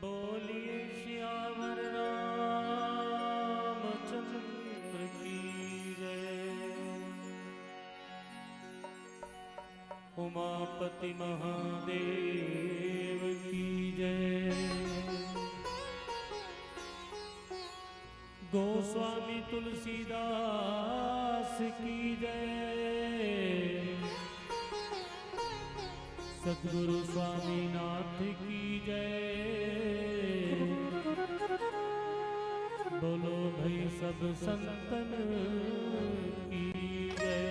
बोलिए श्यावर रामचंद्र की जय। उमापति महादेव की जय। गोस्वामी तुलसीदास की जय। सद्गुरु स्वामीनाथ की जय। बोलो भाई सब संतन की जय।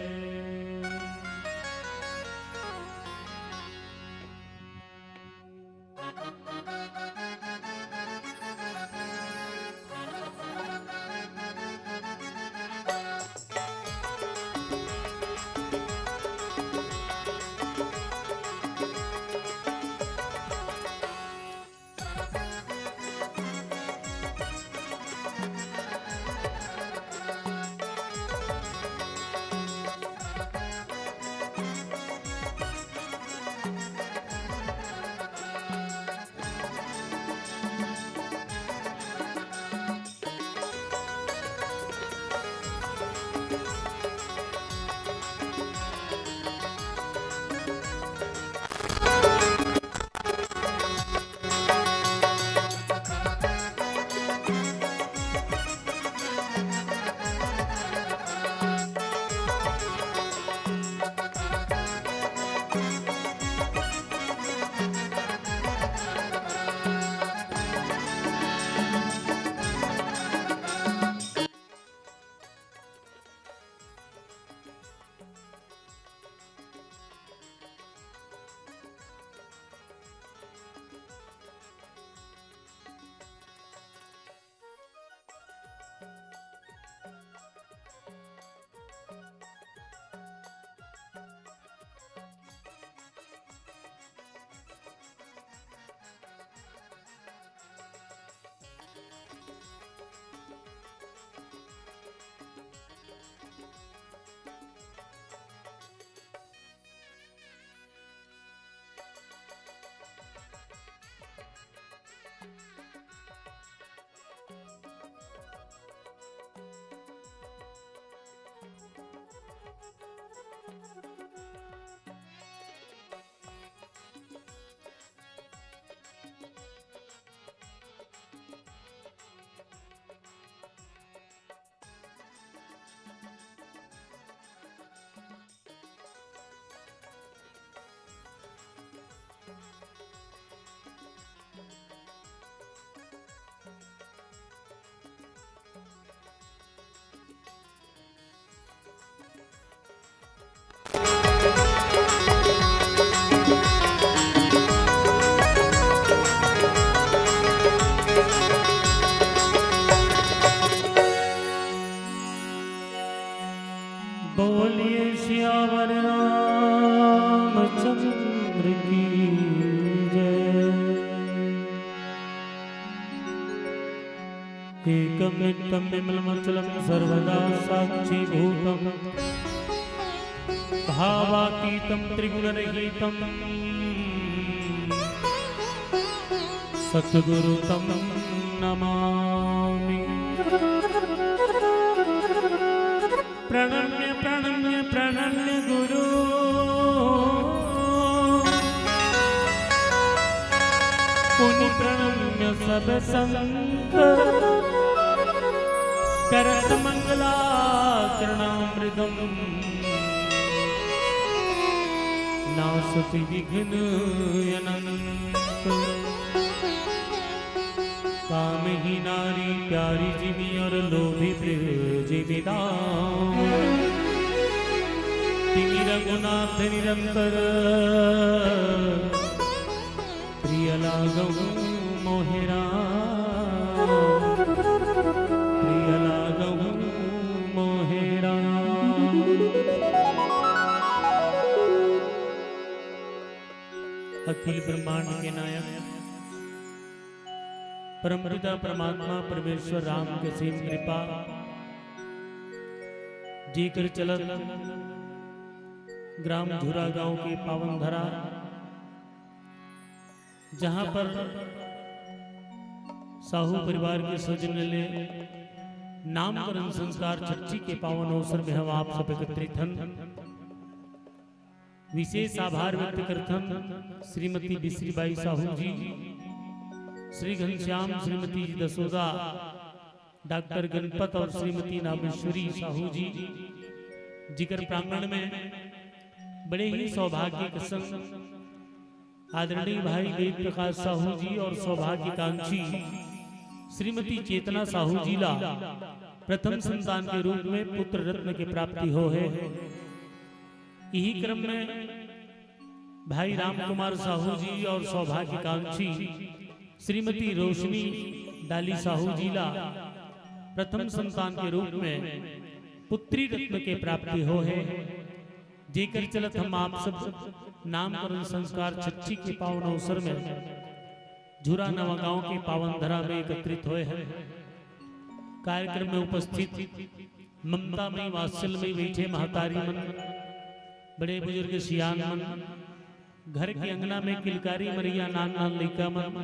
बोलिए श्यावर रामचंद्र की जय। एकं नित्यं निर्मलमचलं सर्वदा साक्षीभूतं भावातीतं त्रिगुणरहितं सद्गुरु तं नमामि। प्रणम्य प्रणम्य प्रणम्य गुरु पुनि प्रणम्य सब संत करत मंगलाचरणामृतम नासति विघ्न अनंत। काम ही नारी प्यारी जीवी और लोभी प्रिय जीविदाम। तिमी रघुनाथ निरंतर प्रिय लागहु मोहिरा। प्रिय लागहु मोहिरा। अखिल ब्रह्मांड के नायक परमपिता परमात्मा परमेश्वर राम के सीम कृपा जी कर चलत ग्राम झूरा गांव की पावन धरा, जहां पर साहू परिवार के सौजन्य नामकरण संस्कार छठी के पावन अवसर में हम आप सब एकत्रित हन। विशेष आभार व्यक्त करथन श्रीमती बिश्रीबाई साहू जी, श्री घनश्याम, श्रीमती दसोदा, डॉक्टर गणपत और श्रीमती नामेश्वरी साहू जी, जिगर प्रांगण में बड़े ही सौभाग्य के संग आदरणीय भाई वेद प्रकाश साहू जी और सौभाग्यकांक्षी श्रीमती चेतना साहू जी ला प्रथम संतान के रूप में पुत्र रत्न की प्राप्ति हो है। यही क्रम में भाई राम कुमार साहू जी और सौभाग्यकांक्षी श्रीमती रोशनी डाली साहू जी ला प्रथम संतान के रूप में पुत्री रत्न के प्राप्ति हो है। जेकर चलत हम आप सब नामकरण संस्कार छठी के पावन अवसर में झुरा नवा गांव के पावन धरा में एकत्रित हुए हैं। कार्यक्रम में उपस्थित ममता में वात्सल में बैठे महतारी मन, बड़े बुजुर्ग सियान मन, घर के अंगना में किलकारी मरिया नान नान लइका मन,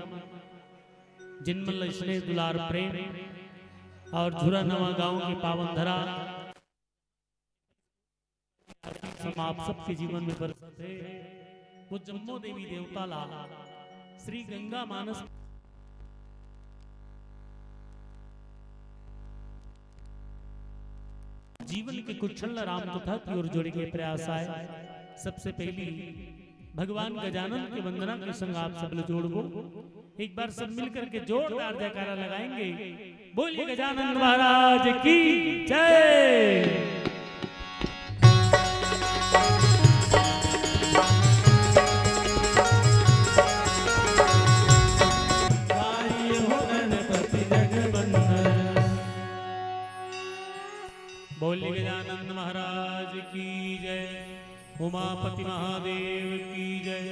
जिनमन स्नेह दुलार प्रेम और झुरा नवा गांव के पावन धरा आप सबके जीवन में बरसत है। वो जम्मो देवी देवता ला श्री गंगा मानस जीवन के कुछ क्षण राम कथा की ओर जोड़े के प्रयास आए। सबसे पहली भगवान गजानन के वंदना के संग आप सब लोग जोड़ो। एक बार सब मिलकर के जोरदार जयकारा लगाएंगे। बोलिए गजानन महाराज की जय। बोलिए गजानन महाराज की जय। उमापति महादेव की जय।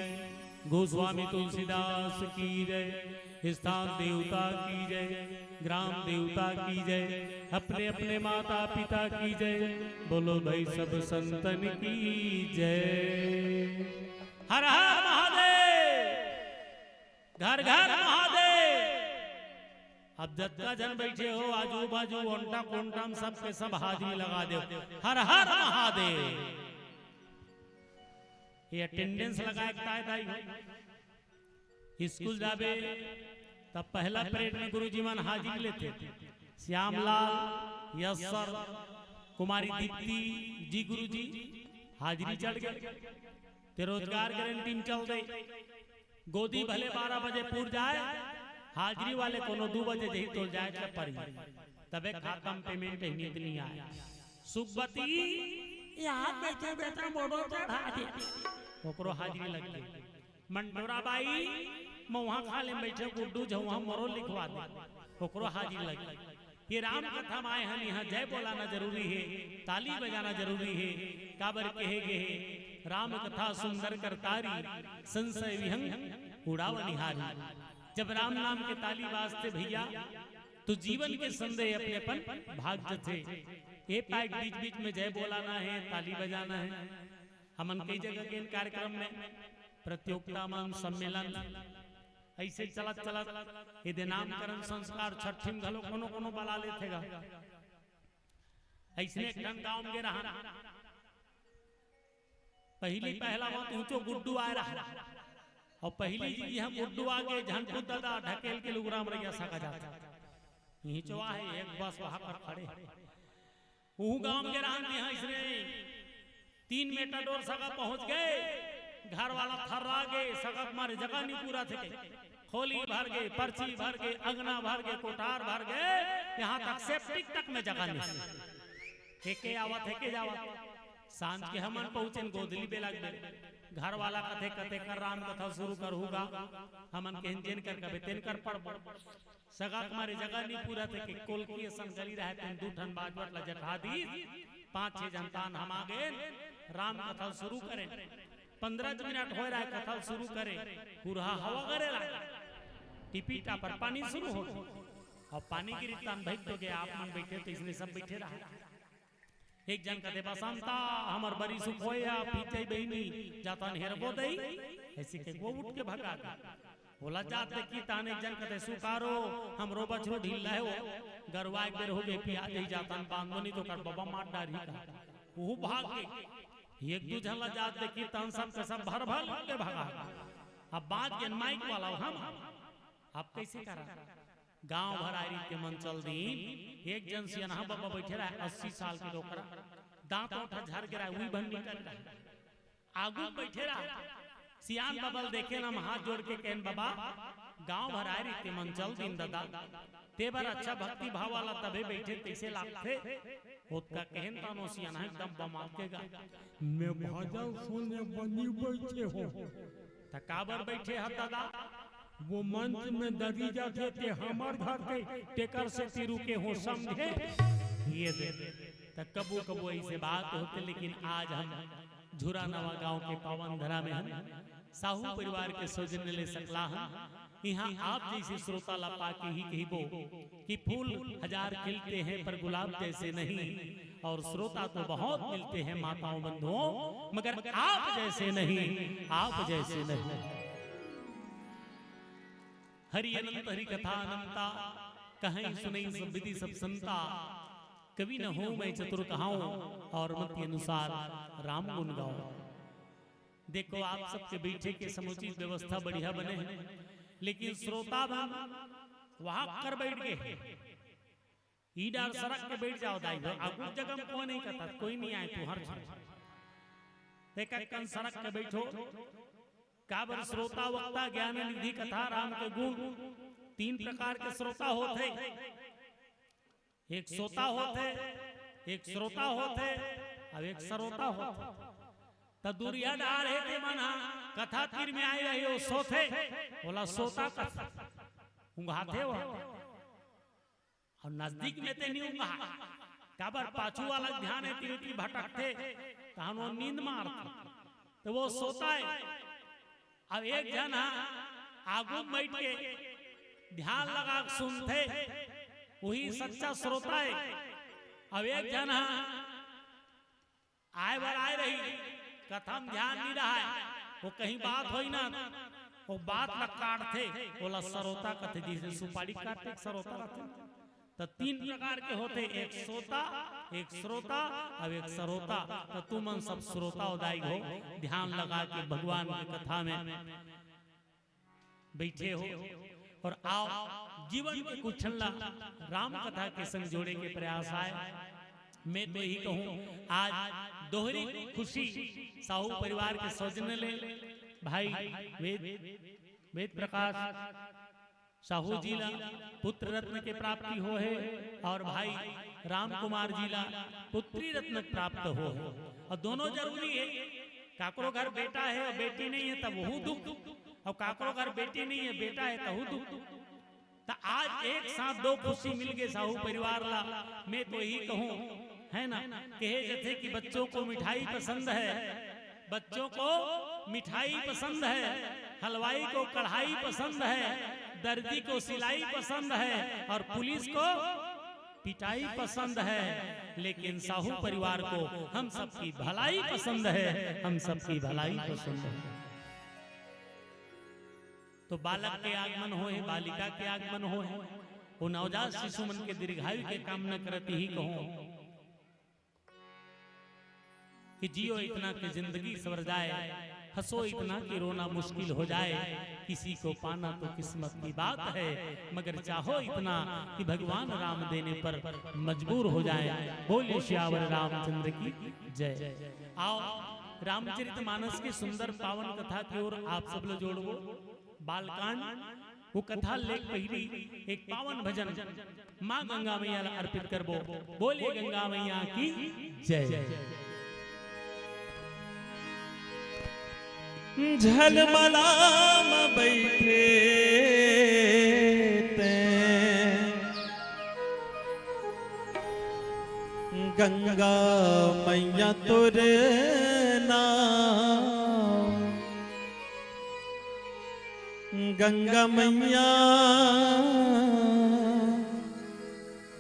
गोस्वामी तुलसीदास की जय। स्थान देवता की जय। ग्राम देवता की जय। अपने अपने माता पिता की जय। बोलो भाई सब संतन की जय। हर हर महादेव, घर घर महादेव। अब जत्ता जन बैठे हो आजू बाजू ओंटा कोंटाम सब के सब हाजिरी लगा दो। हर हर महादेव। ये अटेंडेंस लगाए स्कूल जाबे तब पहला परेड में गुरुजी मन हाजिरी लेते। श्यामलाल, यस सर, कुमारी दीप्ति जी गुरुजी हाजिरी चढ़ गए। ते रोजगार गारंटी में चल दे। गोदी भले 12 बजे पूर जाए, हाजिरी वाले कोनो 2 बजे जही तो जाए के पड़ी, तबे खत्म पेमेंट नहीं आया। सुखबती यहाँ बैठे बैठे मोड़ो चढ़ा दे, ओकरो हाजिरी लग गई। मंडोरा बाई वहां खाले बैठे गुड्डू जो वहां मरो लिखवा दे, ओकरो हाजिरी लग गई। ये राम कथा में आए हैं, यहाँ जय बोलाना जरूरी है, ताली बजाना जरूरी है। काबर कहे गए राम कथा सुंदर करतारी, संशय विहंग उड़ाव निहारी। जब राम नाम के ताली बाजते भैया तो जीवन के संदेह अपनेपन भाग जाते। ये पाइक बीच बीच में जय बोलाना है, ताली बजाना है। हमन कई जगह के कार्यक्रम में प्रतियोगिता मन सम्मेलन ऐसे चलत चलत ये नामकरण संस्कार छठी में घलो कोनो कोनो बला लेथेगा। ऐसे एक गांव में रहा पहला वहां ऊंचो गुड्डू आ रहा और पहली जी हम गुड्डू आगे झनपुर दादा ढकेल के लुगराम रैया सका जाता। यही चवा है एक बस वहां पर खड़े वो गांव के राम यहाँ इसने 3 मेटाडोर सगा पहुंच गए। घर वाला थर्रा गए, सगा मारे जगह नहीं पूरा थे। खोली भर गए, पर्ची भर गए, अंगना भर गए, कोठार भर गए, यहाँ तक सेप्टिक तक में जगह नहीं। हेके आवत हेके जावत सांझ के हमन पहुंचे गोदली पे लग गए। घर वाला कथे कथे कर राम कथा शुरू कर होगा। हमन के जेन कर कबे तेन कर पड़ सगा तुम्हारे जगह नहीं पूरा थे कि कोल की संगली रहे तेन 2 ठन बाजवट ला जठा दी 5-6 जनतान हम आ गए। राम कथा शुरू करें 15 मिनट हो रहा है, कथा शुरू करे पूरा हवा करे रहा टिपीटा पर पानी शुरू हो और पानी की रीता भाई तो गया। आप मन बैठे तो इसने सब बैठे रहा। एक जन कदे बसंता हमर बड़ी सुख होया पीते बहिनी जाता हेरबो दई ऐसे के वो उठ के भगा बोला जाते की ताने जन कते सुकारो हमरो बछरो ढील है वो गरवा एक बेर हो गए पिया दे जातन बांधो नहीं तो कर बाबा मार डारी का वो भाग गए एक दू झला जात देखी तन सब के सब भर भर के भागा। अब बात के माइक वाला हम आप कैसे करा गांव भर आई के मन चल दी एक जन सियाना बाबा बैठे रहा 80 साल के लोकरा दांत उठा झर गिरा वही बन निकल आगू बैठे रहा सियान बबल देखे ना हाथ जोड़ के कहन बाबा गांव भर आई रीते मन चल दिन दादा तेबर अच्छा भक्ति भाव वाला तबे बैठे तैसे लागते होत का कहन तानो सियाना एकदम बमा केगा मैं भाजा सोने बनी बैठे हो तकाबर बैठे ह दादा वो मंच में दरी जाते थे हमार घर के टेकर से तिरु के हो समझे ये दे तक कबू कबू ऐसे बात होते लेकिन आज हम झुरा नवा गांव के पावन धरा में हम साहू परिवार के सौजन्य ले सकला हम यहाँ आप जैसे श्रोता लपा के ही कहिबो कि फूल हजार खिलते हैं पर गुलाब जैसे नहीं और श्रोता तो बहुत मिलते हैं माताओं बंधुओं मगर आप जैसे नहीं आप जैसे नहीं। हरि अनंत हरि कथा अनंता कहीं सुनई सब विधि सब संता कवि न हो मैं चतुर कहाऊं और मत के अनुसार राम गुण गाऊं। देखो आप सबके बैठे के समुचित व्यवस्था बढ़िया बने हैं लेकिन श्रोता वहां कर बैठ गए ईडार सड़क के बैठ जाओ दाई आगू जगह में कोई नहीं करता कोई नहीं आए तू हर देखा कन सड़क के बैठो काबर श्रोता वक्ता ज्ञान निधि कथा राम के गुण तीन प्रकार के श्रोता होते एक श्रोता होते एक श्रोता होते अब एक सरोता होते तो दूरिया डाल है के मना कथा तीर में आए रहे हो सोते बोला सोता कथा उंगाते हो और नजदीक में ते नहीं उंगा काबर पाछू वाला ध्यान है तीर भटकते कहानो नींद मारते तो वो सोता है। अब एक जन आगू बैठ के ध्यान लगा सुनते वही सच्चा श्रोता है। अब एक जन आए बार आए रही कथा में ध्यान नहीं रहा है वो कहीं बात हो ना वो बात न काटते बोला सरोता कथे जिसे सुपारी काटते सरोता रहते तो तीन प्रकार के होते एक श्रोता एक श्रोता और एक सरोता तो तुम सब श्रोता उदाई हो ध्यान लगा के भगवान की कथा में बैठे हो और आओ जीवन के कुछ राम कथा के संग जोड़े के प्रयास आए। मैं तो यही कहूँ आज दोहरी खुशी साहू परिवार के सौजन्य ले भाई वेद प्रकाश साहू जी ला पुत्र रत्न के प्राप्ति हो है और भाई राम कुमार जी ला पुत्री रत्न प्राप्त हो है और दोनों जरूरी है। काकरो घर बेटा है और बेटी नहीं है तब वो दुख और काकरो घर बेटी नहीं है बेटा है तब दुख तो आज एक साथ दो खुशी मिल गए साहू परिवार ला। मैं तो यही कहूँ है ना कहे जैसे कि बच्चों को मिठाई पसंद है बच्चों को मिठाई पसंद है हलवाई को कढ़ाई पसंद है दर्जी को सिलाई पसंद है और पुलिस को पिटाई पसंद है लेकिन साहू परिवार को हम सबकी भलाई पसंद है हम सबकी भलाई पसंद है। तो बालक के आगमन हो बालिका के आगमन हो वो नवजात शिशु मन के दीर्घायु के कामना करती ही कहूं कि जियो इतना कि जिंदगी सवर जाए हंसो इतना कि रोना मुश्किल हो जाए किसी को पाना तो किस्मत की बात है मगर चाहो इतना कि भगवान राम देने पर मजबूर हो जाए। बोले श्यावर रामचंद्र की जय। आओ रामचरितमानस की सुंदर पावन कथा की ओर आप सब लोग जोड़ो। बालकांड वो कथा लेख पहली एक पावन भजन माँ गंगा मैया अर्पित करबो। बोले गंगा मैया की जय। झलमलाम बैठे ते गंगा मैया तुर नाम गंगा मैया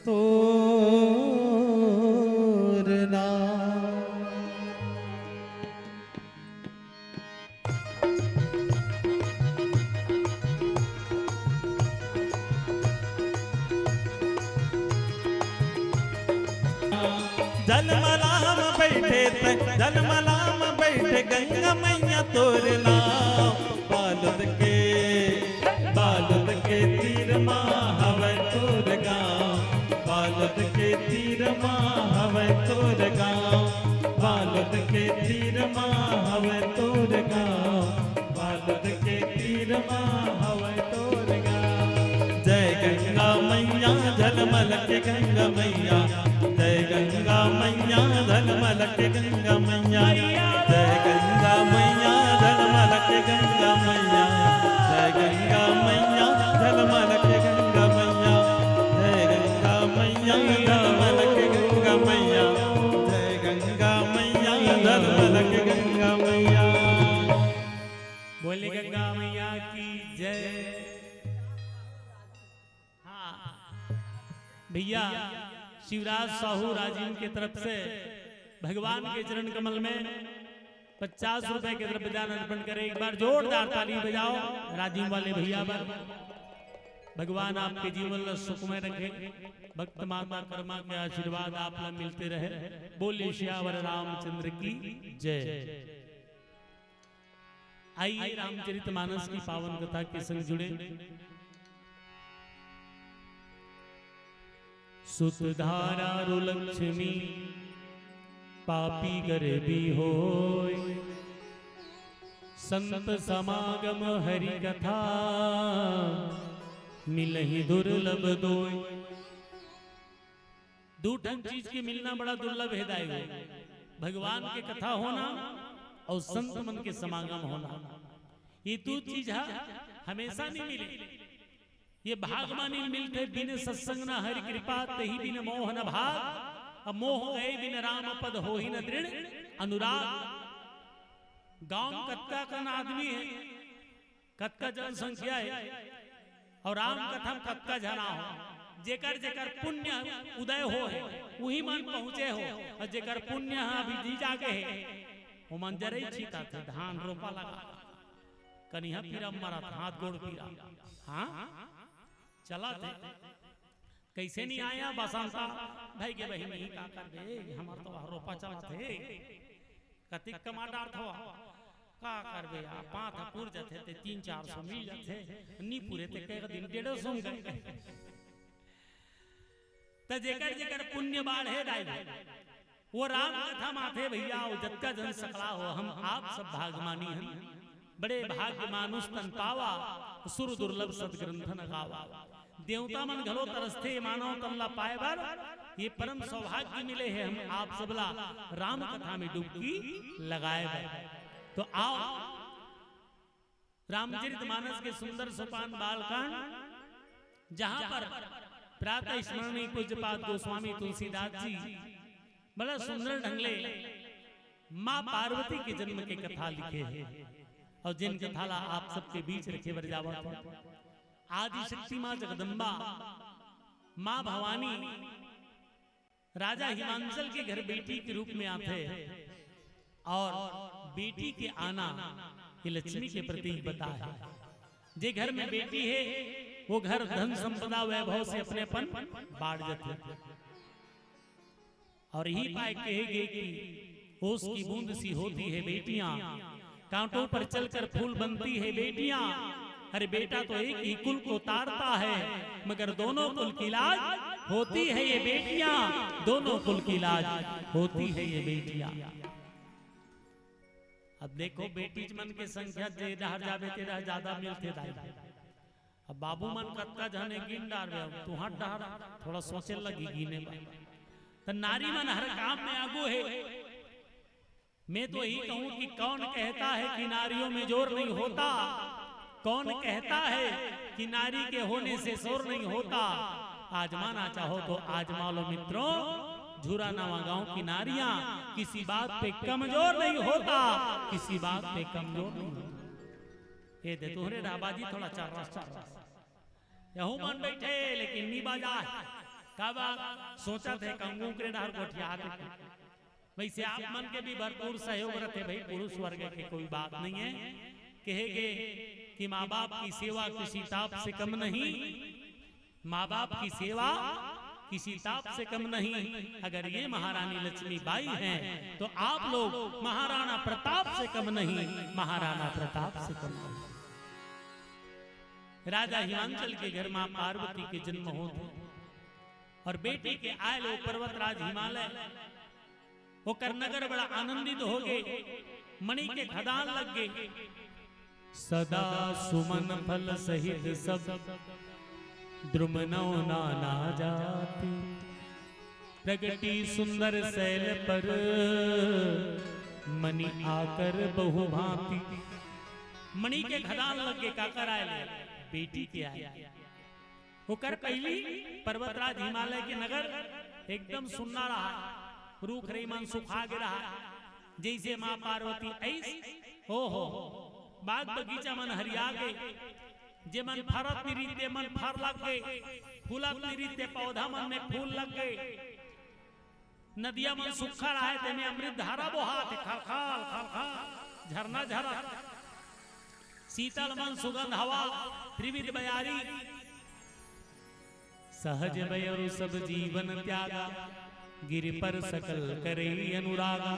तोर नाम। जलमलाम बैठे जलमलाम बैठे गंगा मैया तोर नाम बालुद के तीर माँ हवे तोर गाँव बालुद के तीर माँ हवे तोर गाँव बालुद के तीर माँ हवे तोर गाँव बालुद के तीर माँ हवे तोर गाँव। जय गंगा मैया झलमल के गंगा मैया जय गंगा मैया झलमल के गंगा मैया जय गंगा मैया झलमल के गंगा मैया जय गंगा मैया झलमल के गंगा मैया जय गंगा मैया झलमल के गंगा मैया जय गंगा मैया झलमल के गंगा मैया। बोले गंगा मैया की जय। हाँ भैया शिवराज साहू राजीव की तरफ से भगवान के चरण कमल में 50 रुपए के द्रव्यदान अर्पण करें। एक बार जोरदार ताली बजाओ राजीव वाले भैया पर। भगवान आपके जीवन में सुखमय रखे, भक्त माता कर्मा के आशीर्वाद आप मिलते रहे। बोले श्यावर रामचंद्र की जय। आइए रामचरितमानस की पावन कथा के संग जुड़े। सुतधारा लक्ष्मी पापी गरीबी होय संत समागम हरि कथा मिलहि दुर्लभ दोय। दो ढंग चीज के मिलना बड़ा दुर्लभ है दाई। भगवान के कथा होना और संत मन के समागम होना, ये दो चीज हमेशा नहीं मिले। ये भागमानी मिलते बिन सत्संग न हरि कृपा तही बिन मोह न भाग। अब मोह गए बिन राम पद हो ही न दृढ़ अनुराग। गांव कत्का का आदमी है, कत्का जनसंख्या है और राम कथा कत्का जना हो। जेकर जेकर पुण्य उदय हो है वही मन पहुंचे हो, और जेकर पुण्य अभी जी जागे है वो मन जरे छीता थे। धान रोपा लगा कनिहा पीरा मरा हाथ गोड़ पीरा। हाँ चला थे कैसे नहीं आया बसंता भाई के बहन ही का कर दे हमार तो रोपा चला थे कतिक कमा डार थो का कर बे आ पांच पूर जाते थे 300-400 मिल जाते नी पूरे ते कई दिन 150 गए। त जेकर जेकर पुण्य बाढ़ है दाई वो राम कथा माथे भैया वो जत्का जन सकला हो। हम आप सब भागमानी हैं, बड़े भाग्य मानुष तन पावा सुर दुर्लभ सदग्रंथन गावा। देवता मन घलो तरसथे मानव तमला पाए बार ये परम सौभाग्य मिले हैं। हम आप सबला राम कथा में डुबकी लगाए बार। तो आओ रामचरितमानस के सुंदर सोपान बालकांड जहां पर प्रातः स्मरणीय पूज्यपाद गोस्वामी तुलसीदास जी बड़ा सुंदर ढंगले माँ पार्वती के जन्म के कथा लिखे हैं और जिन कथाला आप सबके बीच रखे बर जावा। आदि शक्ति माँ जगदम्बा माँ भवानी राजा हिमांचल के घर बेटी के रूप में आते और बेटी के आना ये लक्ष्मी के प्रतीक बता है। जे घर में बेटी है वो घर धन संपदा वैभव से अपनेपन बाढ़ जाते और यही पाए कहेगे कि ओस की बूंद सी होती है बेटियां, कांटों पर चलकर फूल बनती है बेटियां। अरे बेटा तो एक ही कुल को तारता है मगर दोनों कुल की लाज होती है ये बेटियां, दोनों कुल की लाज होती है ये बेटियां। अब देखो बेटी मन के संख्या जे रह जावे तेरा ज्यादा मिलते दाई। अब बाबू मन कत्ता जाने गिन डार तू हट डार थोड़ा सोचे लगी गिने तो नारी मन हर काम में आगू है। मैं तो यही कहूं कि कौन कहता है कि नारियों में जोर नहीं होता, कौन कहता है कि नारी के होने से शोर नहीं होता। आजमाना चाहो तो आजमा लो मित्रों, झूरा नवा गांव की नारियां किसी बात पे कमजोर नहीं होता, किसी बात पे कमजोर नहीं होता। ये दे तोहरे राबाजी थोड़ा चार यहू मन बैठे लेकिन नी बाजा काबा सोचा थे कंगू के डार गोठिया। वैसे आप मन के भी भरपूर सहयोग रहते भाई, पुरुष वर्ग के कोई बात नहीं है। कहेगे कि माँ बाप की सेवा किसी ताप से कम नहीं, माँ बाप की सेवा किसी ताप से कम नहीं। अगर ये महारानी लक्ष्मीबाई हैं तो आप लोग महाराणा प्रताप से कम नहीं, महाराणा प्रताप से कम नहीं। राजा हिमांचल के घर मां पार्वती के जन्म होते और बेटे के आए लोग पर्वतराज हिमालय होकर नगर बड़ा आनंदित हो गए, मणि के खदान लग गए। सदा सुमन फल सहित सब द्रुमनौ नाना जाति, प्रगति सुंदर शैल पर मणि आकर बहु भांति। मणि के खदान लग गए, काकर आए बेटी के आए होकर पहली पर्वतराज हिमालय के नगर एकदम सुनना रहा, रूख रही मन सुखा के रहा। जैसे मां पार्वती ऐस हो बाग बगीचा मन हरिया गए, जे मन फरत निरीते मन फर लग गए, फूलत निरीते पौधा मन में फूल लग गए। नदिया मन सुखा रहा थे में अमृत धारा बोहात खलखल खलखल झरना झरा, शीतल मन सुगंध हवा त्रिविध बयारी। सहज बयरु सब जीवन त्यागा, गिर पर सकल करे अनुरागा।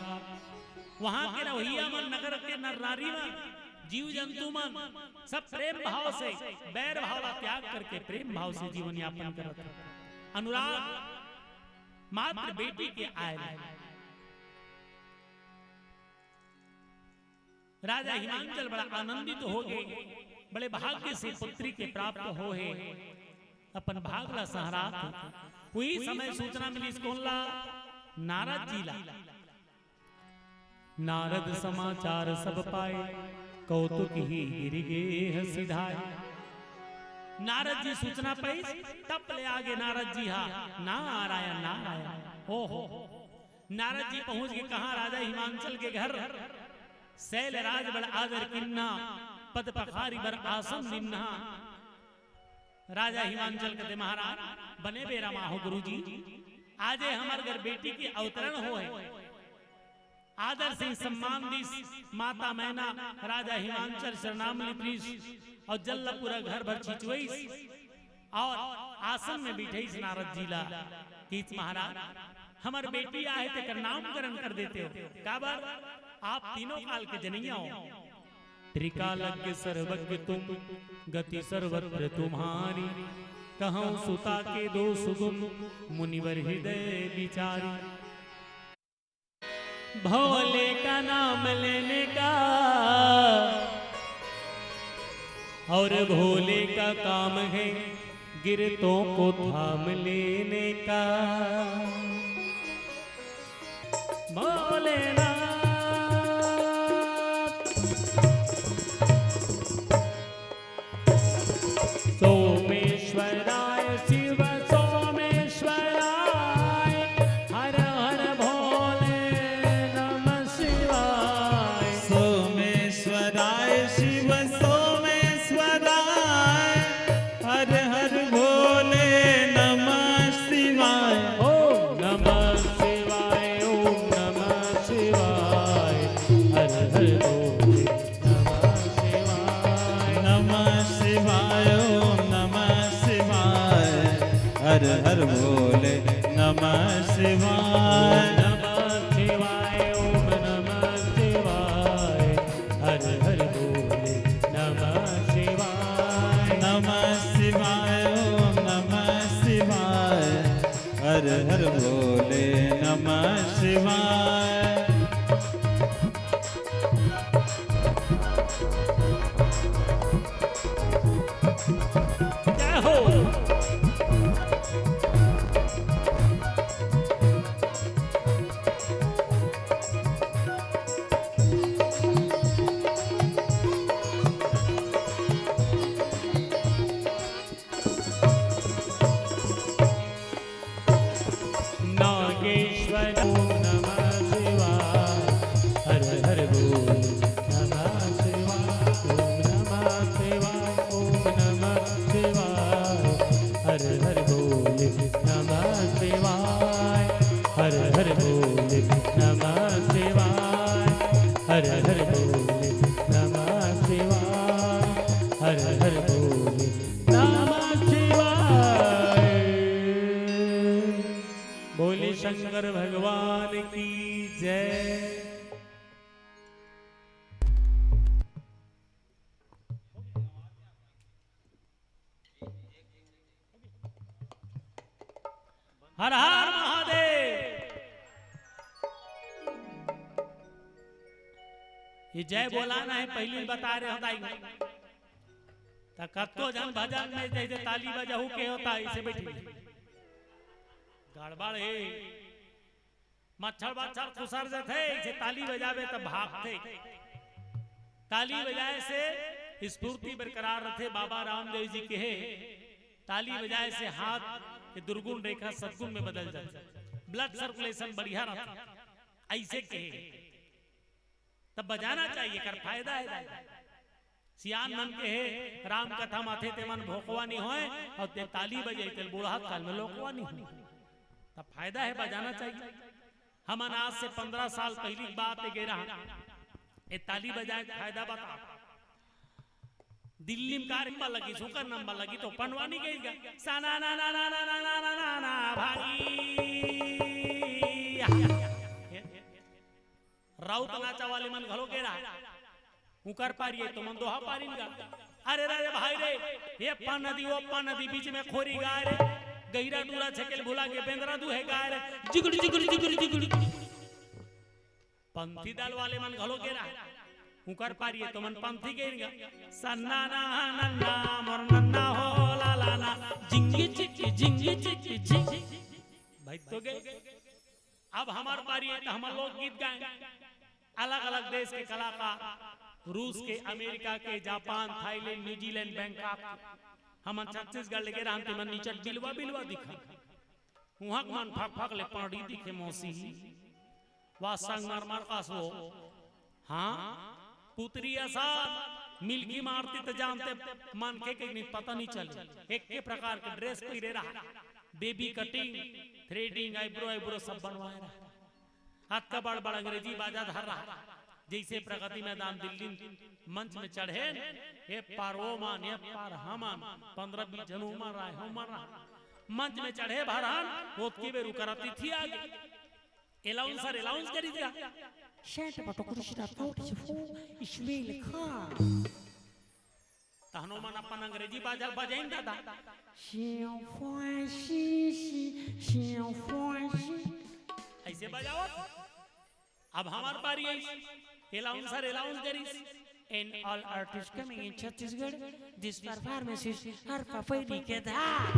वहां के रवैया मन नगर के नर नारी मन जीव जंतु मन सब प्रेम भाव से बैर भाव का त्याग करके प्रेम भाव से जीवन यापन करते। अनुराग मात्र बेटी के आए। राजा हिमांचल बड़ा आनंदित हो गए, बड़े भाग्य से पुत्री के प्राप्त हो है। अपन भागला सहारा कोई समय सूचना मिली इसकोला नारद जी ला। नारद समाचार सब पाए, कौतुक ही गिर गे सिधाए। नारद जी सूचना पाई तब ले आगे नारद जी हा नारायण नारायण। ओहो नारद जी पहुंच गए कहा? राजा हिमांचल के घर। शैल राज बड़ आदर किन्ना, पद पखारी बर आसन दिन्ना। राजा हिमांचल कहते महाराज बने बेरा माहो गुरुजी, आजे हमार घर बेटी की अवतरण हो है। आदर से सम्मान दिस माता मैना राजा हिमांचल शरणामणि प्रीस और जल्ला पूरा घर भर छिचवईस और आसन में बिठाईस नारद जी ला। कीच महाराज हमार बेटी आए ते कर नामकरण कर देते हो, काबर आप तीनों काल के जनैया हो। त्रिकालज्ञ सर्वज्ञ तुम, गति सर्वत्र तुम्हारी। कहूं सुता के दो सुगुण, मुनिवर हृदय विचारी। भोले का नाम लेने का और भोले का काम है गिरतों को थाम लेने का। भोलेनाथ सोमेश्वराय शिव सोमेश्वराय, हर हर भोले नमः शिवाय। सोमेश्वराय शिव सोमेश्वराय, हर हर भोले नमः शिवाय। ओम नमः शिवाय, ओम नमः शिवाय, हर हर भोले नमः शिवाय। नमः शिवाय ओम नमः शिवाय, हर हर भोले नमः शिवाय। नमः शिवाय, ओम नमः शिवाय, हर हर भोले नमः शिवाय। नमः शिवाय ओम नमः शिवाय, हर हर भोले नमः शिवाय। जय हो। नागेश्वर ओम नमः शिवाय, हर हर बोल नमः शिवाय। ओम नमः शिवाय, ओम नमः शिवाय, हर हर बोल नमः शिवाय। हर हर बोल नमः शिवाय, हर हर बोल नमः शिवाय, हर हर बोल नमः शिवाय। शंकर भगवान की जय। हर हर महादेव। ये जय बोलाना है पहली बता रहे होता तो कत्तो जन भजन में जैसे ताली बजाऊ के होता है इसे बैठी गड़बड़ है। मच्छर बच्छर खुसर जाते इसे ताली बजावे तब भागते। ताली बजाए से स्फूर्ति बरकरार रहते। बाबा रामदेव जी के ताली बजाए से हाथ के दुर्गुण रेखा सद्गुण में बदल जाता, ब्लड सर्कुलेशन बढ़िया रहता। ऐसे कहे तब बजाना चाहिए कर फायदा है। सियान मन के है राम कथा माथे ते मन भोकवा नहीं होए और ते ताली बजे ते बूढ़ा काल में लोकवा नहीं हो तब फायदा है बजाना चाहिए। हम आज से 15 साल पहली बात है गे रहा ये ताली बजाए फायदा बता। दिल्ली में कार नंबर लगी सुकर नंबर लगी तो पनवानी गई साना ना ना ना ना ना ना ना ना ना भाई राउत नाचा वाले मन घलो के रहा उकर पारिए तो मन दोहा पारी गा। अरे रे भाई रे ये पा नदी वो पा नदी बीच में खोरी गाय रे गहिरा डूरा छकेल भुला के बेंदरा दू है गाय रे जिगड़ी जिगड़ी जिगड़ी जिगड़ी। पंथी दल वाले मन घलो के रहा उकर पारिए तो मन पंथी गेगा सन्ना ना नन्ना मोर नन्ना हो लाला ना जिंगी चिकी भाई तो गए। अब हमार पारिए तो हम लोग गीत गाएं। अलग अलग देश के कलाकार रूस के अमेरिका के जापान थाईलैंड न्यूजीलैंड बैंकॉक हम छत्तीसगढ़ लेके रामते मन नीचे बिलवा बिलवा दिखा वहां मन फक फक ले पड़ी दिखे मौसी वा संग मार मार कासो हां पुत्री ऐसा मिल्की मारती तो जानते मन के नहीं पता नहीं चले। एक के प्रकार के ड्रेस पहने रहा baby cutting threading eyebrow eyebrow सब बनवाए रहा। हाथ का बड़ बड़ अंग्रेजी बाजा धर रहा जैसे प्रगति मैदान दिल्ली मंच में चढ़े ये पारोमान ये पार हमान 15-20 जन उमर रहा है उमर रहा मंच में चढ़े भरान वो की बेरु करती थी आगे एलाउंसर एलाउंस करी दिया Shut up, Dr. Krishna, 44, Ishmael Khan. तहनो मन अपन अंग्रेजी बाजा बजाइन दादा ऐसे बजाओ। अब हमार बारी है एलाउंसर एलाउंस करी And all artists coming in Chhattisgarh, this performance is Harpa Faidi Kedar.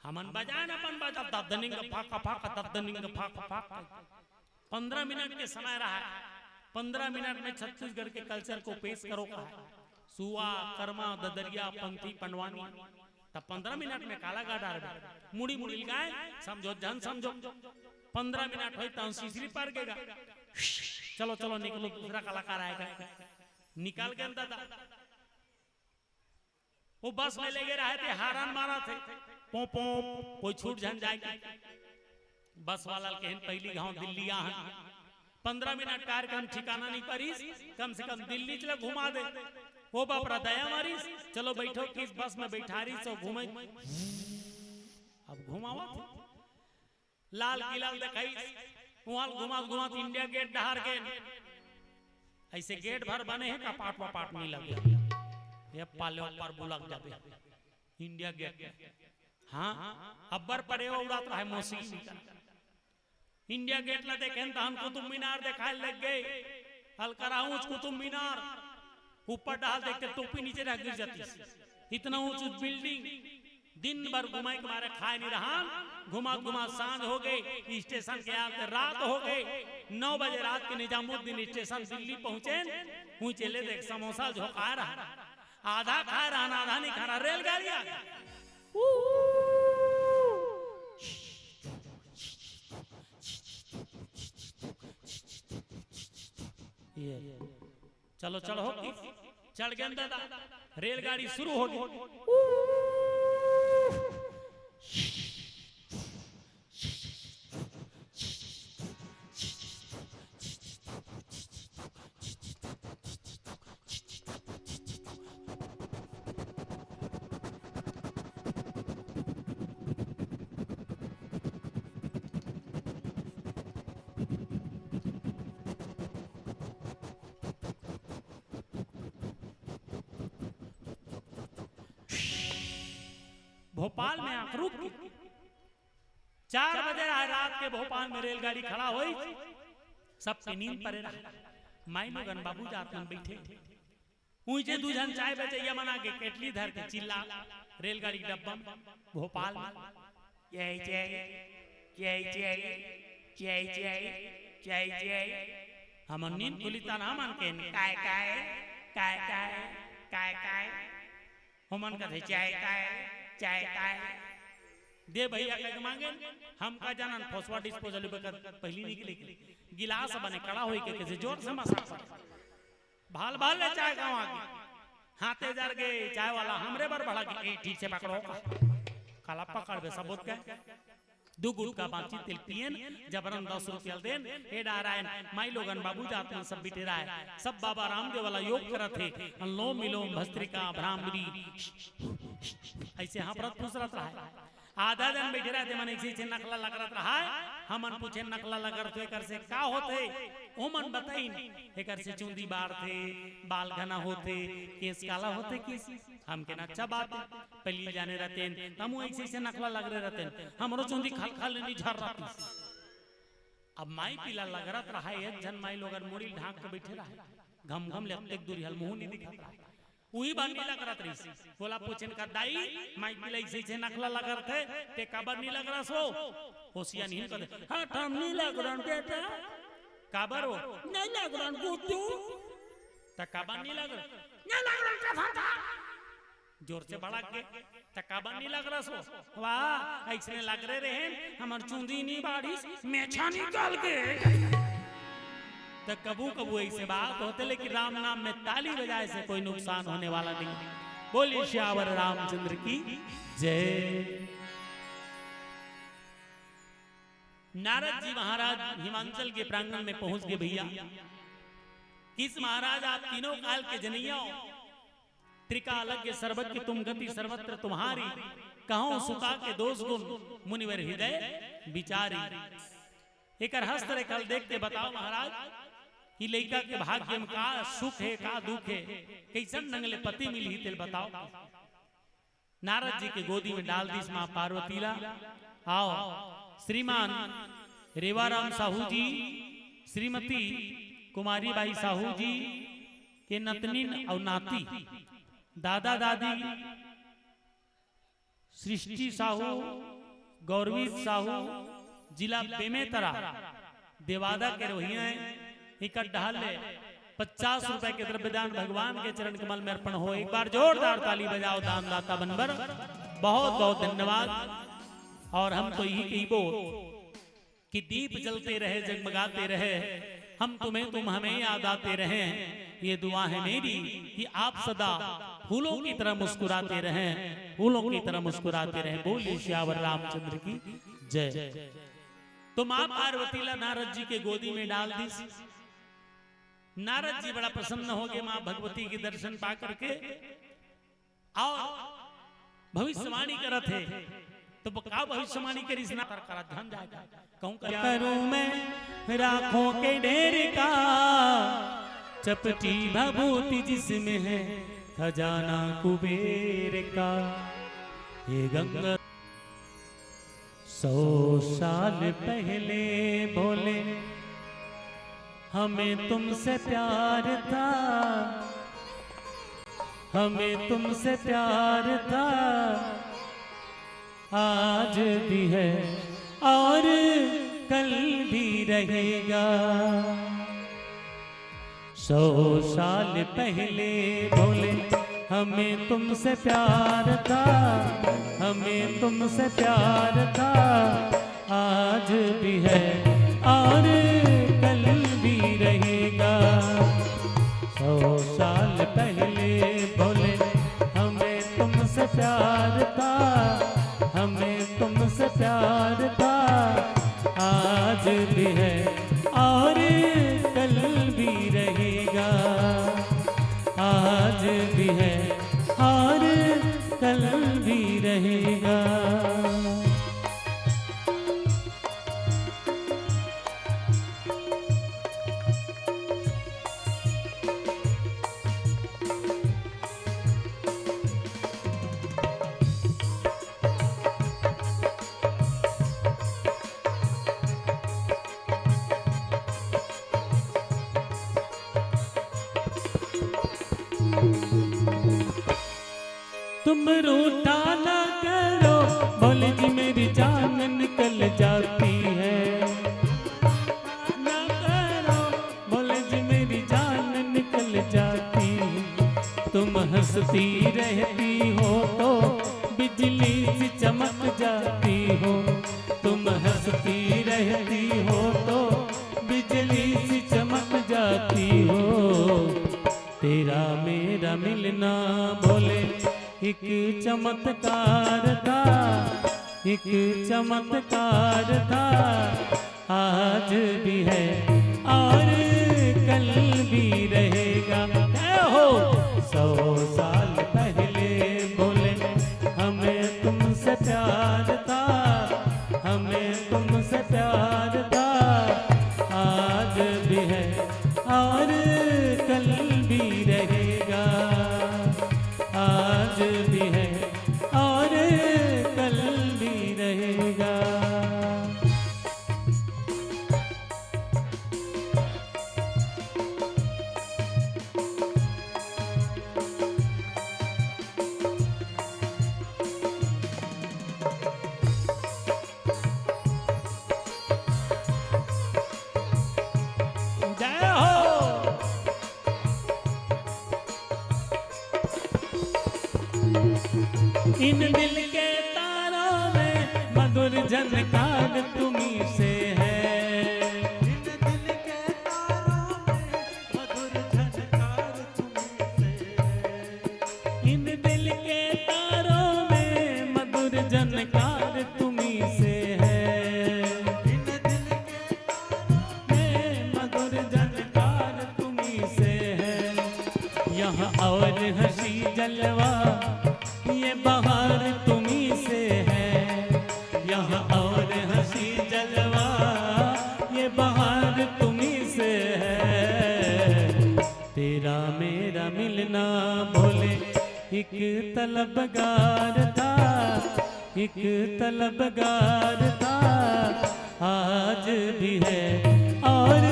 हमन बजान अपन बाजा ददनिंग फाका फाका ददनिंग फाका फाका 15 मिनट के समय रहा है। 15 मिनट में छत्तीसगढ़ के कल्चर को पेश करो का सुआ कर्मा ददरिया पंथी पंडवानी तब 15 मिनट में काला गा डाल मुड़ी मुड़ी गाए समझो जन समझो 15 मिनट हो तो सीसरी पार गेगा चलो चलो निकलो दूसरा कलाकार आएगा निकाल के दादा वो बस में लेके रहे थे हारान मारा थे पो पो कोई छूट झन जाएगी बस वाला कहन पहली गांव दिल्ली आ 15 मिनट कार्यक्रम ठिकाना नहीं परिस कम से कम दिल्ली चला घुमा दे वो बापरा दया मारिस चलो बैठो किस बस में बैठा रही सो घूमे अब घुमावा लाल किला दिखाई वहां घुमा घुमा इंडिया गेट डहार के ऐसे गेट भर बने हैं का पाट पाट नहीं लगे ये पाले पर बुलक जाते इंडिया गेट हाँ अब्बर पड़े उड़ाता है मौसी इंडिया गेट ला देखें तो हम कुतुब मीनार दिखाए लग गए हल्का ऊंच कुतुब मीनार ऊपर डाल देखते टोपी नीचे रह गिर जाती इतना ऊंच बिल्डिंग दिन भर घुमाए के मारे खाए नहीं रहा घुमा घुमा सांझ हो गई स्टेशन के आते रात हो गई 9 बजे रात के निजामुद्दीन स्टेशन दिल्ली पहुंचे ऊंचे ले देख समोसा झोंका रहा आधा खा रहा आधा नहीं खा रहा रेलगाड़ी आ गई चलो चलो चढ़ गए दादा रेलगाड़ी शुरू हो गई भोपाल में आकर रुक गई। 4 बजे रात के भोपाल में रेलगाड़ी खड़ा हुई, सबकी नींद परे रहा। माई लोगन बाबू जात में बैठे, ऊंचे दूजन चाय बेचैया मना के केटली धर के चिल्ला रेलगाड़ी के डब्बा में भोपाल में जय जय जय जय जय जय जय जय। हम नींद खुलिता ना मन के काय काय काय काय काय काय हमन का चाय काय चाय काय दे भैया के मांगे। हम का जानन फसवा डिस्पोजल पहली निकले गिलास बने कड़ा होई के कैसे जोर से मसा भाल भाल ले चाय गाँव आगे हाथे जर गए चाय वाला हमरे बर बढ़ा के ठीक से पकड़ो काला पकड़ बे सबूत के 2 गुट का बांची तिल पियन जबरन 10 रुपया देन हे नारायण माई लोगन बाबू जात में सब बिटे रहा है। सब बाबा रामदेव वाला योग करत थे अनुलोम विलोम भस्त्रिका भ्रामरी ऐसे हाँ परत फुसरत रहा है। आधा दिन बैठे रहते मन ऐसे नकला लगरत रहा है। हमन पूछे नकला लगरत एकर से का होते ओमन बताई एकर से चुंदी बार थे बाल घना होते केस काला होते किस हम के अच्छा बात पहली जाने रहते हम ऐसे नकला लग रहे रहते हमरो चुंदी खल खल नहीं झर रही। अब माई पीला लगरत रहा है एक जन माई लोगन मुड़ी ढांक के बैठे रहा घम घम ले एक दूरी हल मुंह नहीं दिखा वही बात नहीं लग रहा थी। बोला पूछन का दाई माई पीला ऐसे नकला लग रहे थे ते काबर नहीं लग रहा सो होशिया नहीं कर हां हम नहीं लग रहा बेटा काबर हो नहीं लग रहा गुड्डू त काबर नहीं लग रहा था जोर से बड़ा के त काबर नहीं लग रहा सो वाह ऐसे लग रहे हमर चुंदी नहीं बाड़ी मेछा निकाल के तो कबू कबू ऐसे बात होते लेकिन राम नाम में ताली बजाए से कोई नुकसान होने वाला नहीं। बोलिए श्यावर रामचंद्र की जय। नारद जी महाराज हिमांचल के प्रांगण में पहुंच गए। भैया किस महाराज आप तीनों काल के जनैया त्रिकालज्ञ सर्वज्ञ तुम गति सर्वत्र तुम्हारी कहो सुता के दोष गुण मुनिवर हृदय विचारी। एक हस्त कल देख के बताओ महाराज कि लड़का के भाग्य में का सुख है का दुख है कैसन नंगले पति मिली तेल बताओ। नारद जी के गोदी में डाल दी मां पार्वतीला। आओ श्रीमान रेवाराम साहू जी श्रीमती कुमारी बाई साहू जी के नतनीन और नाती दादा दादी सृष्टि साहू गौरवी साहू जिला बेमेतरा देवादा के रोहिया इकट्ठा ले 50 रुपए के द्रव्यदान भगवान के चरण कमल में अर्पण हो। एक बार जोरदार ताली बजाओ दानदाता बनवर बहुत बहुत धन्यवाद। और हम तो यही कहिबो कि दीप जलते रहे जगमगाते रहे हम तुम्हें तुम हमें याद आते रहे। ये दुआ है मेरी कि आप सदा फूलों की तरह मुस्कुराते रहें फूलों की तरह मुस्कुराते रहें। बोलिए श्यावर रामचंद्र की जय। तो मां पार्वतीला नारद जी के गोदी में डाल दी। नारद जी बड़ा प्रसन्न हो गए मां भगवती के दर्शन पा करके और भविष्यवाणी करत है। तो का भविष्यवाणी करी धन जाएगा कहूं करूं मैं राखों के ढेर का चपटी भभूति जिसमें है खजाना कुबेर का। ये गंगा 100 साल पहले बोले हमें तुमसे प्यार था हमें तुमसे प्यार था आज भी है और कल भी रहेगा। 100 साल पहले बोले हमें तुमसे प्यार था हमें तुमसे प्यार था आज भी है और कल भी रहेगा। 100 साल पहले बोले हमें तुमसे प्यार था हमें तुमसे प्यार था आज भी है और कल भी रहेगा। आज भी है और कल भी रहेगा। भोले जी मेरी जान निकल जाती है। ना करो भोले जी मेरी जान निकल जाती। तुम हंसती रहती हो तो बिजली सी चमक जाती हो। तुम हंसती रहती हो तो बिजली सी चमक जाती हो। तेरा मेरा मिलना भोले एक चमत्कार था, एक चमत्कार था। आज भी है और कल भी रहेगा। हो 100 साल पहले भोले हमें तुमसे प्यार था, हमें तुमसे प्यार था। आज भी है और कल भी रहेगा। आज भी है और कल भी रहेगा। जय हो। इन दिल के तारों में मधुर झनकार तुम्ही से है। इन दिल के तारों में मधुर झनकार तुम्ही से है। इन दिल के तारों में मधुर झनकार तुम्ही से है। इन दिल के तारों में मधुर झनकार तुम्ही से है। यहाँ और हंसी जलवा ये बहार तुम्ही से है। यहाँ और हंसी जलवा ये बहार तुम्ही से है। तेरा मेरा मिलना भोले एक तलबगार था, एक तलबगार था। आज भी है और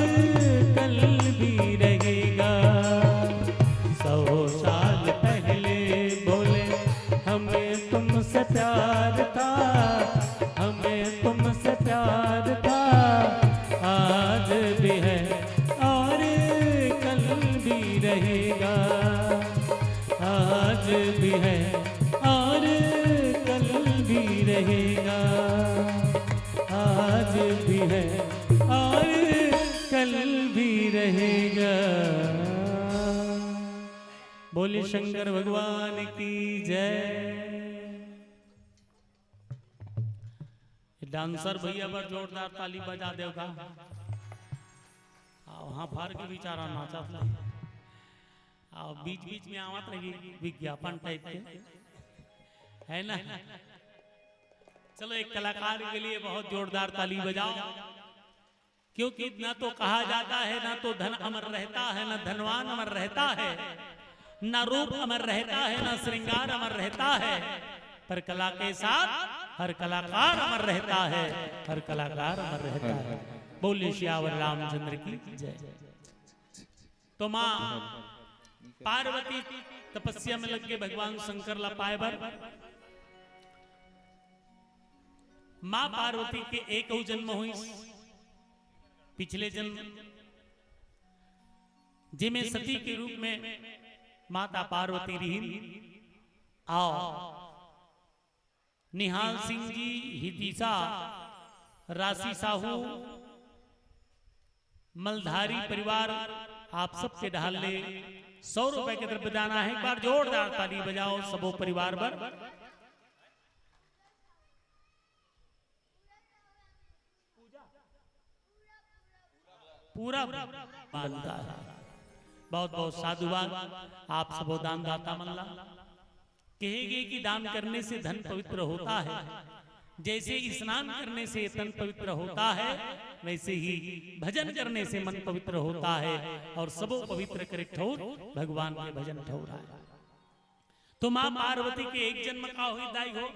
कल भी रहेगा। 100 साल पहले भोले हमें तुमसे प्यार था, हमें तुमसे प्यार था। आज भी है और कल भी रहेगा। आज भी है और कल भी रहेगा। आज भी है और कल भी रहेगा। बोले शंकर भगवान की जय। डांसर भैया पर जोरदार ताली बजा देगा। वहां फार के बेचारा नाचा था। बीच बीच में आवत रही विज्ञापन टाइप के, है ना। चलो एक कलाकार के लिए बहुत जोरदार ताली बजाओ, क्योंकि ना तो कहा जाता है ना तो धन अमर रहता है, ना धनवान अमर रहता है, ना रूप अमर रहता है, ना श्रृंगार अमर रहता है। पर कला के साथ हर कलाकार अमर रहता है, हर कलाकार अमर रहता है। बोले श्यावर रामचंद्र की जय। तो माँ पार्वती तपस्या में लग के भगवान शंकर ला पाए बर। माँ पार्वती के एक जन्म हुई। पिछले जन्म जिमें सती के रूप में माता पार्वती रही। आओ निहाल सिंह जी, हितिशा, राशि साहू, मलधारी परिवार, आप सबके ढाल ले 100 रुपए के द्रव्य दाना है। एक बार जोरदार ताली बजाओ सबो परिवार पर। पूरा बनता है। बहुत बहुत साधुवाद। आप सबो दान दाता मल्ला कहेंगे कि दान करने से धन पवित्र होता है। जैसे स्नान करने से तन पवित्र होता है, वैसे ही भजन करने से मन पवित्र होता है। और सबो पवित्र करे ठोर भगवान के भजन ठोर है। तो मां पार्वती के एक जन्म का हुई दाई हो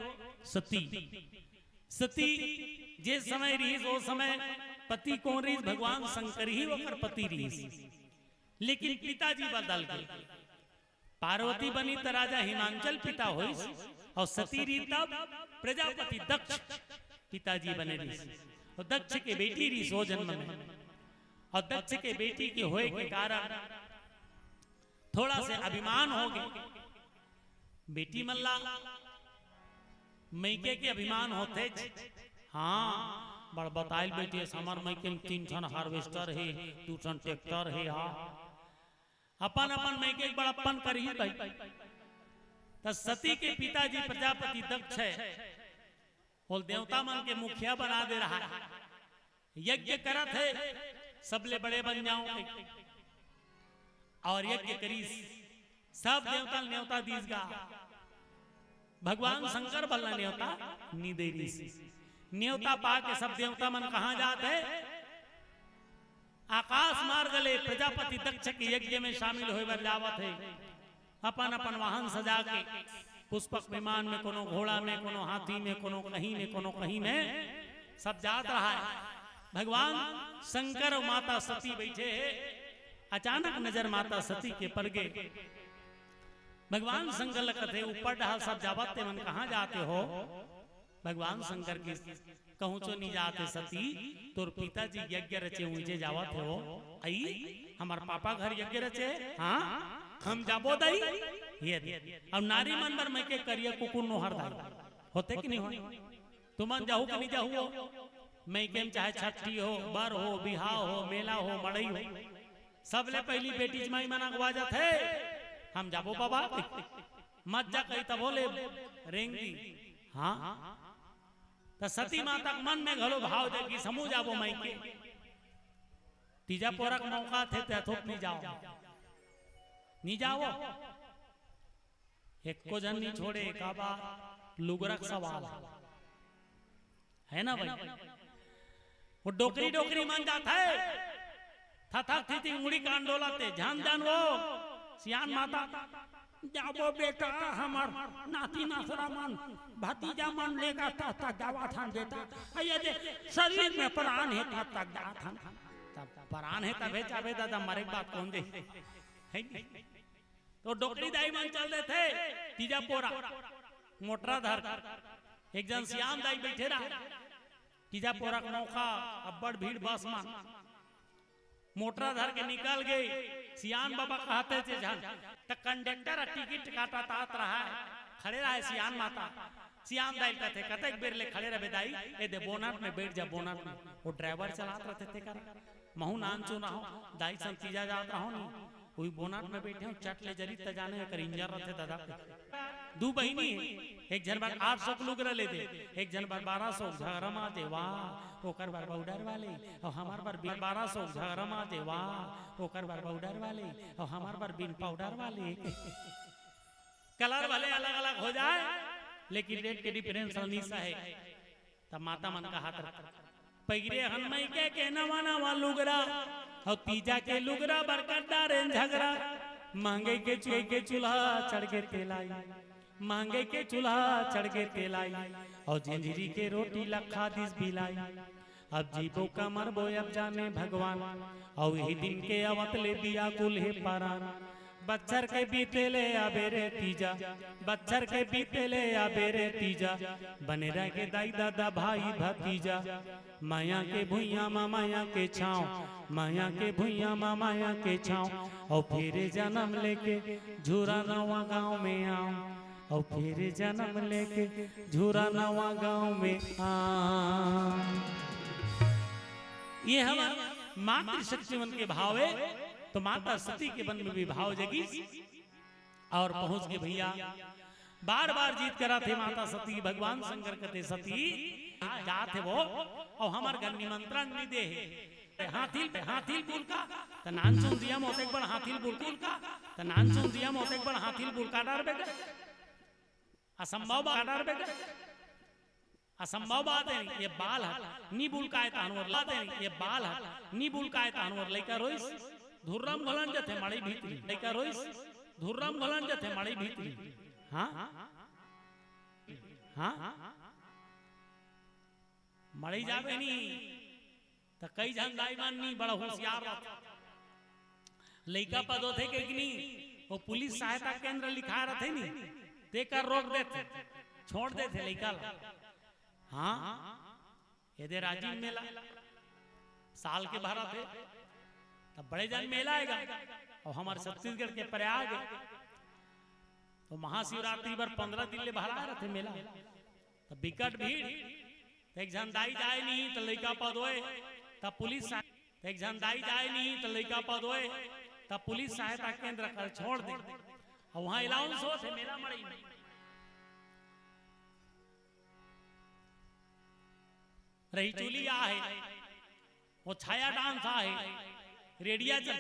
सती। सती जिस समय रही वो समय पति कौन रही? भगवान शंकर ही होकर पति रही। लेकिन पिताजी बदल गए। पार्वती बनी तो राजा हिमांचल पिता हुई और सती री तब प्रजापति दक्ष पिताजी बने ऋषि और दक्ष के बेटी री सो जन्म में और दक्ष के बेटी के होए के कारण थोड़ा से अभिमान हो गए बेटी मल्ला मैके के अभिमान होते हाँ बड़ बताइल बेटी हमार मैके में 3 ठन हार्वेस्टर है 2 ठन ट्रैक्टर है हाँ अपन अपन मैके बड़प्पन करी भाई तो सती के पिताजी प्रजापति दक्ष है और देवता मन के मुखिया बना दे रहा है यज्ञ करत है सबले बड़े बन जाओ और यज्ञ करी सब देवता न्योता दीसगा भगवान शंकर बल्ला न्योता नी दे न्योता पा के सब देवता मन कहां जाते आकाश मार्ग ले प्रजापति दक्ष के यज्ञ में शामिल होए बर जावत है अपन अपन वाहन सजा के पुष्पक विमान में कोनो घोड़ा में कोनो हाथी में कोनो कहीं में सब जात रहा है भगवान शंकर और माता सती बैठे हैं अचानक नजर माता सती के पड़ गए भगवान शंकर लगते ऊपर डहाल सब जावते मन कहां जाते हो भगवान शंकर की कहूँ चो नहीं जाते सती तोर पिताजी यज्ञ रचे ऊंचे जावत हो आई हमार पापा घर यज्ञ रचे हाँ हम जाबो दई ये अब नारी मन बर मैं के करिया कुकुर नो हर दाई होते कि नहीं हो तुमन जाहू कि नहीं जाहू मैं के चाहे छठी हो बर हो बिहाव हो मेला हो मड़ई हो सबले पहली बेटी जमाई मना गवाजत है हम जाबो बाबा मत जा कही तब बोले रेंग दी हाँ तो सती माता मन में घलो भाव दे कि समूह जाबो मैं के तीजा पोरक मौका थे तथोप नहीं जाओ नहीं जाओ एक को जन नहीं छोड़े का बात लुगरक सवाल है ना भाई वो डोकरी डोकरी मान जाता है था थी मुड़ी कान डोलाते जान जान वो सियान माता जाबो बेटा हमार नाती नासरा मन भतीजा मन लेगा तक दवा थान देता ये दे शरीर में प्राण है तक दवा थान तब प्राण है तबे चाबे दादा मरे बात कौन दे है तो डोकरी दाई मन चल रहे थे तीजा पोरा मोटरा धर एक जन सियाम दाई बैठे रहा तीजा पोरा मौका अब्बड़ भीड़ बस में मोटरा धर के निकल गए सियान बाबा कहते थे जान तो कंडक्टर टिकट काटा तात रहा है खड़े रहा है सियान माता सियान दाई कहते कतक बेर ले खड़े रहे दाई ए दे बोनट में बैठ जा बोनट में वो ड्राइवर चलात रहते थे कर महू नान चो ना हो दाई संतीजा जात रहो नहीं कोई बोनट में बैठे हो चट ले जरी त जाने कर इंजर रहते दादा दो बहिनी है एक जन बार 800 लुगरा ले दे एक जन बार 1200 झगरमा दे वाह ओकर बार पाउडर वाले और हमार बार 1200 झगरमा दे वाह ओकर बार पाउडर वाले और हमार बार बिन पाउडर वाले कलर वाले अलग अलग हो जाए लेकिन रेट के डिफरेंस हमेशा है तब माता मन का हाथ पैरे हनमई के नवा नवा लुगरा और तीजा के लुगरा बरकड्डा रे झगड़ा महंगे के चूल्हा चढ़ के तेलाई महंगे के चूल्हा चढ़ के तेलाई और झंझरी के रोटी लखा दिस बिलाई अब जीवो का मरबो अब जाने भगवान और यही दिन के अवत ले दिया कुल है पारान बच्चर के बीते ले आबेरे तीजा बच्चर के बीते ले आबेरे तीजा बने रह के दाई दादा भाई भतीजा माया के भुइया माया के छाँव माया के भुइया माया के छाँव और फिर जन्म लेके झूरा नवा गाँव में आओ और फिर जन्म लेके झूरा नवा गाँव में आओ। ये हमारा मातृशक्ति मन के भाव है तो माता सती के मन में भी भाव जगी और पहुंच के भैया बार बार जीत करा थे माता सती भगवान शंकर कहते सती जात है वो और हमार घर निमंत्रण नहीं दे हाथील बुल का त नान सुन दिया मोते एक बार हाथील बुल का त नान सुन दिया मोते एक बार हाथील बुल का डर बेगा असंभव बात डर बेगा असंभव बात है ये बाल नी बुल का है तानवर लाते ये बाल नी बुल का है तानवर लेकर रोइस धुर्राम घोलन जथे मड़ी भीतरी लेकर रोइस धुर्राम घोलन जथे मड़ी भीतरी हाँ हाँ मड़ी जावे नहीं तो कई जन दाईमान नहीं बड़ा होशियार लइका पदो थे कि नहीं वो पुलिस सहायता केंद्र लिखा रहे नहीं देकर रोक देते छोड़ दे थे लड़का हाँ ये राजीव मेला साल के भरा थे तब बड़े जन मेला आएगा और हमारे छत्तीसगढ़ के प्रयाग तो महाशिवरात्रि पर 15 दिन ले भरा रहे थे मेला तब विकट भीड़ एक जन दाई जाए नहीं तो लड़का पदोए तब पुलिस एक जन दाई जाए नहीं तो लड़का पदोए तब पुलिस सहायता केंद्र कर छोड़ दे और वहां अलाउंस हो थे मेला मड़ई में रही चूली आहे वो छाया डांस आहे रेडिया चल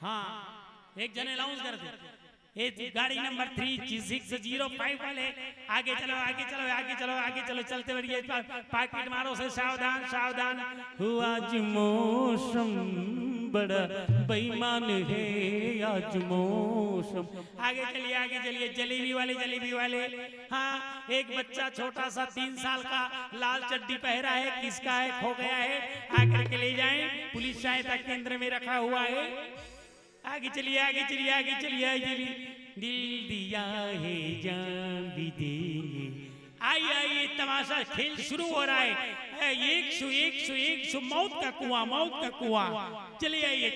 हाँ एक जने अनाउंस कर दे ये गाड़ी नंबर 3605 वाले आगे चलो आगे चलो आगे चलो आगे चलो चलते बढ़िए पाकिट मारो से सावधान सावधान हुआ आज मौसम बड़ा बेईमान है आज मौसम आगे चलिए जलेबी वाले हाँ एक बच्चा छोटा सा 3 साल का लाल चड्डी पहरा है किसका है खो गया है आकर के ले जाएं पुलिस सहायता केंद्र में रखा हुआ है आगे चलिए दिल दिया है जान भी देंगे आइए तमाशा खेल शुरू हो रहा है 100 मौत का कुआं चले आइए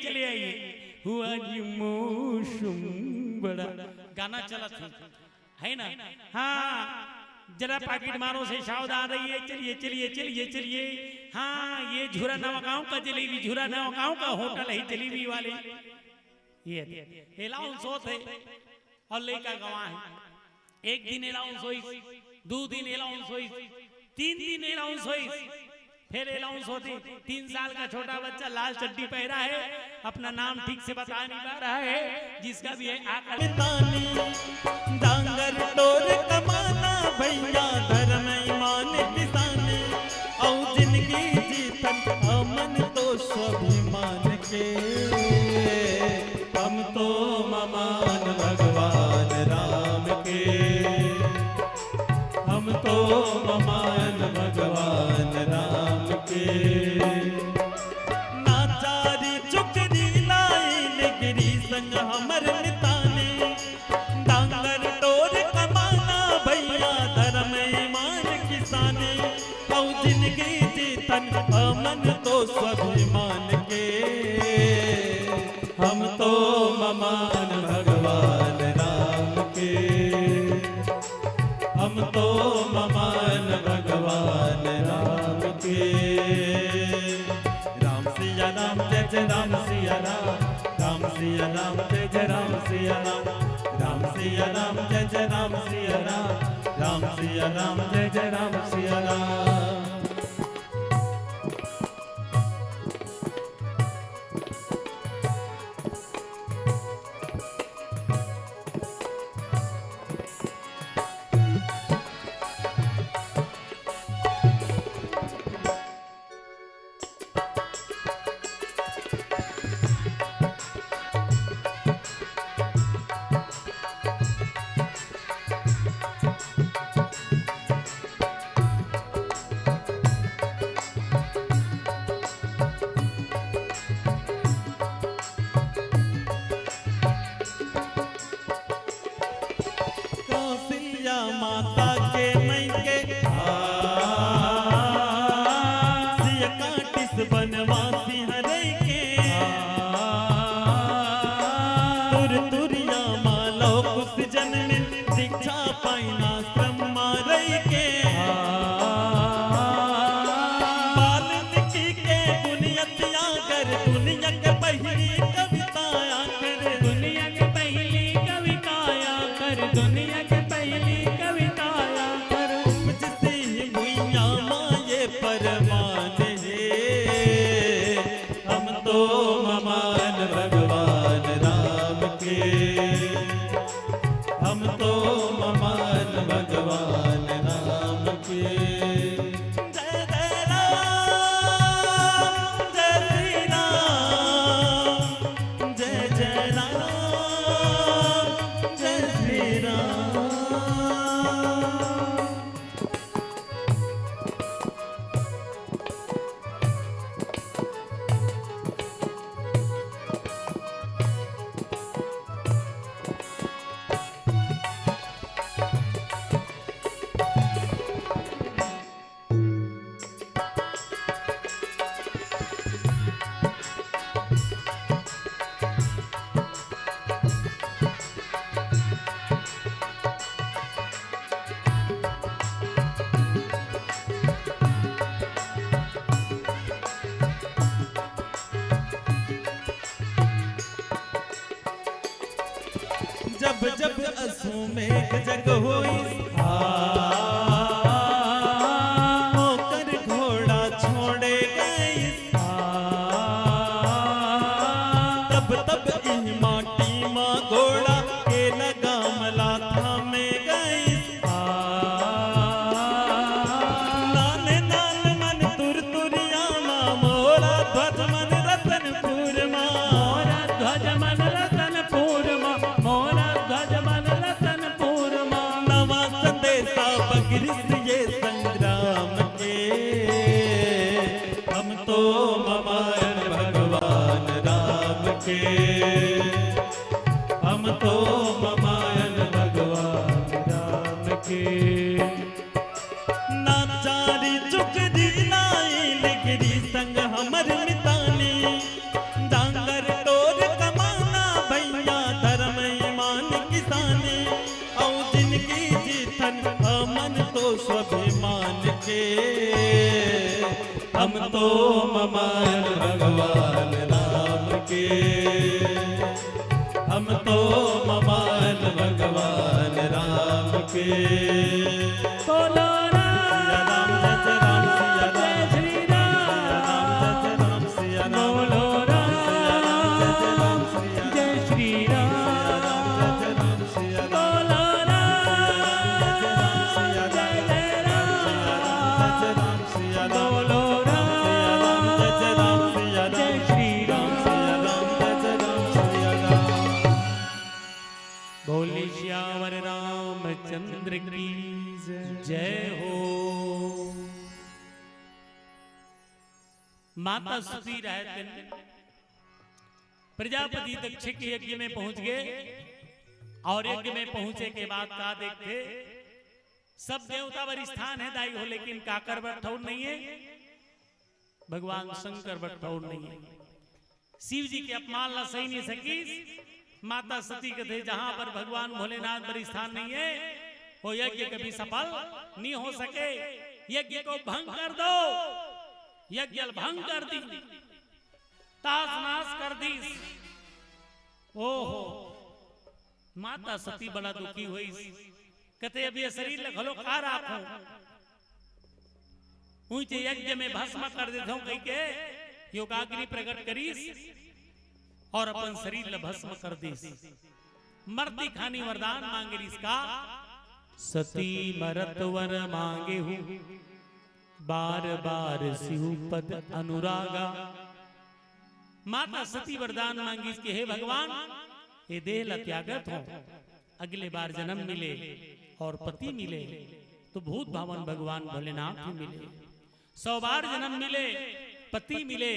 हुआ जी मौसम बड़ा गाना चला था है ना हाँ जरा पाकिट मारो से सावधान रहिए चलिए हाँ ये झूरा नवा गांव का जलेबी झूरा नवा गांव का होटल है जलेबी वाले ये अलाउंस होते और लड़का गवाह है एक दिन अलाउंस हुई 2 दिन अलाउंस हुई 3 दिन अलाउंस हुई फिर अलाउंस होती 3 साल का छोटा बच्चा लाल चड्डी पहरा है अपना नाम ठीक से बता नहीं पा रहा है जिसका भी है आकर डांगर टोर कमाना भैया धर्म ईमान किसानी और जिंदगी जीतन अमन तो स्वाभिमान के हम तो ममान भगवान राम के हम तो ममान भगवान राम के नाचारी चुकरी लाइन गिरी संग हमर निताने डांगर टोर कमाना भैया धर्म ईमान किसाने और जिंदगी जीतन अमन तो स्वाभिमान के हम तो ममान भगवान राम के हम तो ममान भगवान राम के राम सिया राम जय राम सिया राम राम सिया राम जय राम सिया राम राम सिया राम जय राम सिया राम राम सिया राम जय राम सिया राम मेघ जग होई होकर घोड़ा छोड़े गई तब तब इन माटी माँ घोड़ा के लगा मला थामे गई नाने नान मन तुर तुरिया माँ मोरा ध्वज मन रतनपुर माँ मोरा ध्वज मन रतनपुर माँ, मोरा ध्वज मन रतनपुर माँ। नवा संदेशा बगिरिस ये संग्राम के हम तो ममायन भगवान राम के हम तो ममायन भगवान राम के ना चारी चुकरी नाई लिगरी संग हमर मितानी डांगर तोर कमाना भैया धर्म ईमान किसानी औ जिनकी जीतन अमन तो स्वाभिमान के हम तो ममायन भगवान राम के हम तो ममायन भगवान राम के बोलो राम जय राम सिया जय राम श्री राम, सिया राम बोलो राम जय श्री राम, बोलो राम जय जय राम, बोलो राम जय श्री राम। बोले श्यावर रामचंद्र की जय हो। माता सती रहते प्रजापति दक्ष के यज्ञ में पहुंच गए और यज्ञ में पहुंचे के बाद का देखते सब देवता वरिष्ठान है दाई हो, लेकिन काकर बठौर नहीं है, भगवान शंकर बठौर नहीं है। शिव जी के अपमान ला सही नहीं सकी। माता सती कहते जहां पर भगवान भोलेनाथ वरिष्ठान नहीं है वो यज्ञ कभी सफल नहीं हो सके। यज्ञ को भंग कर दो। यज्ञ भंग कर दी, तास नाश कर दी। ओहो, माता सती बड़ा दुखी हुई। कहते अब ये शरीर लखलो का राखो, ऊंचे यज्ञ में भस्म कर देता हूं कहीं के योगाग्नि प्रकट करीस और अपन शरीर ल भस्म कर दीस। मरती खानी वरदान मांगे इसका, सती मरत वर मांगे हूं बार बार सिहु पद अनुरागा। माता सती वरदान मांगी इसके, हे भगवान ये देह ल त्यागत हो, अगले बार जन्म मिले और पति मिले तो भूत भावन भगवान भोलेनाथ ही मिले। 100 बार जन्म मिले पति मिले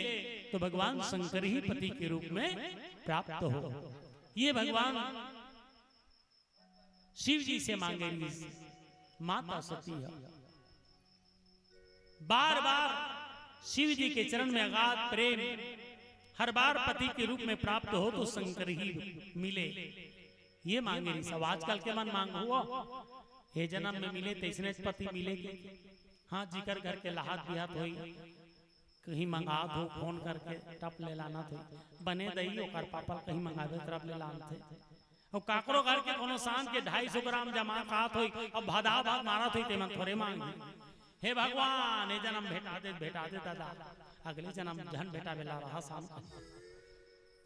तो भगवान शंकर ही पति के रूप में प्राप्त हो। ये भगवान शिव जी से मांगे माता सती है। बार बार शिव जी के चरण में अगाध प्रेम, हर बार पति के रूप में प्राप्त हो तो शंकर ही मिले, ये मांगे रही सब। आजकल के मन मांग हुआ हे जन्म में मिले तैसने पति मिले के। हाँ जिकर घर के लहात बिहात होई, कहीं मंगा दो फोन करके टप ले लाना थे, बने दही ओकर पापा कहीं मंगावे तरफ ले लान थे। और काकरो घर के कोनो शान के 250 ग्राम जमा कात होई अब भादा भाग मारा थी ते मन थोड़े मांगे। हे भगवान ये जन्म भेटा दे दादा, अगले जन्म धन भेटा बेला रहा शाम।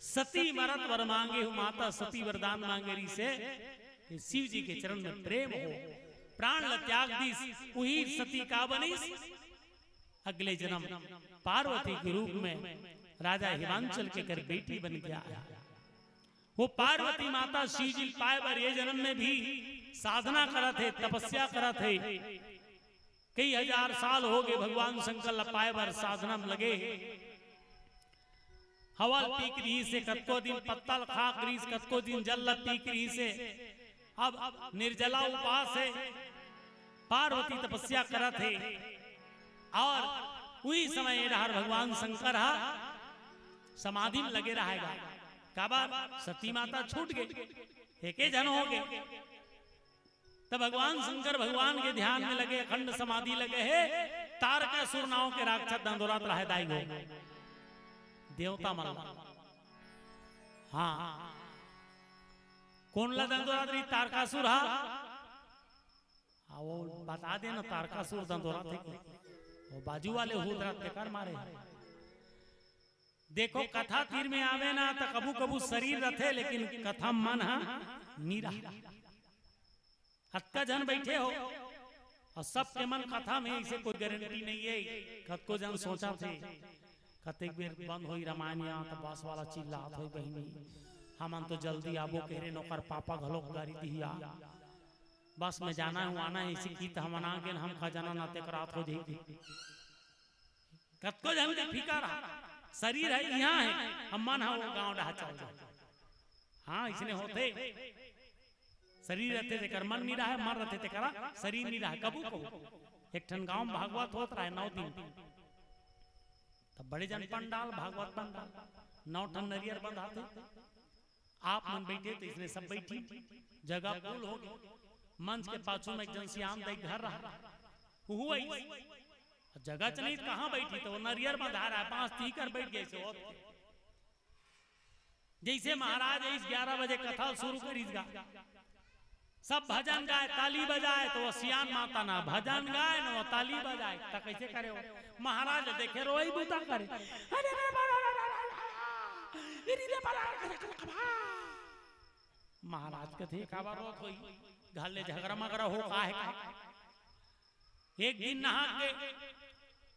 सती मरत वर मांगे हूं, माता सती वरदान मांगे रही से शिव जी के चरण में प्रेम हो, प्राण ल त्याग दी। वही सती का बनी अगले जन्म पार्वती के रूप में राजा हिमांचल के घर बेटी बन गया। वो पार्वती माता शिव जी पाए बर ये जन्म में भी साधना करत है, तपस्या करत है। कई हजार साल हो गए भगवान शंकर पाए बर साधना में लगे। हवा पीक रही से कतको दिन पत्तल खाक रही, कतको दिन जल पीक रही से अब निर्जला उपास है। पार्वती तपस्या करत है और वही समय रहर भगवान शंकर समाधि में लगे रहेगा। काबर सती माता छूट गए, एक जन हो गए। तब भगवान शंकर भगवान के ध्यान में लगे, अखंड समाधि लगे है। तारका सुरनाओं के राक्षस दंदोरात रहे दाई गो देवता मल्ला। हाँ कोणला दंदोरा तरी तारकासुर हा वो बता देना तारकासुर दंदोरा थे वो बाजू वाले हुदरा तेकर मारे। देखो कथा तीर में आवे ना तो कबू कबू शरीर रथे लेकिन कथा मन हा नीरा। हत्का जन बैठे हो और सबके मन कथा में इसे कोई गारंटी नहीं है। कत को जन सोचा थे कतेक बेर बंद होई रामायण या तो बस वाला चिल्लात होई बहिनी हमन तो जल्दी आबो कहरे नौकर पापा घलोक गाड़ी दिया बस में जाना है आना है इसी की तो हम आगे हम खजाना नाते करात हो जाएगी। कत को जन के फिकर शरीर है यहाँ है हम मन है वो गांव डहा चल जाए। हाँ इसने होते शरीर रहते थे कर मन नहीं रहा है मन रहते थे करा शरीर नहीं रहा कबू को एक ठन गांव में भागवत होत रहा है 9 दिन तब बड़े जन पंडाल भागवत पंडाल 9 ठन नरियर बंधाते आप मन बैठे थे इसलिए सब बैठी जगह फूल हो गई। मंच के पाछू में एक जन श्याम दाई घर रहा हुआ जगह चली कहाँ बैठी तो वो नरियर बंधा रहा है 5 तीकर बैठ गए से जैसे महाराज इस 11 बजे कथा शुरू करीगा सब भजन गाए ताली बजाए तो वो सियान माता ना भजन गाए ना वो ताली बजाए तो कैसे करे हो महाराज देखे रोई बूता करे महाराज के थे काबा रोत होई घाले झगड़ा मगड़ा हो का है एक दिन नहा के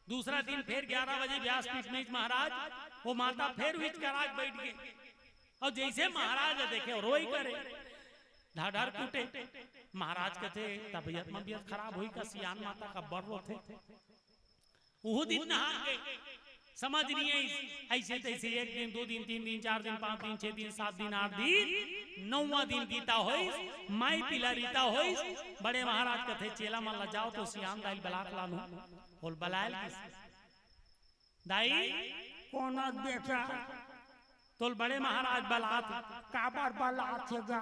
दूसरा दिन फिर 11 बजे व्यासपीठ में महाराज वो माता फिर विच कराज बैठ गए और जैसे महाराज देखे रोई करे ढाढर टूटे महाराज के थे तबीयत मबियत खराब हुई का सियान माता का बड़ थे वो दिन नहा के समझ नहीं है ऐसे तैसे 1 दिन 2 दिन 3 दिन 4 दिन 5 दिन 6 दिन 7 दिन 8 दिन 9वां दिन गीता होई माई पिला रीता होई बड़े महाराज के थे चेला मन ला जाओ तो सियान दाई बलाक लानु बोल बलायल दाई कौन बेटा तोल बड़े महाराज बलात काबर बलात गा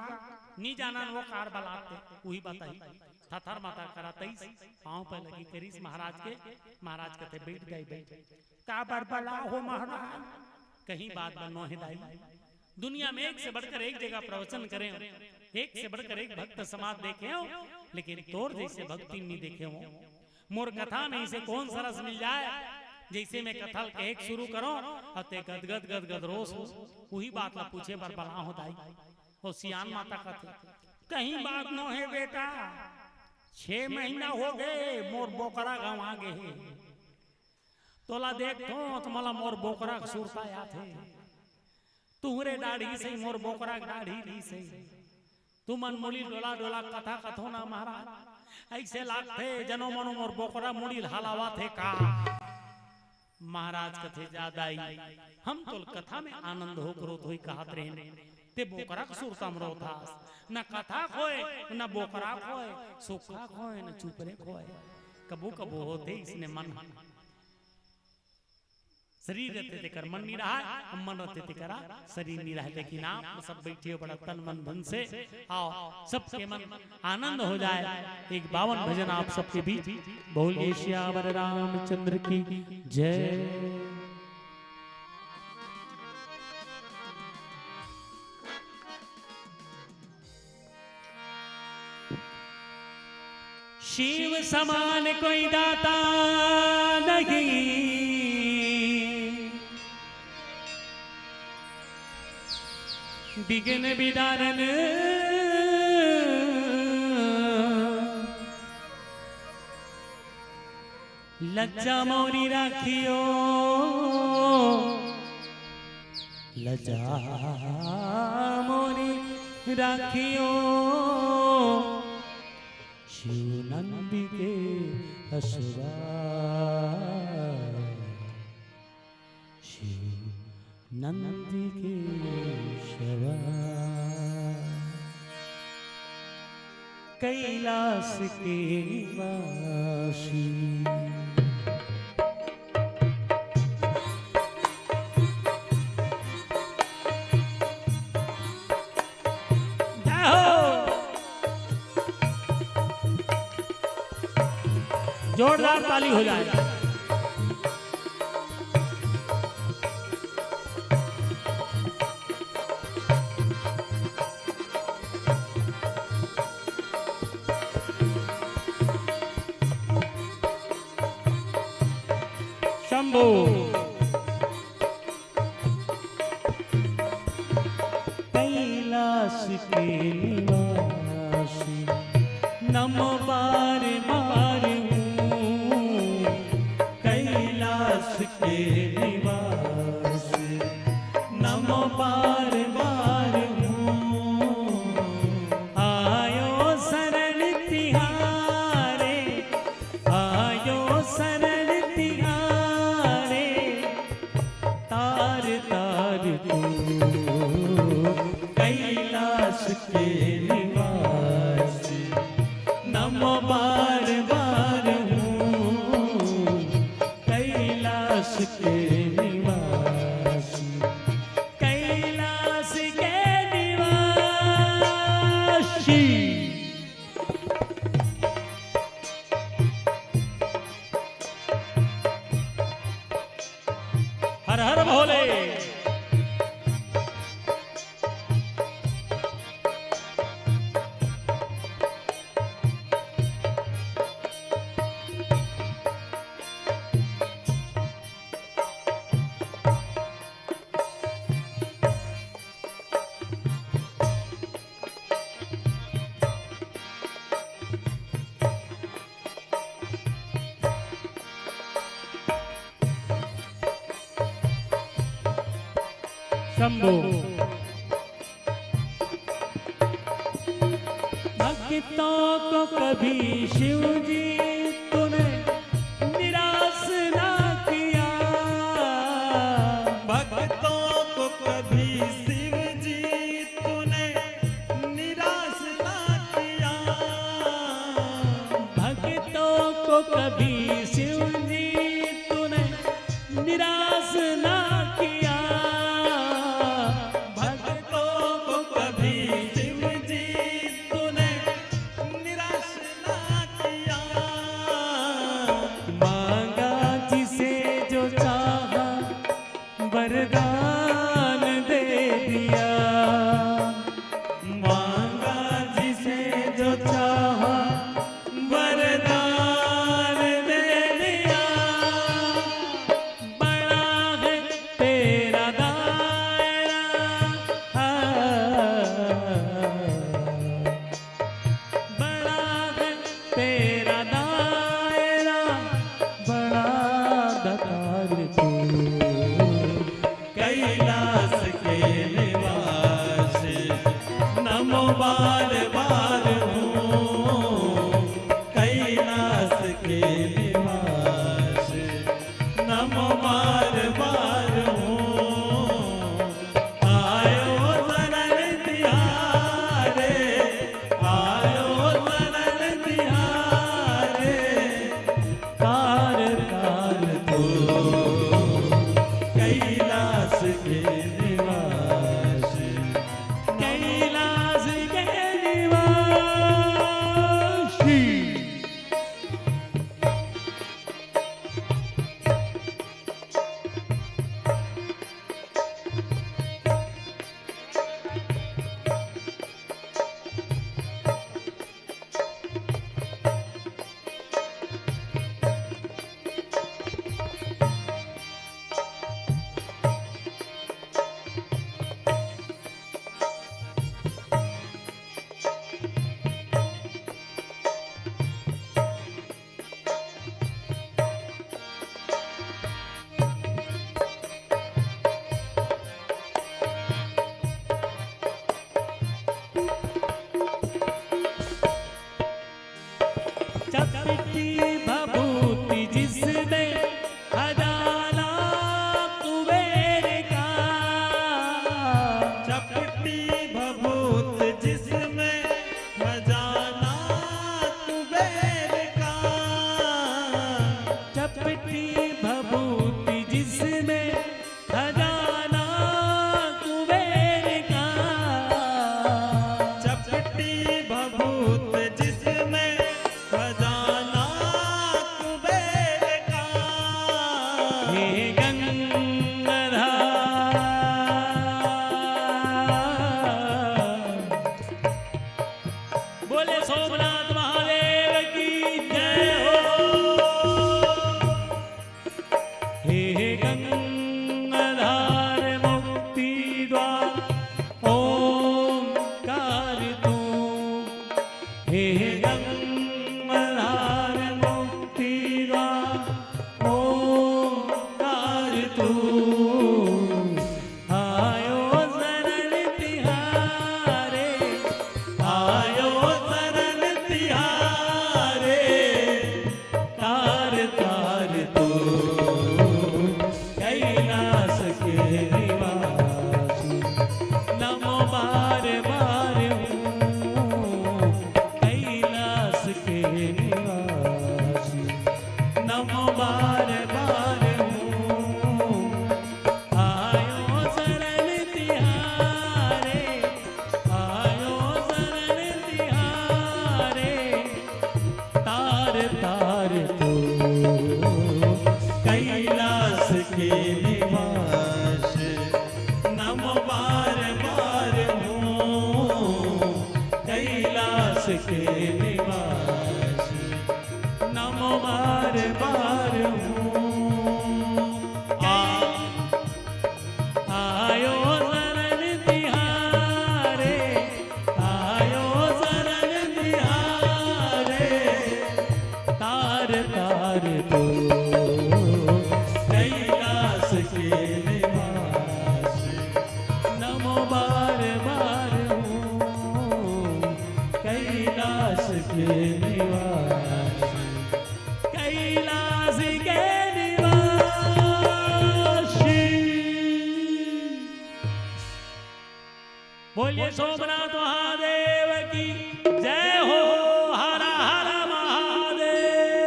नहीं जाना वो कार बलाते वही बताई थथर माता कराते पांव पे लगी करीस महाराज के थे बैठ गए बैठ काबर बला हो महाराज कहीं बात बनो है दाई दुनिया में एक से बढ़कर एक जगह प्रवचन करें एक से बढ़कर एक भक्त समाज देखे हो लेकिन तोर जैसे भक्ति नहीं देखे हो। मोर कथा में इसे कौन सरस मिल जाए जैसे मैं कथा के एक शुरू करो अते गदगद गदगद रोस वही बात ला पूछे पर बला हो दाई वो सियान माता का थे कहीं बात न है बेटा 6 महीना हो गए मोर बोकरा गाँव आ गए तोला देख तो मला मोर बोकरा सुरता या थे तुहरे दाढ़ी से मोर बोकरा दाढ़ी ली से तू मन मुड़ी डोला डोला कथा कथो ना महाराज ऐसे लागते जनो मनो मोर बोकरा मुड़ी हलावा थे का महाराज कथे ज्यादा हम तो कथा में आनंद हो करो तो ही कहत रहे ते बोकरा सुरता मरो था न कथा खोए न बोकरा खोए सुखा खोए न चुपरे खोए कबो कबो होते इसने मन शरीर रहते थे कर मन नहीं रहा हम मन रहते थे करा शरीर नहीं रहा लेकिन आप सब बैठे हो बड़ा तन मन धन से आओ सबके मन आनंद हो जाए। एक 52 भजन आप सबके बीच बोलिए श्यावर रामचंद्र की जय। शिव समान कोई दाता नहीं बिघ्न विदारन लज्जा मोरी राखियो लज्जा मोरी राखियो शिव नंदी के असुरा शिव नंदी के शवा कैलाश के निवासी जोरदार ताली हो जाए। शंभो कैलाश के निवासी नमो बार बार हूँ कैलाश के निवासी नमो बार बार हूँ आयो शरण तिहारे आयो शरण तिहारे तार तार तू कैलाश के निवासी नमो बार बार हूँ कैलाश के निवासी कैलाश के निवासी हर हर भोले शंभो भक्तों को कभी शिव जी तूने निराश ना किया भक्तों को कभी शिव जी तूने निराश ना किया भक्तों को कभी शिव जी तूने निराश ना किया भक्तों को कभी शिव जी तूने निराश ना किया मांगा जिसे जो चाहा वरदान दे दिया मांगा जिसे जो चाहा वरदान दे दिया बड़ा है तेरा दायरा बड़ा है तेरा दायरा बड़ा दतार तू कैलाश के निवासी नमो बार बार हूँ कैलाश के निवासी नमो बार बार हूँ आयो शरण तिहारे आयो शरण तिहारे कार कार तू कैलाश के निवासी कैलाश के निवासी बार बार हूँ, आयो शरण तिहारे, आयो शरण तिहारे, तार तार तो कैलाश के निवास नम बार बार हूँ, कैलाश के निवास नमो बार बार हूँ। आयो शरण तिहारे, आयो शरण तिहारे, तार तार तो कैलाश के निवास नमो बार बार हूँ, कैलाश के निवास कैलाश के निवासी। बोलिए सोमनाथ महादेव की जय हो। हर हर महादेव।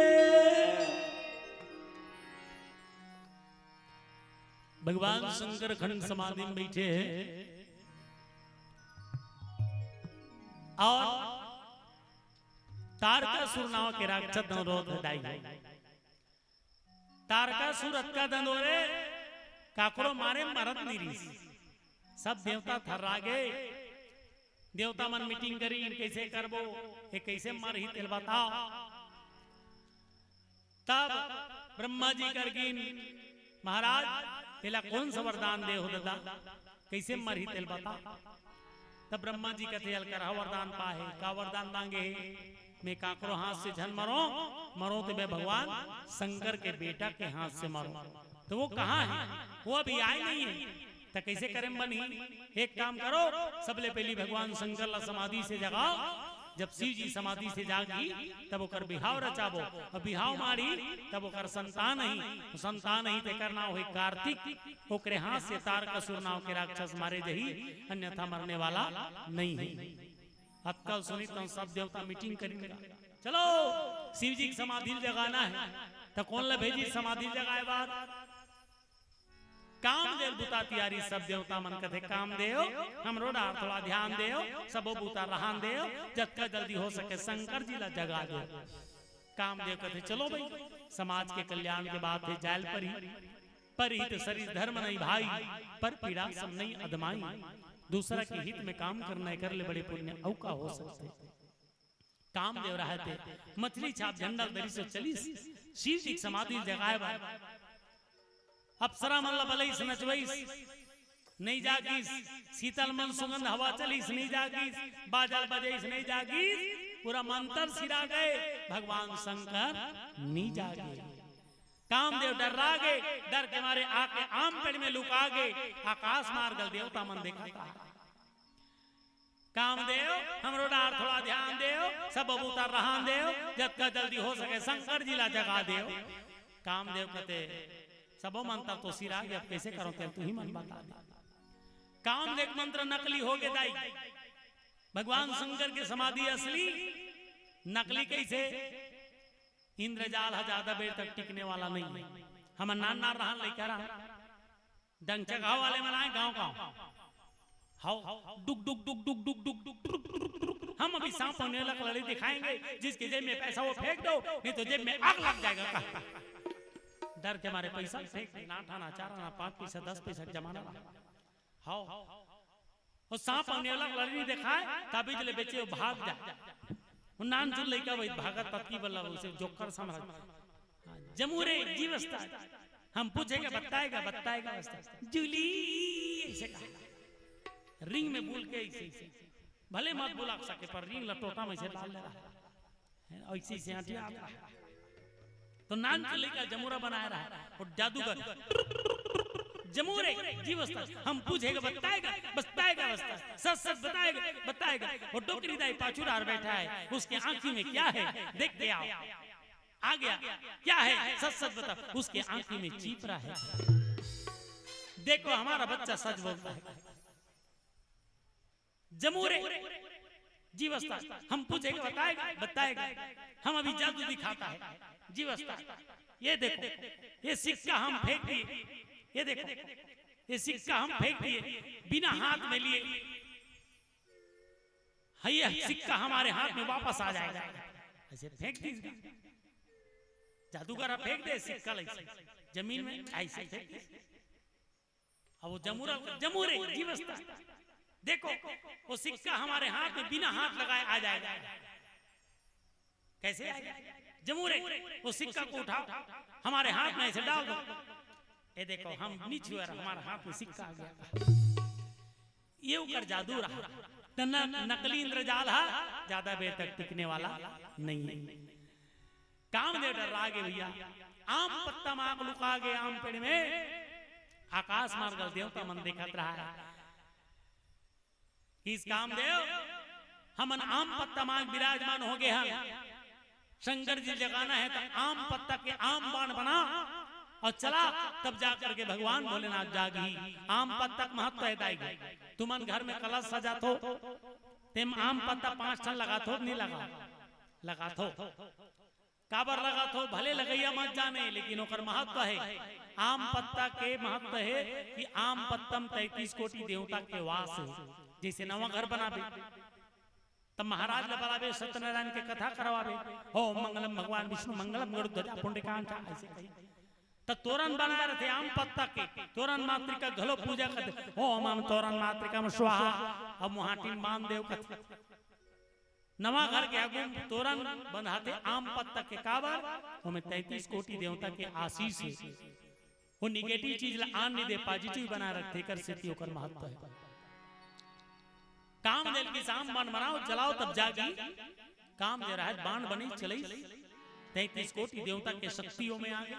भगवान शंकर खंड समाधि में बैठे हैं और तारकासुर नाम के राक्षस दंडोत दाई। तारकासुर का दंडोरे काकड़ो मारे मरत निरीस। सब देवता थर्रा गए। देवता मन मीटिंग करी, कैसे करबो, ये कैसे मार ही तेल बताओ। तब ब्रह्मा जी करगिन, महाराज तेला कौन सा वरदान दे हो दादा, कैसे मर ही तेल बताओ। तब ब्रह्मा जी कहते हल कर वरदान पाए। का वरदान मांगे, मैं काकरो हाथ से झन मरो, मरो तो मैं भगवान शंकर के बेटा के हाथ से मरो। तो वो कहाँ है, वो अभी आए नहीं है। तो कैसे करें बनी, एक काम करो, सबले पहली भगवान शंकर ला समाधि से जगाओ। जब शिव जी समाधि से जागी तब ओकर बिहाव रचाबो, और बिहाव मारी तब ओकर संतान ही, संतान ही ते करना हो कार्तिक। ओकरे हाथ से तारकासुर नाव के राक्षस मारे जही, अन्यथा मरने वाला नहीं है। अक्कल सुनी तो सब देवता मीटिंग करेंगे। चलो शिव जी की समाधि जगाना है, तो कौन ला भेजी समाधि जगाए बाद कामदेव बुता तियारी। सब देवता मन कथे कामदेव हमरो डार थोड़ा ध्यान देओ, सबो बुता रहान देओ, जतका जल्दी हो सके शंकर जी ला जगा दे। कामदेव कथे चलो भाई, समाज के कल्याण के बात है जायल परी तो शरीर धर्म नहीं भाई, पर पीड़ा सब नहीं अदमाई। दूसरा के हित में काम करना कर ले बड़े पुण्य औका हो सकते। कामदेव रहते मछली छाप झंडा दरी से चली शिव जी समाधि जगाए बा। अप्सरा मन बलईस नचवईस नहीं जागीस, शीतल मन सुगंध हवा चलीस नहीं जागीस, बाजल बजईस नहीं जागीस, पूरा मंत्र सिरा गए, भगवान शंकर नहीं जागे। कामदेव डर्रा गए, डर के मारे आके आम पेड़ में लुका गए। आकाश मार्गल देवता मन देखता कामदेव हमरो डार थोड़ा ध्यान देओ, सब बबूता रहान देओ, जतका जल्दी हो सके शंकर जी ला जगा देओ। कामदेव कहते सबो मंत्र तो सिरा गया, अब कैसे करो तेल तू ही मन बता दे। कामदेव मंत्र नकली हो गए दाई, भगवान शंकर के समाधि असली, नकली कैसे। इंद्रजाल ज्यादा देर तक टिकने वाला नहीं है। हम नान नार रहा लेकर रहा डंग चगाव वाले मनाए गांव गांव हाउ डुक डुक डुक डुक डुक डुक डुक डुक। हम अभी सांप होने लग लड़ी दिखाएंगे, जिसके जेब में पैसा वो फेंक दो, नहीं तो जेब में आग लग जाएगा। डर के हमारे पैसा फेंक ना ठाना, 4 आना 5 पैसा 10 पैसा जमाना। हाउ और सांप होने लग लड़ी दिखाए, ताबीज ले बेचे वो भाग जाए। नान चुन लेका वही भागत पत्नी बल्ला उसे जोकर समझ जमूरे जीवस्ता। हम पूछेंगे बताएगा बताएगा जूली ऐसे कहा, रिंग में बोल के ऐसे भले मत बुला सके पर रिंग लटोटा में से डाल ले रहा है ऐसे से आंटी आता। तो नान चुन लेका जमूरा बनाया रहा और जादूगर जमूरे जीवस्ता। हम पूछेगा बताएगा बताएगा सच सच बताएगा बताएगा। और डोकरी दाई पाछुरार बैठा है, उसके आंखी में क्या है देखते आओ। आ गया क्या है सच सच बता, उसके आंखी में चीपरा है। देखो हमारा बच्चा सच बोलता है। जमूरे जीवस्ता। हम पूछेगा बताएगा बताएगा। हम अभी जादू दिखाता है जीवस्ता। ये देखो, ये सिक्का हम फेंक दिए, ये देखो, ये सिक्का हम फेंक दिए बिना हाथ में लिए, ये सिक्का हमारे हाथ में वापस आ जाएगा। ऐसे फेंक दीजिए, जादूगर फेंक दे सिक्का जमीन में, ऐसे फेंक दे। अब वो जमूरे जीवस्ता, देखो वो सिक्का हमारे हाथ में बिना हाथ लगाए आ जाएगा। कैसे आएगा? जमूरे, वो सिक्का को उठाओ, हमारे हाथ में ऐसे डाल दो, ये देखो हम नीचे हमारे हाथ में सिक्का आ गया। ये ऊपर जादू रहा, नकली इंद्रजाल है, ज्यादा देर तक टिकने वाला नहीं है। कामदेव डर आगे भैया, आम पत्ता मांग लुका गए आम पेड़ में, आकाश मार्ग देवता मन देखत रहा है। इस कामदेव हमन आम पत्ता मांग विराजमान हो गए हैं, शंकर जी जगाना है तो आम पत्ता के आम बाण बना और चला, तब जाकर के भगवान भोलेनाथ जागी। आम पत्ता महत्व है दाई, तुमन घर में कलश सजा थो, तेम आम पत्ता 5 ठन लगा थो, नहीं लगा थो, काबर लगा थो, भले लगैया मत जाने, लेकिन ओकर महत्व है। आम पत्ता के महत्व है कि आम पत्तम 33 कोटि देवता के वास है। जैसे नवा घर बनाबे तब महाराज ने बनाबे, सत्यनारायण के कथा करवाबे, हो मंगलम भगवान विष्णु मंगलम गरुड़ पुंडरीकांचा, ऐसे कही तो तोरण बना रहे थे आम पत्ता के, तोरण मातृका घलो पूजा करते, हो हम तोरण मातृका में स्वाहा, अब मुहाटीन मान देव कथे। नवा घर के आगू तोरण बंधाते आम पत्ता के काबर, हमें 33 कोटि देवता के आशीष है। वो निगेटिव चीज आन नहीं दे, पॉजिटिव बना रखते कर स्थिति ओकर महत्व है। काम देल की शाम बाण बनाओ चलाओ तब जागी, काम दे रहा है बाण बनी चले, 33 कोटि देवता के शक्तियों में आ गए।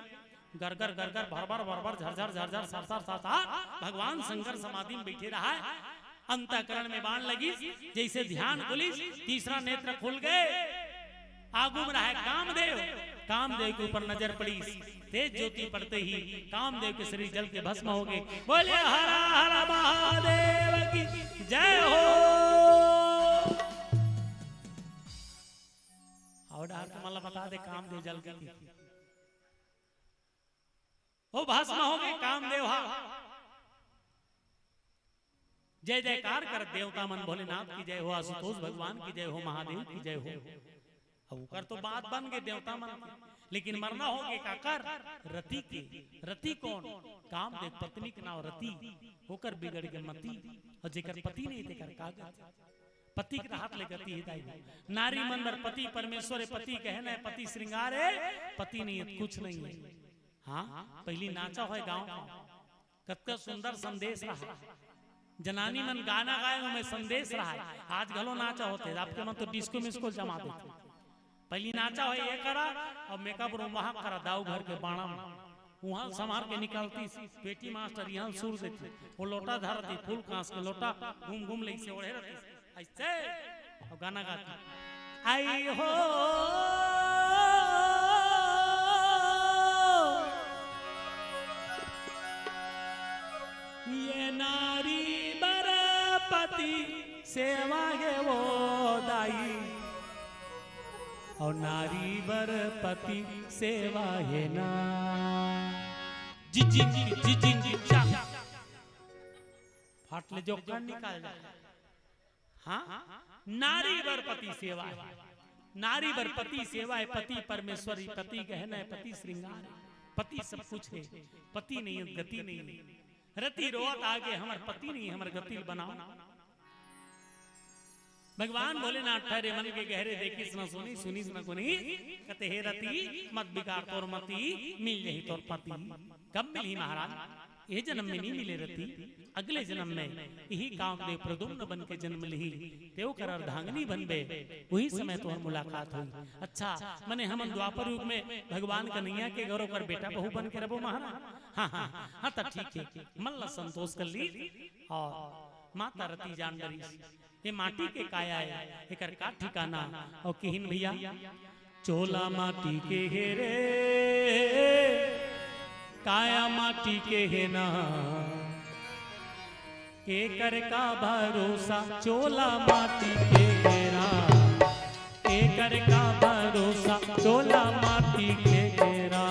गरगर गरगर भरभर भरभर झरझर झरझर सरसर सरसर भगवान शंकर समाधि में बैठे रहा है। अंतःकरण में बाण लगी, जैसे ध्यान खुली, तीसरा नेत्र खुल गए, आगू में रहा है कामदेव। कामदेव के ऊपर नजर पड़ी, तेज ज्योति पड़ते ही कामदेव के शरीर जल के भस्म हो गए। बोले हर हर महादेव की जय हो। और तुम्हारा बता दे कामदेव जल के वो भस्म हो गए कामदेव। जय जयकार कर देवता मन भोलेनाथ की जय हो, आशुतोष भगवान की जय हो, महादेव की जय हो। अब कर तो बात बन गए देवता मन की, लेकिन मरना हो गए काकर रति के। रति कौन? कामदेव पत्नी के नाम रति होकर बिगड़ गए मती, और जेकर पति नहीं थे कर कागज पति के हाथ ले गति है। नारी मंदिर पति परमेश्वर है, पति कहना है, पति श्रृंगार है, पति नहीं है कुछ नहीं है। हाँ पहली नाचा है गांव कतका सुंदर संदेश रहा, जनानी मन गाना गाए में संदेश रहा है। आज घलो नाचा होते, आपके मन तो डिस्को मिस्को जमा देते। पहली नाचा है ये करा, और मेकअप रूम वहां करा, दाऊ घर के बाणा वहां संभार के निकालती, पेटी मास्टर यहाँ सुर देती, वो लोटा धरती, फूल कांस के लोटा घूम घूम ले से ओढ़े रहती ऐसे, और गाना गाती आई हो ये नारी बर पति सेवा है वो दाई, और नारी बर पति सेवा है ना जी जी जी जी जी जी फाटले जो कर निकाल जाए। हाँ नारी बर पति सेवा है, नारी बर पति सेवा है। पति परमेश्वर ही, पति गहना है, पति श्रृंगार है, पति सब कुछ है। पति नहीं है गति नहीं है। रति रोत आगे हमार पति नहीं हमार गति बनाओ। भगवान भोलेनाथ ठहरे मन के गहरे, देखी सुना सुनी सुनी सुना कोनी, कहते हे रति मत बिगाड़ तोर मती, मिल यही तोर पति। कब मिली महाराज? ये जन्म में नहीं मिले रति, अगले जन्म में यही कामदेव प्रद्युम्न बन के जन्म ली, तेव कर अर्धांगिनी बनबे, वही समय तो मुलाकात हुई। अच्छा मने हम द्वापर युग में भगवान कन्हैया के गौरव कर बेटा बहू बन के रहो महाराज। हाँ हाँ हाँ तब ठीक है, मन ला संतोष कर ली। और माता रति जान डरी, ये माटी के काया है, एकर का ठिकाना। और किहिन भैया चोला माटी के हेरे, काया माटी के है ना, एकर का भरोसा चोला माटी के घेरा, एकर का भरोसा चोला माटी के घेरा।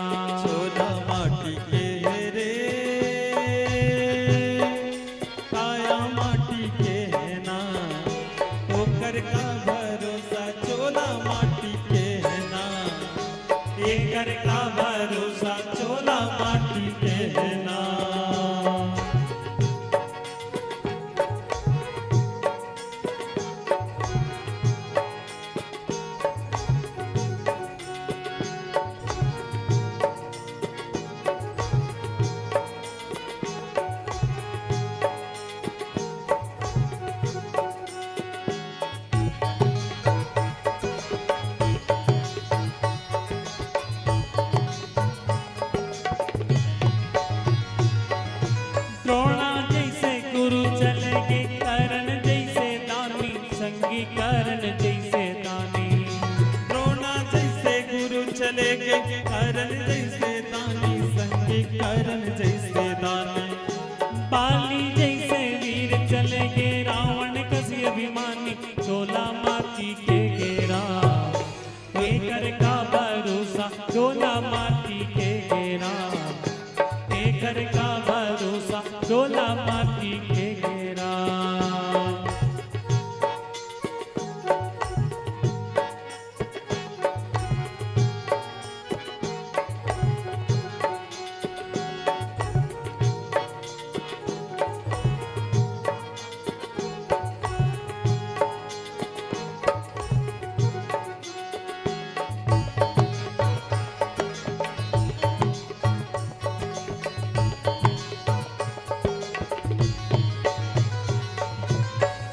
के करण जैसे दानी। बाली जैसे वीर चले गे रावण कसी अभिमानी, चोला माटी के घेरा एकर का भरोसा, चोला माटी के घेरा एकर का भरोसा, चोला माटी के घेरा।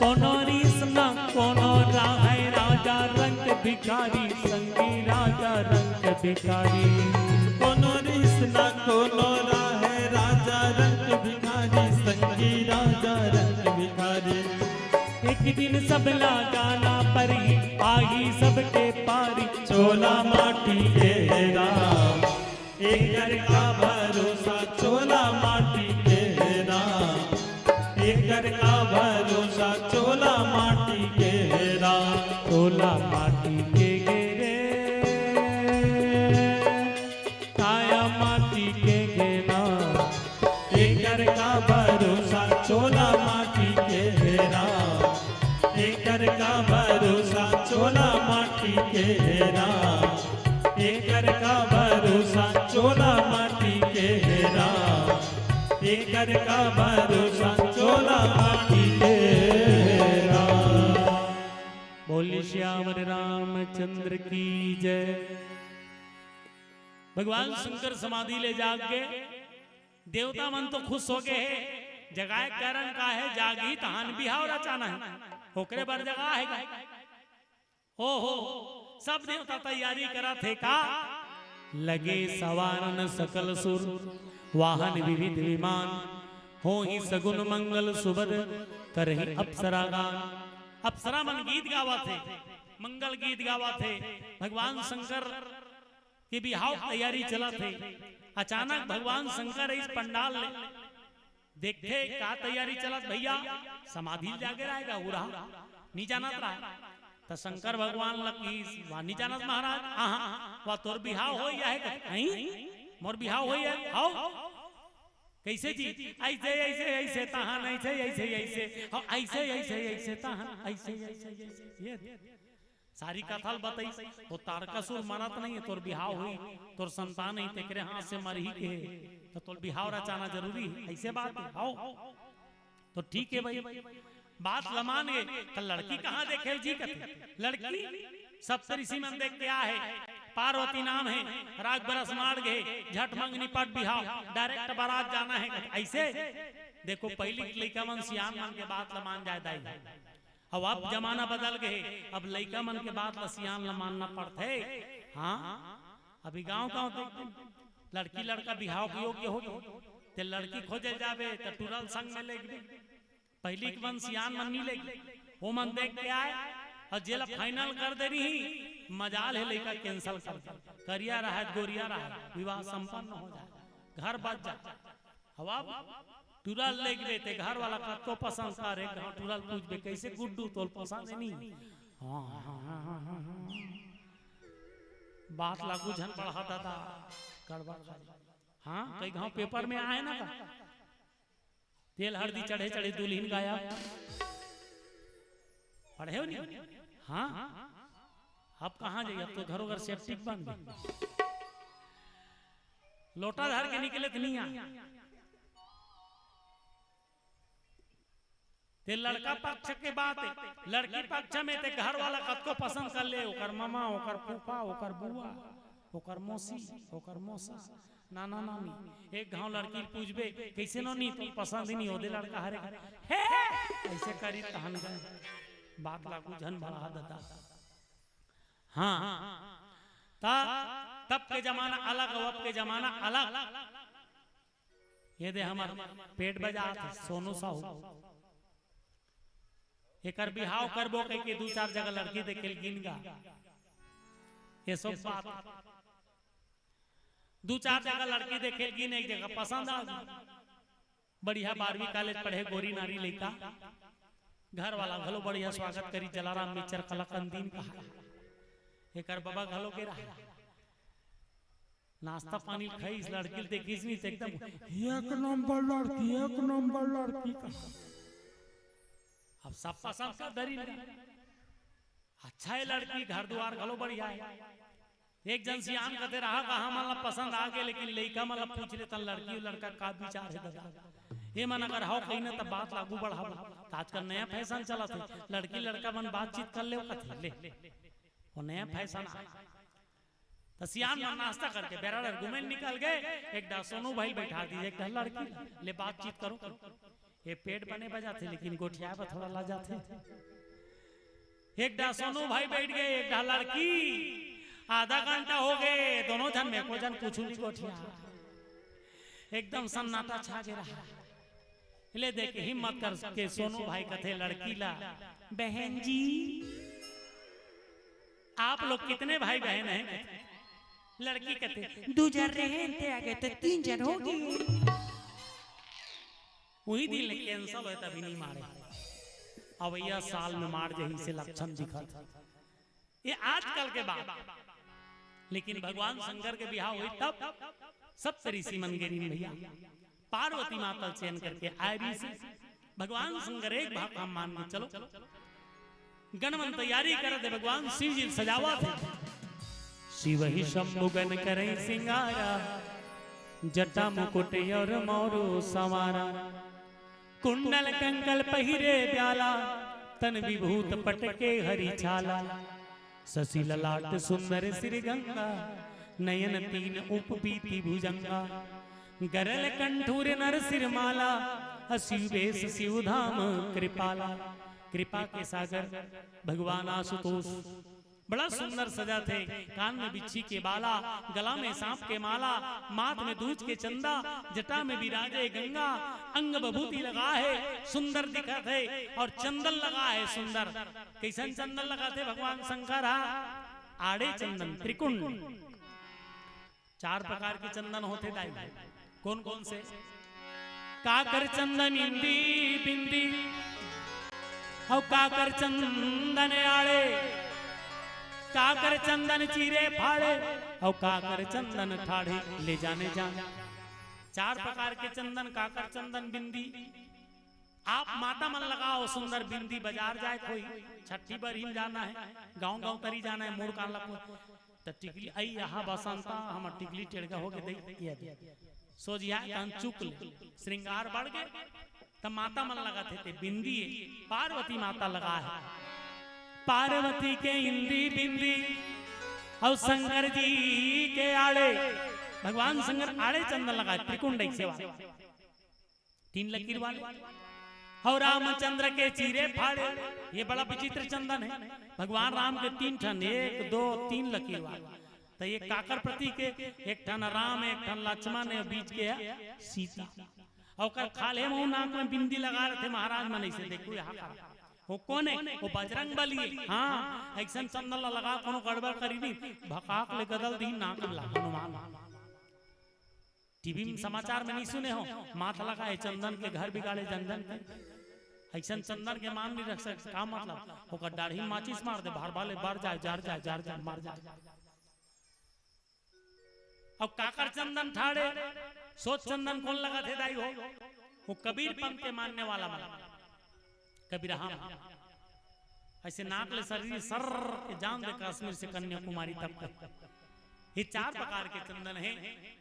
कोनो रीस न कोनो राह राजा रंग भिखारी, संगी राजा रंग भिखारी। कोनो रिस न कोनो राह राजा रंग भिखारी, संगी राजा रंग भिखारी। एक दिन सब गाना पर ही आई सबके पारी, चोला माटी के राम एकर का भरोसा, चोला माटी के राम एकर का भरोसा, चोला माटी के राम। चोला माटी के घेरे काया माटी के घेरा एकर का भरोसा, चोला माटी के राम एकर का भरोसा, चोला माटी के राम एकर का भरोसा, चोला माटी के राम एकर का भरोसा, चोला माटी के राम। बोले श्यावर रामचंद्र की जय। भगवान शंकर समाधि ले जाग गए, देवता मन तो खुश हो गए है, जगाए कारण का है जागी तहान बिहाव रचाना है, होकरे बर जगा है। हो सब देवता तैयारी करा थे का, लगे सवारन सकल सुर, वाहन विविध विमान, हो ही सगुन मंगल सुबद, करहि अप्सरा गान। अप्सरा मन गीत गावा थे, मंगल गीत गावा थे। भगवान शंकर की बिहाव तैयारी चला थे। अचानक भगवान शंकर इस पंडाल में देखते का तैयारी चला भैया, समाधि जागे रहेगा उरा नहीं जानत रहा। तो शंकर भगवान लकी नहीं जानत महाराज, वह तोर बिहाव हो या है मोर बिहाव हो है, आओ कैसे जी, ऐसे ऐसे ऐसे तहान ऐसे ऐसे ऐसे ऐसे ऐसे ऐसे तहान ऐसे ऐसे ऐसे सारी कथा बताई। वो तारकासुर मानत नहीं है, तोर बिहाव हुई, तोर संतान नहीं तेरे हाथ से मर ही के, तो तोर बिहाव रचाना जरूरी है, ऐसे बात है। आओ तो ठीक है भाई, बात लमान गए। कल लड़की कहाँ देखे जी कहते, लड़की सप्तऋषि मन देख के आए, पार्वती नाम है, राग बरस मार गए, झट मंगनी पट बिहाव, डायरेक्ट बारात जाना है। ऐसे देखो पहली लड़का मन सियान मन के बात लमान जाए दाई, अब जमाना बदल गए, अब लड़का मन के बात लसियान ल मानना पड़ते। हाँ अभी गांव देखते लड़की लड़का बिहाव के योग्य हो ते लड़की खोजे जावे तो टूरल संग में ले गए, पहली के मन सियान मन नहीं ले वो मन देख के आए और जेला फाइनल कर दे रही, मजाल है लड़का कैंसल कर दे, करिया रहा गोरिया रहा, विवाह संपन्न हो जाए, घर बच जाए। हवा टूरल ले गए थे, घर वाला का तो पसंद करे, टूरल पूछ बे कैसे गुड्डू तोल पसंद है नहीं। बात लागू झन पढ़ा दादा गड़बड़। हाँ कई गांव पेपर में आए ना, तेल हल्दी चढ़े चढ़े दुल्हन गाया, पढ़े हो नहीं। हाँ अब कहाँ जाइए, अब तो घरों घर सेप्टिक बन गए, लोटा धर के निकले तो नहीं आ। ते लड़का पक्ष के बात है, लड़की पक्ष में ते घर वाला कद को पसंद कर ले, ओकर मामा ओकर फूफा ओकर बुआ ओकर मौसी ओकर मौसा नाना नानी। एक गांव लड़की पूछबे कैसे नो नहीं तो पसंद ही नहीं हो दे लड़का हरे हे ऐसे करी तहन गए, बात लागू झन बढ़ा देता। हाँ तब के जमाना अलग, अब के जमाना अलग। ये दे हमार पेट बजा सोनू साहू, एकर बिहाव करबो कह के दू चार जगह लड़की देखे गिन गा, ये सब बात दो चार जगह लड़की देखेगी, एक जगह पसंद आ गई, बढ़िया 12वीं कॉलेज पढ़े, गोरी नारी लड़का, घर वाला घलो बढ़िया स्वागत करी, जलाराम मिचर कलकंदीन कहा एक बाबा घलो के रहा, नाश्ता पानी खाई, इस लड़की देखी नहीं तो एकदम एक नंबर लड़की का अब सब पसंद का दरी अच्छा है लड़की, घर द्वार घलो बढ़िया है। एक जन सियान कहते रहा कहा मतलब पसंद आ गए, लेकिन लड़का मतलब पूछ ले तन लड़की लड़का का विचार है दादा, ये मन अगर हो कहीं ना तब बात लागू बढ़ावा, आजकल नया फैशन चला था, लड़की लड़का मन बातचीत कर ले वो नया फैशन है। तो सियान मन नाश्ता करके बेराडर घूमे निकल गए, एक डा सोनू भाई बैठा दीजिए, एक लड़की ले बातचीत करो, ये पेट बने बजा थे लेकिन गोठिया पर थोड़ा ला जाते, एक डा सोनू भाई बैठ गए, एक डा लड़की, आधा घंटा हो गए, दोनों जन में को जन पूछू नहीं गोठिया, एकदम सन्नाटा छा गया। ले देख हिम्मत कर के सोनू भाई कथे लड़की ला, बहन जी आप लोग कितने भाई बहन हैं? लड़की कहते 2 जन रहे थे, आगे तो 3 जन हो गए। वही दिन ले कैंसल होता भी नहीं मारे, अब यह साल में मार जही से लक्षण दिखत, ये आजकल के बात। लेकिन भगवान शंकर के बिहार हुई तब सब ऋषि मन गिरी भैया, पार्वती माता चयन करके आए भी से भगवान शंकर एक भाग हम मान के चलो, गणमन तैयारी कर दे, भगवान शिव जी सजावा थे, शिव ही शंभु गण करे सिंगारा, जटा मुकुट और मोरू सवारा, कुंडल कंकल पहिरे प्याला, तन विभूत पटके हरि छाला, शशि ललाट सुंदर श्री गंगा, नयन 3 उपबीति भुजंगा, गरल कंठूर नर सिरमाला, शिव वेश शिव धाम कृपाला, कृपा के सागर भगवान आशुतोष बड़ा सुंदर सजा थे, कान में बिच्छी के बाला, गला में सांप के माला, माथ में दूज के चंदा, जटा में विराजे गंगा, अंग बभूति लगा है सुंदर दिखा थे, और चंदन लगा है सुंदर। कैसन चंदन लगा थे भगवान शंकर? आड़े चंदन त्रिकुंड, 4 प्रकार के चंदन होते दाई, कौन कौन से? काकर चंदन इंदी बिंदी, और काकर चंदन आड़े, काकर चंदन चीरे फाड़े, और काकर चंदन ठाड़े ले जाने जाने। 4 प्रकार के चंदन, काकर चंदन बिंदी। आप माता मन लगाओ सुंदर बिंदी, बाजार जाए कोई छठी बरही में जाना है, गांव गांव तरी जाना है, मोड़ कान लगो तो टिकली आई यहाँ बसंता हम टिकली टेढ़गा हो गए दे सोजिया कान चुक ले, श्रृंगार बढ़ गए तब माता मन लगा थे बिंदी, पार्वती माता लगा है, पार्वती के इंदी बिंदी, और शंकर जी के आड़े, भगवान शंकर आड़े चंदन लगा त्रिकुंड सेवा, 3 लकीर वाले, और रामचंद्र के चीरे फाड़े, ये बड़ा विचित्र चंदन है, भगवान राम के 3 ठन, 1 2 3 लकीर वाले, तो ये काकर प्रतीक है, एक ठन राम, एक ठन लक्ष्मण है, बीच के है सीता, और खाले मुंह नाक में बिंदी लगा रहे थे महाराज मन, ऐसे देखो यहाँ का वो कौन है? वो बजरंग बली है। हाँ ऐसा चंदन लगा कोनो गड़बड़ करी नहीं, भकाक ले गदल दी नाक में लगा हनुमान। टीवी में समाचार में नहीं सुने हो, माथा लगा है चंदन के घर बिगाड़े जनजन के, ऐसा चंदन के मान नहीं रख सकते, का मतलब? वो दाढ़ी माचिस मार दे, बाहर वाले बार जाए जार जाए जार जाए मार जाए। अब काकर चंदन ठाड़े, सोच चंदन कौन लगा थे दाई हो? वो कबीर पंथ के मानने वाला मन, कबीर हम ऐसे नाक ले शरीर सर के जान दे, कश्मीर से कन्याकुमारी तक। ये 4 प्रकार के चंदन है,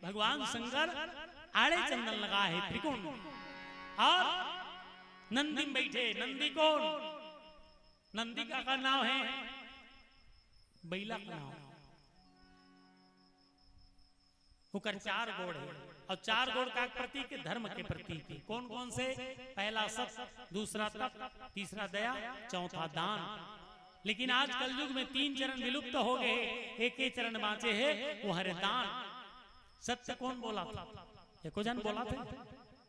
भगवान शंकर आड़े चंदन लगा है त्रिकोण, और नंदी में बैठे, नंदी कौन? नंदी का नाम है बैला का नाम, उकर 4 गोड़ है, और 4 गोड़ का प्रतीक धर्म के प्रतीक है। कौन कौन से? पहला सत्य, दूसरा तप, तीसरा दया, चौथा दान। लेकिन आज कलयुग में 3 चरण विलुप्त हो गए, एक ही चरण बाँचे है, वो है दान। सत्य कौन बोला था? एको जन बोला थे,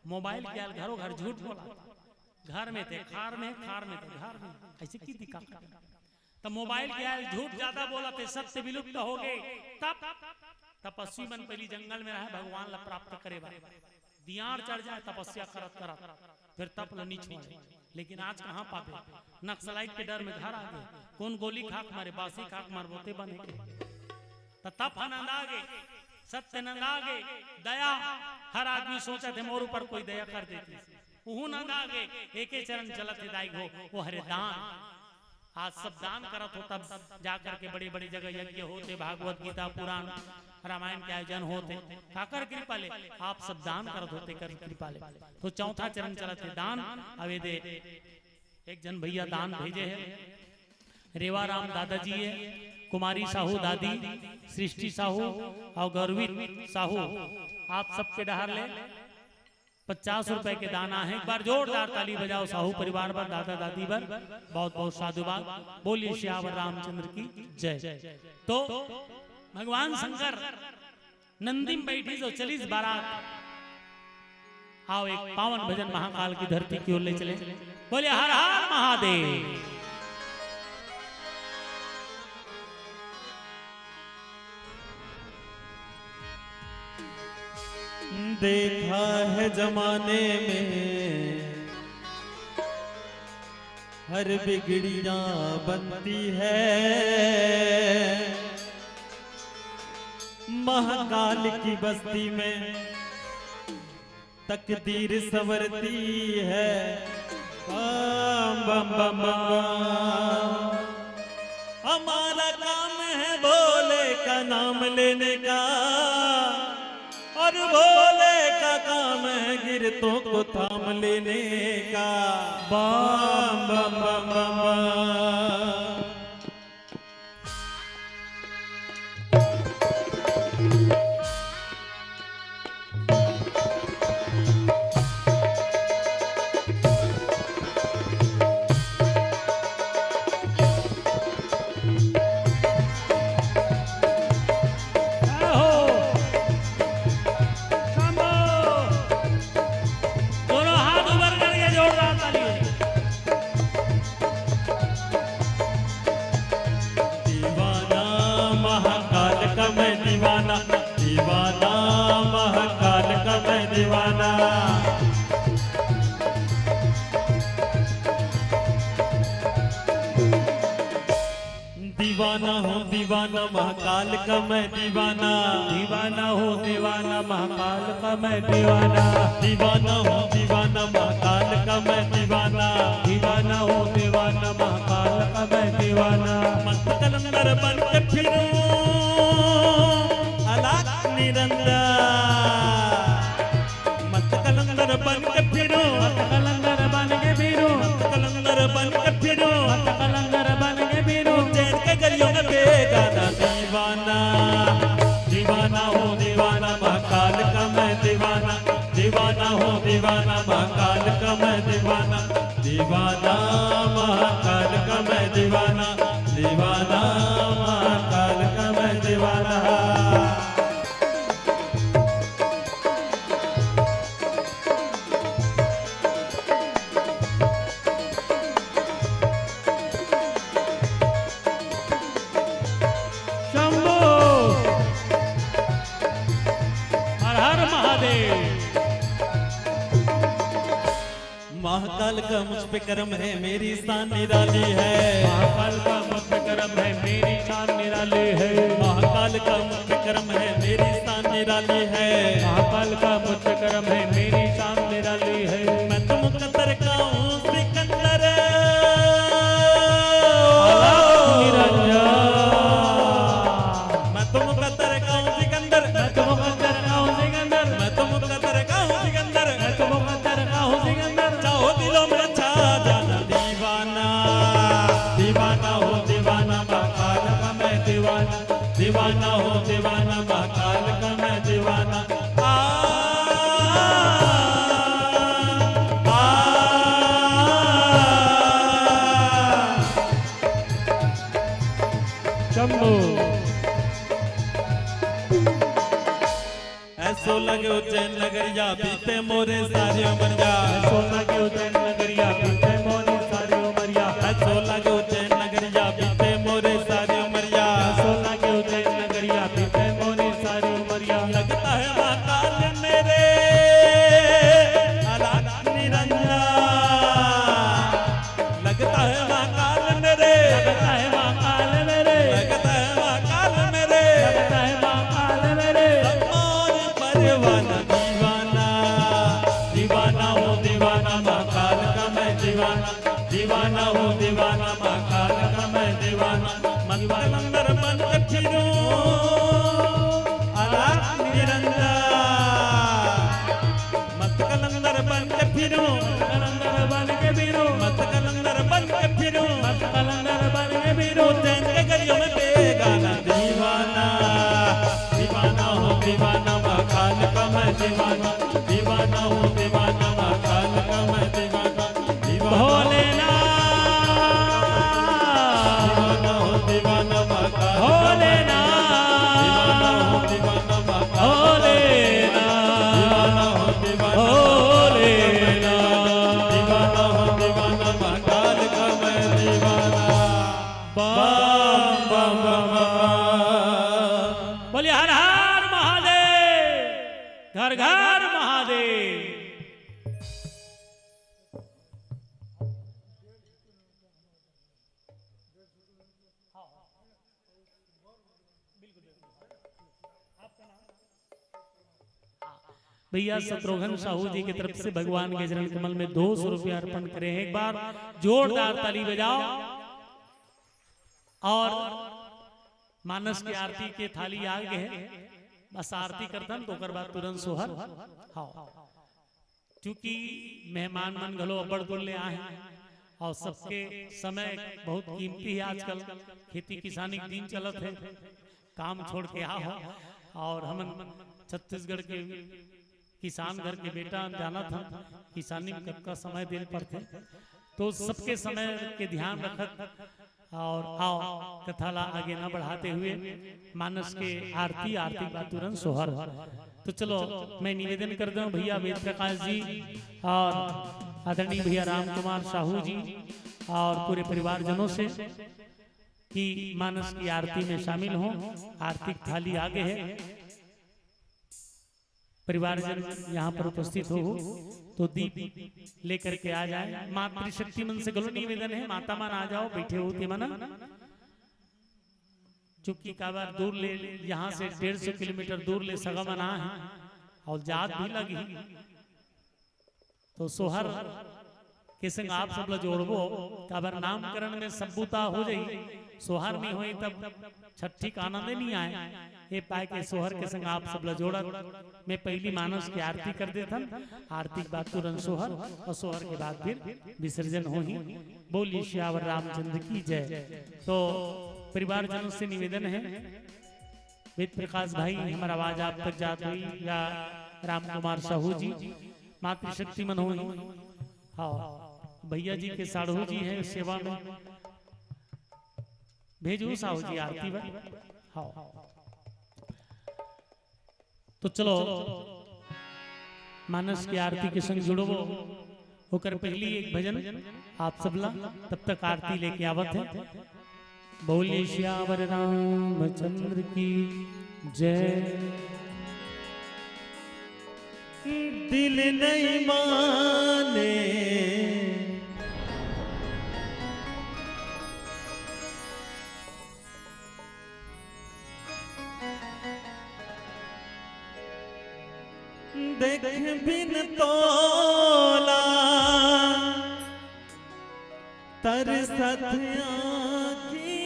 मोबाइल के घरों घर झूठ बोला, घर में थे खार में, खार में थे घर में, ऐसे की दिक्कत? तो मोबाइल के झूठ ज्यादा बोला थे, सत्य विलुप्त हो गए। तब तपस्वी बन पहली जंगल में रहे भगवान ला प्राप्त करे बा दियार चढ़ जाए तपस्या करत करत फिर तप ला नहीं छोड़े। लेकिन आज कहाँ पावे, नक्सलाइट के डर में घर आ गए, कौन गोली खाक मारे, बासी खाक मार बोते बने के तप आनंद आ गए, सत्य नंद आ गए, दया हर आदमी सोचा थे मोर ऊपर कोई दया कर देती, उहू नंद आ गए, एके चरण चलत हिदाई हो वो हरे दान। आज सब दान करत हो तब जाकर के बड़ी बड़ी जगह यज्ञ होते, भागवत गीता पुराण रामायण के आयोजन होते, काकर कृपा ले आप सब दान करत होते कर कृपा ले। तो चौथा चरण चलत है दान। अवेदे एक जन भैया दान भेजे है, रेवा राम दादाजी है, कुमारी साहू दादी, सृष्टि साहू और गौरवित साहू, आप सबके डहार ले 50 रुपए के दाना है। एक बार जोरदार ताली बजाओ साहू परिवार पर, दादा दादी पर बहुत बहुत साधुवाद। बोलिए श्यावर रामचंद्र की जय। तो भगवान शंकर नंदी में बैठी जो 40 बारात, आओ एक पावन भजन महाकाल की धरती की ओर ले चले। बोले हर हर महादेव। देखा है जमाने में हर बिगड़ियां बनती है, महाकाल की बस्ती में तकदीर संवरती है। बम बम बम बम। हमारा काम है भोले का नाम लेने का, और भोले का काम है गिरतों को थाम लेने का। बम बम बम बम बम। दीवाना हूँ दीवाना महाकाल का मैं दीवाना, दीवाना हो दीवाना महाकाल का मैं दीवाना, दीवाना हूँ दीवाना महाकाल का मैं दीवाना, दीवाना हो दीवाना महाकाल का मैं दीवाना। मस्त कलंदर बन के फिरूं अलग निरंतर, मस्त कलंदर बन के फिरूं, कलंदर बन के फिरूं, कलंदर बन के फिरूं, कलंदर बन के फिरूं, चैन के गलियों में बेगाना दीवाना, दीवाना हो दीवाना महाकाल का मैं दीवाना, दीवाना हो दीवाना महाकाल का मैं दीवाना, दीवाना महाकाल का मैं दीवाना, दीवाना महाकाल का मैं दीवाना। महाकाल का मुझ पे करम है मेरी शान निराली है, महाकाल का मुझ पे करम है मेरी शान निराली है, महाकाल का मुझ पे करम है मेरी शान निराली है, महाकाल का मुझ पे करम है मेरी शान निराली है। मैं तुम कतर का हूँ सिकंदर निरंजन, मैं तुम कतर का हूँ सिकंदर, मैं तुम कतर का हूँ सिकंदर, मैं तुम कतर का हूँ सिकंदर, मैं तुम कतर का हूँ सिकंदर। चाहो दिलों में छा जाना दीवाना, दीवाना हो दीवाना महाकाल का मैं दीवाना, दीवाना हो दीवाना महाकाल का मैं दीवाना। शंभू ऐसो लगे उज्जैन नगरिया बीते मोरे सारे उमरिया, सोना के उज्जैन नगरिया बीते मोरे सारी उमरिया, ऐसो लगे उज्जैन नगरिया बीते मोरे सारे उमरिया, सोना के उज्जैन नगरिया बीते मोरे सारी दीवाना दीवाना दीवाना हो दीवाना महाकाल का मैं दीवाना दीवाना हो दीवाना महाकाल का मैं दीवाना मत कलंदर बन के फिरूं आलाप निरंतर मत कलंदर बन के फिरूं कलंदर बन के बीरो मत कलंदर बन के फिरूं मत कलंदर बन के बीरो चैन के गलियों में बेगाना दीवाना दीवाना हो दीवाना महाकाल का मैं दीवाना दीवाना हो दीवाना महाकाल का मैं दीवाना दीवाना भोलेनाथ दीवाना हो दीवाना महाकाल भोलेनाथ दीवाना हो दीवाना महाकाल भोलेनाथ दीवाना हो दीवाना भोलेनाथ दीवाना हो दीवाना महाकाल का मैं दीवाना बम बम बम बोलिए हर हर महादेव घर घर महादेव। भैया शत्रुघ्न साहू जी की तरफ से भगवान के चरण कमल में 200 रुपया अर्पण करें। एक बार जोरदार ताली बजाओ और मानस की आरती के थाली आ गए बस आरती करतन तो कर बाद तुरंत सोहर हाँ क्योंकि मेहमान मन घलो अब्बड़ ले आए हैं और सबके समय बहुत कीमती है। आजकल खेती किसानी के दिन चलत है काम छोड़ के आओ और हम छत्तीसगढ़ के किसान घर के बेटा जाना था किसानी में कब का समय देने पड़ते तो सबके समय के ध्यान रखत और आओ कथाला आगे ना बढ़ाते हुए मानस के आरती आरती का तुरंत सोहर। तो चलो मैं निवेदन कर दूं भैया वेद प्रकाश जी और आदरणीय भैया राम कुमार साहू जी और पूरे परिवारजनों से कि मानस की आरती में शामिल हों। आरती की थाली आगे है परिवारजन यहाँ पर उपस्थित हो तो दीप लेकर के आ जाए। मातृशक्ति मन से गलो निवेदन है माता मन आ जाओ बैठे होते मना चूंकि काबार दूर ले यहाँ से 150 किलोमीटर दूर ले सगा मना है और जात भी लगी तो सोहर के संग आप सब ला जोड़बो काबार नामकरण में सब्बुता हो जाई सोहर नहीं होई तब छठी का आनंद नहीं आए ये पाए के सोहर के संग आप सब ला जोड़ा। मैं पहली मानस की आरती कर देता आरती के बाद तुरंत सोहर और सोहर के बाद फिर विसर्जन हो ही। बोलिए श्यावर रामचंद्र की जय। तो परिवारजनों से निवेदन है वेद प्रकाश भाई हमारा आवाज आप तक जात हुई या राम कुमार साहू जी मातृशक्ति मन हुई हाँ भैया जी के साढ़ू जी है सेवा में भेजू साहू जी आरती में हाँ। तो चलो मानस की आरती के संग जुड़ो होकर पहली एक भजन आप सबला तब तक आरती लेके आवत है। बोलिए श्यावर रामचंद्र की जय। दिल नहीं माने देख बिन तोला तरसत आँखी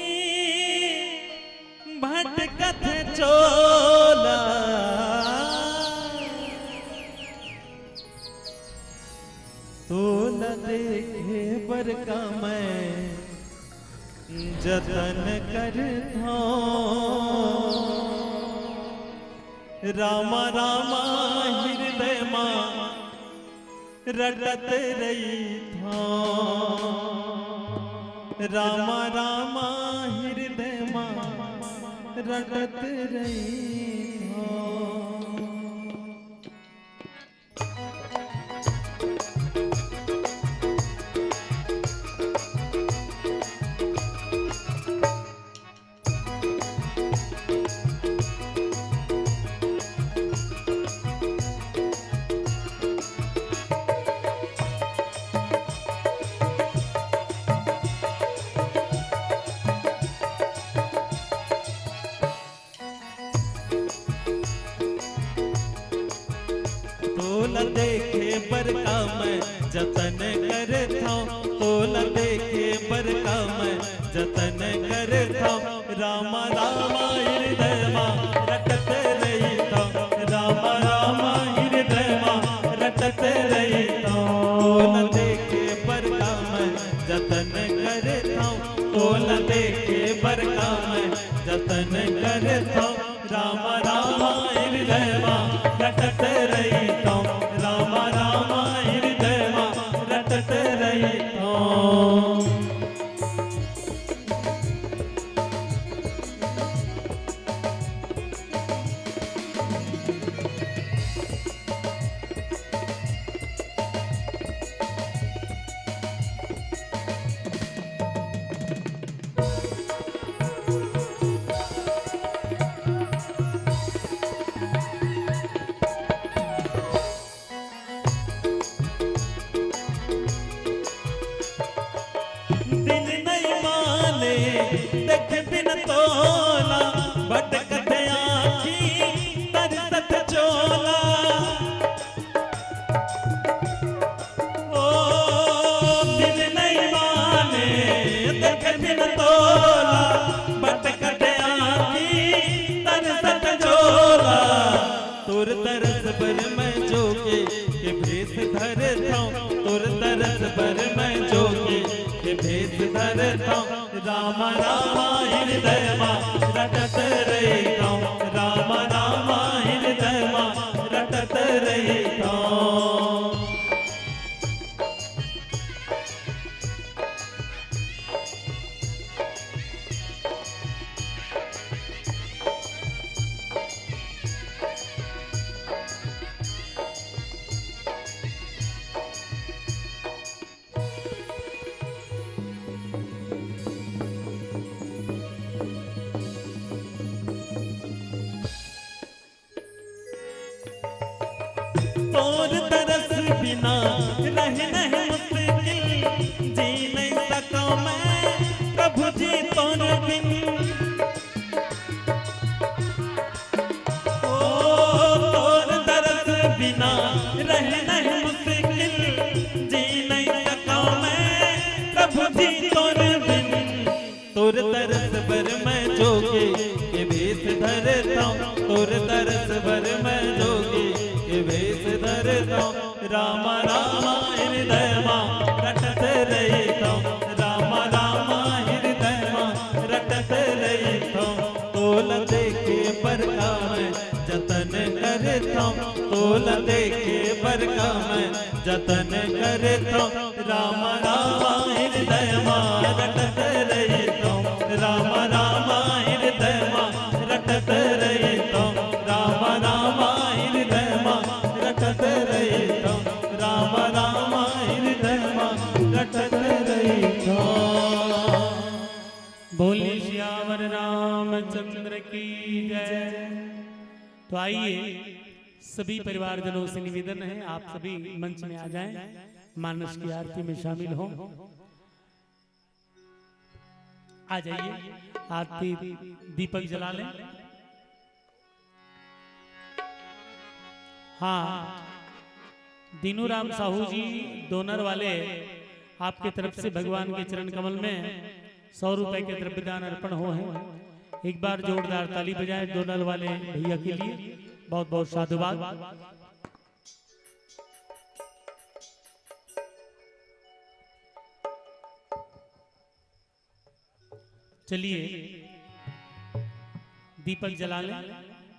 भटकत चोला तोला देखे बर का मैं जतन कर रामा रामा हृदय मां रटत रही था रामा रामा हृदय मां रटत रही था। तोला देखे बर का मैं जतन करता हूँ, तोला देखे बर का मैं जतन करता हूँ। राम राम हृदय मां रटत रहता हूँ, राम राम हृदय मां रटत रहता हूँ। तोला देखे बर का मैं जतन करता हूँ, तोला देखे बर का मैं जतन करता हूँ। राम राम हृदय मां रटत रहता हूँ, राम राम हृदय मां रटत रहता हूँ। दिल नहीं माने देख बिन तोला, भटकत आँखी तरसत चोला। ओ दिल नहीं माने देख बिन तोला, भटकत आँखी तरसत चोला। तुर तरस पर मैं जोगे के भेष धरता हूँ, तुर तरस पर मैं जोगे के भेष धरता हूँ। राम राम हृदय मां रटत रहता हूँ, राम राम हृदय मां रटत रहता हूँ। तोर तरस बिना रह नहीं मुश्किल, जी नहीं सका मैं प्रभु जी तोर बिन। ओ तोर तरस बिना रह नहीं मुश्किल, जी नहीं सका मैं प्रभु जी तोर बिन। तोर तरस पर मैं जोगे के भेष धरता हूँ, तोर तरस पर मैं जोगे के भेष धरता हूँ। राम राम हृदय मां रटत रहता हूँ, राम राम हृदय मां रटत रहता हूँ। तोला देखे बर का मैं जतन करता हूँ, तोला देखे बर का मैं जतन करता हूँ। राम राम हृदय मां रटत रहता हूँ, राम राम हृदय मां रटत रहता हूँ, राम राम हृदय मां रटत रहता हूँ, राम राम हृदय मां रटत रहता हूँ। बोले श्यावर रामचंद्र की जय। तो आइए सभी परिवारजनों से निवेदन है आप सभी मंच में आ जाएं, मानस की आरती में शामिल हों। आ जाइए, आरती दीपक जला लें। हाँ, दीनू राम साहू जी डोनर वाले आपके तरफ से भगवान के चरण कमल में 100 रुपए के द्रव्यदान अर्पण हो हैं। एक बार जोरदार ताली बजाएं डोनर वाले भैया के लिए। बहुत बहुत साधुवाद। चलिए दीपक जला लें।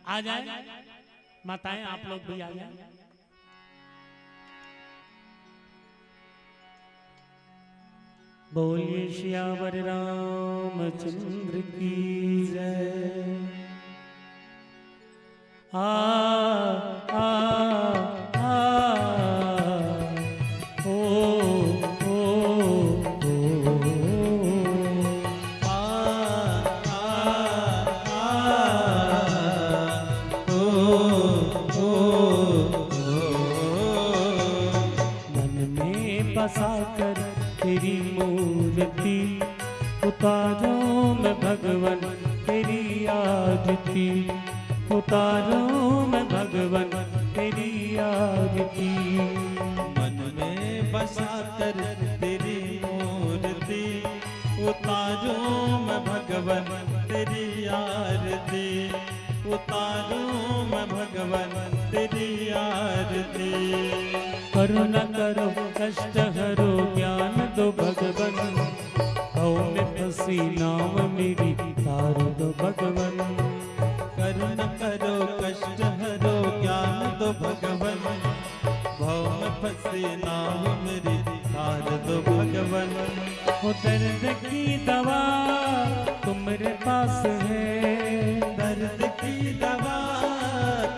आ जाए माताएं, आप लोग भी आ जाए। बोलिए श्यावर रामचंद्र की जय। आ आ आ ओ ओ ओ आ आ ओ मन में बसाकर तेरी मूर्ति उतारो मैं भगवन तेरी आरती, उतारो मैं भगवन तेरी आरती। मन में बसा कर तेरी मूर्ति उतारूं मैं भगवन तेरी आरती, उतारूं मैं भगवन तेरी आरती। करुणा करो कष्ट हरो ज्ञान दो भगवन, भव में फंसी नाव मेरी तार दो भगवन। करुणा करो कष्ट हरो ज्ञान दो भगवन, भव में फंसी नाव मेरी तार दो भगवन। वो दर्द की दवा तुम्हारे पास है, दर्द की दवा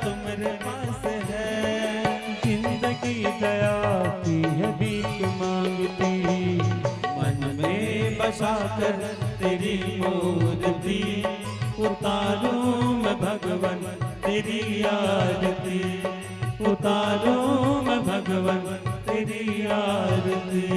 तुम्हारे पास है। जिंदगी दया की है भीख मांगती। मन में बसा कर तेरी मूर्ति उतारूं मैं भगवन तेरी आरती, उतारूं मैं भगवन तेरी आरती।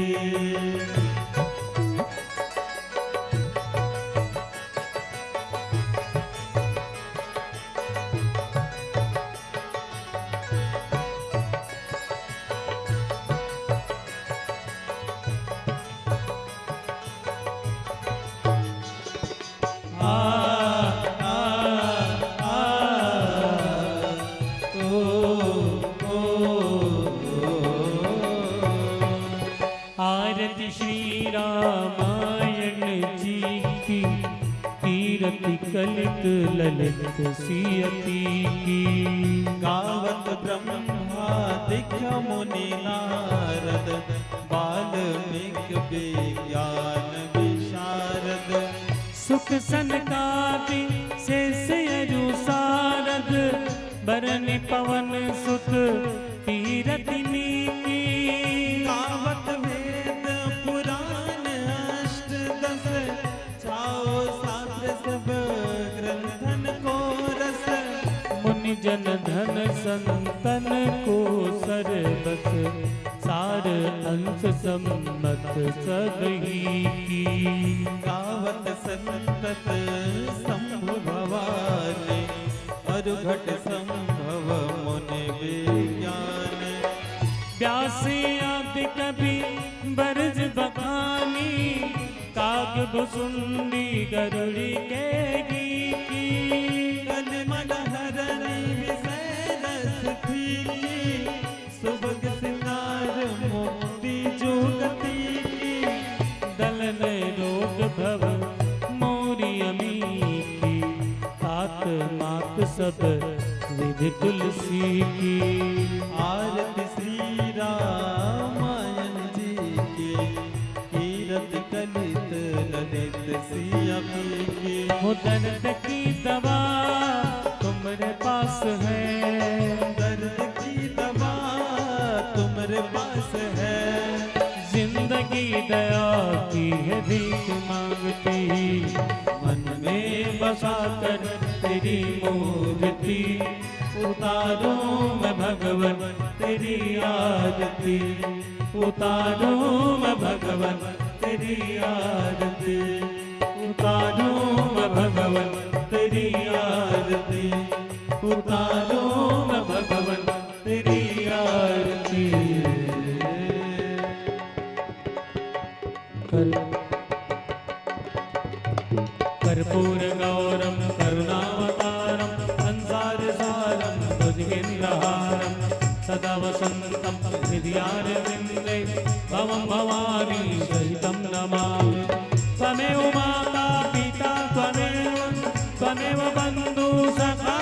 आरती श्री रामायण जी की, कीरति कलित ललित सियति की। गावत ब्रह्मादिक मुनि नारद, वाल्मीकि विज्ञान विशारद। सुख सनकादि शेष यजु सारद, बरनि पवन सुत कीरतिनी की। गावत वेद पुराण अष्टदश, चाओ शास्त्र सब ग्रंथन को रस। मुनि जन धन संतन को सरबस, सार अंश सम्मत सबही की। गावत संतत संभव भवानी, अरुघट संभव मुनि विज्ञान। व्यासी आदि कवि बरज बखानी, काग भुसुंडी गरुड़ी के गीती। कलिमल हरणी विषय रस फीकी, सुभग सिंगार मुक्ति जुगती की। दलन रोग भव मोरी अमी की, तात मात सब विधि तुलसी की। आरती श्री रामायण जी की, कीरत कलित ललित सियति की। वो दर्द की दवा तुम्हारे पास है, दर्द की दवा तुम्हारे पास है। जिंदगी दया की है भीख मांगती। मन में बसा कर तेरी मूर्ति, उतारूं मैं भगवन तेरी आरती, उतारूं मैं भगवन तेरी आरती, उतारूं मैं भगवन तेरी आरती, उतारूं मैं भगवन तेरी आरती। कर्पूर गौरम करुणावतारम, संसार सारम भुजगेन्द्रहारम, सदा वसंतम हृदयारविंदे, भवं भवानी सहितं नमामि। त्वमेव माता पिता त्वमेव बन्धु सखा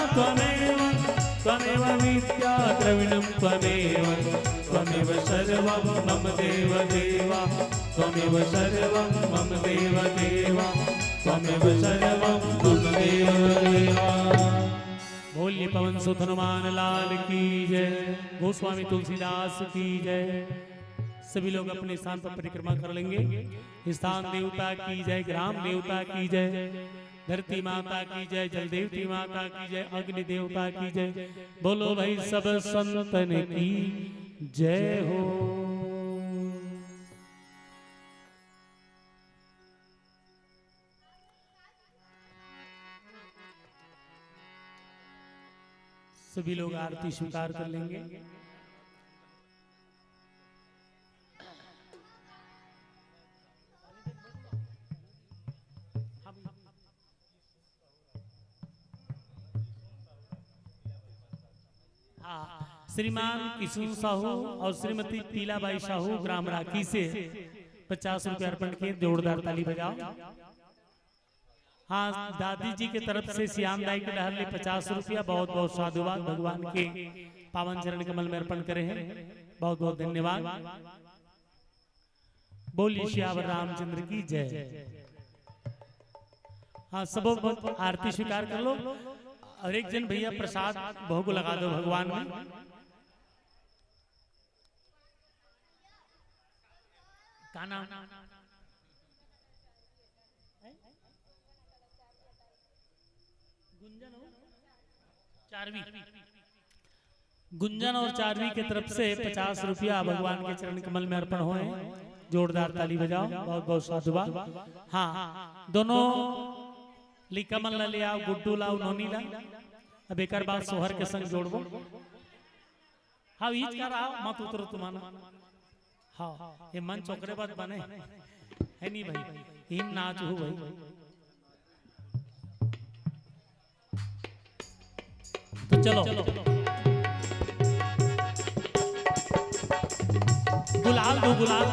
त्वमेव विद्या द्रविणं त्वमेव सर्वं मम देव देवा, त्वमेव सर्वं मम देव देवा, त्वमेव सर्वं मम देव देवा। बोलिए पवन सुत हनुमान लाल की जय, गोस्वामी तुलसीदास की जय। सभी लोग अपने स्थान पर परिक्रमा कर लेंगे। स्थान देवता की जय, ग्राम देवता की जय, धरती माता की जय, जल देवती माता की जय, अग्नि देवता की जय। बोलो भाई सब संतन की जय हो। सभी लोग आरती स्वीकार कर लेंगे। श्रीमान किशोर साहू और श्रीमती पीलाबाई साहू ग्राम राखी से 50 रुपए अर्पण किए, जोरदार ताली बजाओ। हाँ, दादी जी की तरफ से श्याम दाई के डहर ले 50 रुपया, बहुत बहुत साधुवाद, भगवान के पावन चरण कमल में अर्पण करे हैं, बहुत बहुत धन्यवाद। बोलिए श्यावर रामचंद्र की जय। हाँ, सब आरती स्वीकार कर लो और एक जन भैया प्रसाद भोग लगा दो भगवान में। का नाम? गुंजन और चारवी की तरफ से 50 रुपया भगवान के चरण कमल में अर्पण हुए, जोरदार ताली बजाओ, बहुत बहुत साधुवाद। हाँ, दोनों लिकमल ला ले आओ, गुड्डू लाओ, नोनी ला। अब एक बात सोहर के संग जोड़बो। हाँ, ईज का रहा मत उतरो तुम्हारा। हाँ, ये मन चौकरे बात बने है नहीं भाई, हिम नाच हो भाई। तो चलो गुलाल दो, गुलाल।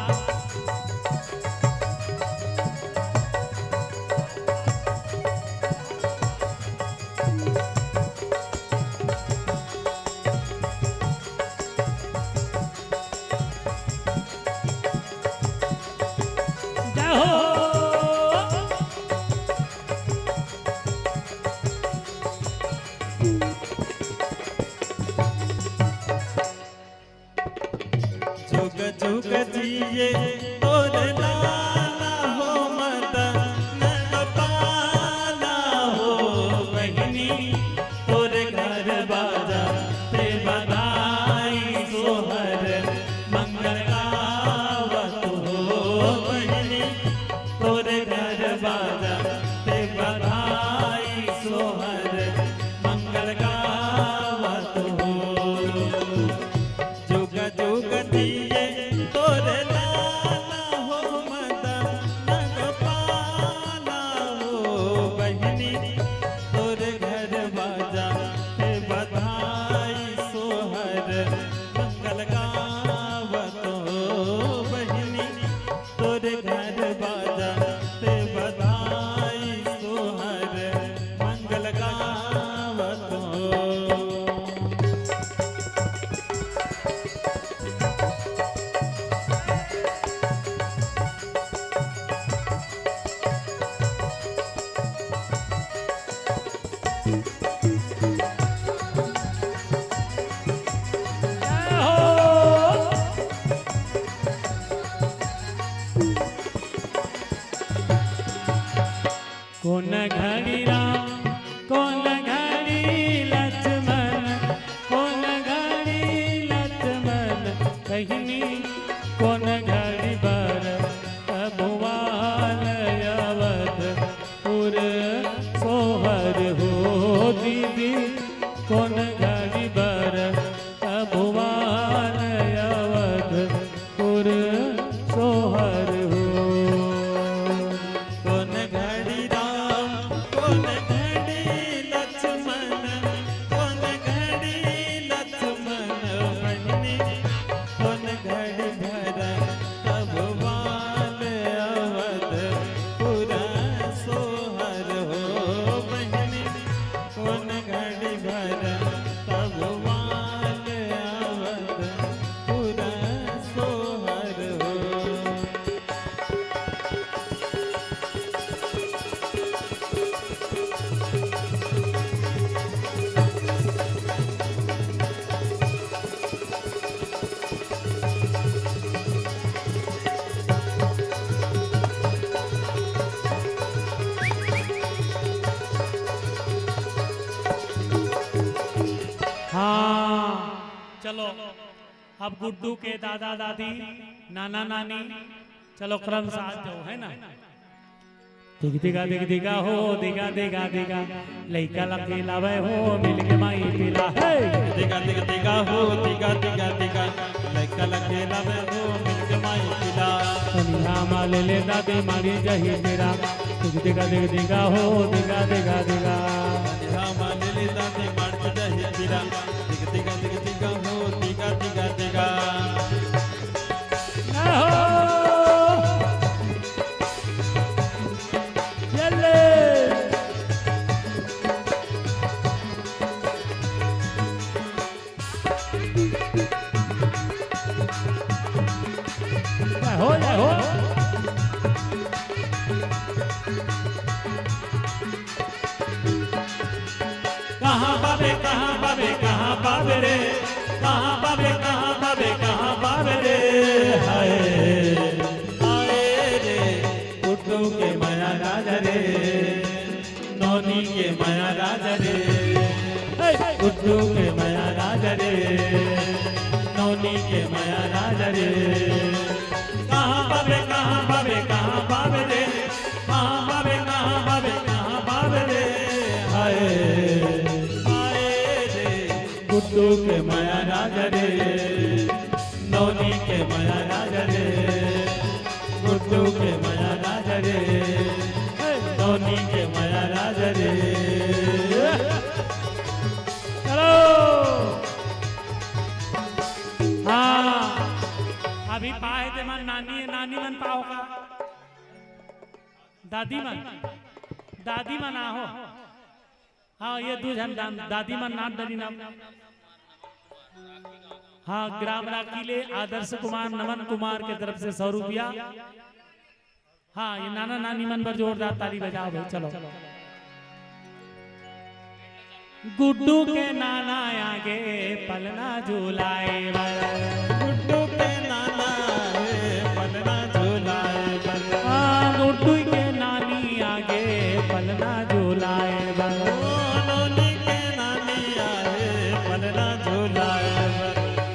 कौन घड़ी राम, कौन घड़ी लक्ष्मण, कौन घड़ी लक्ष्मण कहनी, कौन घड़ी बर भुवन अवधपुर सोहर हो दीदी, कौन घड़ी बर भुवन अवधपुर सोहर हो। चलो अब गुड्डू के दादा दादी नाना नानी चलो क्रम साथ जाओ, है ना। दिख दिगा हो दिगा दिगा दिगा लइका लगे लावे हो मिल के माई पिला दिगा हे दिगा दिगा दिगा हो दिगा दिगा दिगा लड़का लखेला में हो मिलके माई पिला कनिया माले ले दादी मारी जही तेरा दिगा दिगा दिगा हो दिगा दिगा दिगा रामा ले दादी मार जही पिला दिगा दिगा दिगा दिगा हो दिगा दिगा दिगा ना हो येले या हो कहाँ बाबे कहाँ बाबे कहाँ बाबे रे कहाँ बाबे कहाँ बाबे कहाँ बाबे रे हाय हाय रे गुड्डू के माया राजा रे नौनी के माया राजा रे गुड्डू के माया राजा रे नौनी के माया राजा रे कहाँ बाबे कहाँ बाबे कहाँ बाबे रे कहाँ बाबे कहाँ बाबे कहाँ बाबे रे हाय गुड्डू के माया राजा रे नौनी के माया राजा रे गुड्डू के माया राजा रे नौनी के माया राजा रे चलो हाँ अभी पाए थे मन नानी नानी मन पाओ का दादी मन आहो हाँ ये दूज हम दादी मन नाथ डरी नाम हाँ ग्राम राखीले आदर्श कुमार नमन कुमार के तरफ से 100 रुपया हाँ ये नाना नानी मन पर जोरदार ताली बजाओ भाई चलो गुड्डू के नाना आगे पलना झूलाए गुड्डू के नाना रे पलना झूलाए हाँ गुड्डू के नानी आगे पलना झूलाए नौनी के नानी आए पलना झूलाए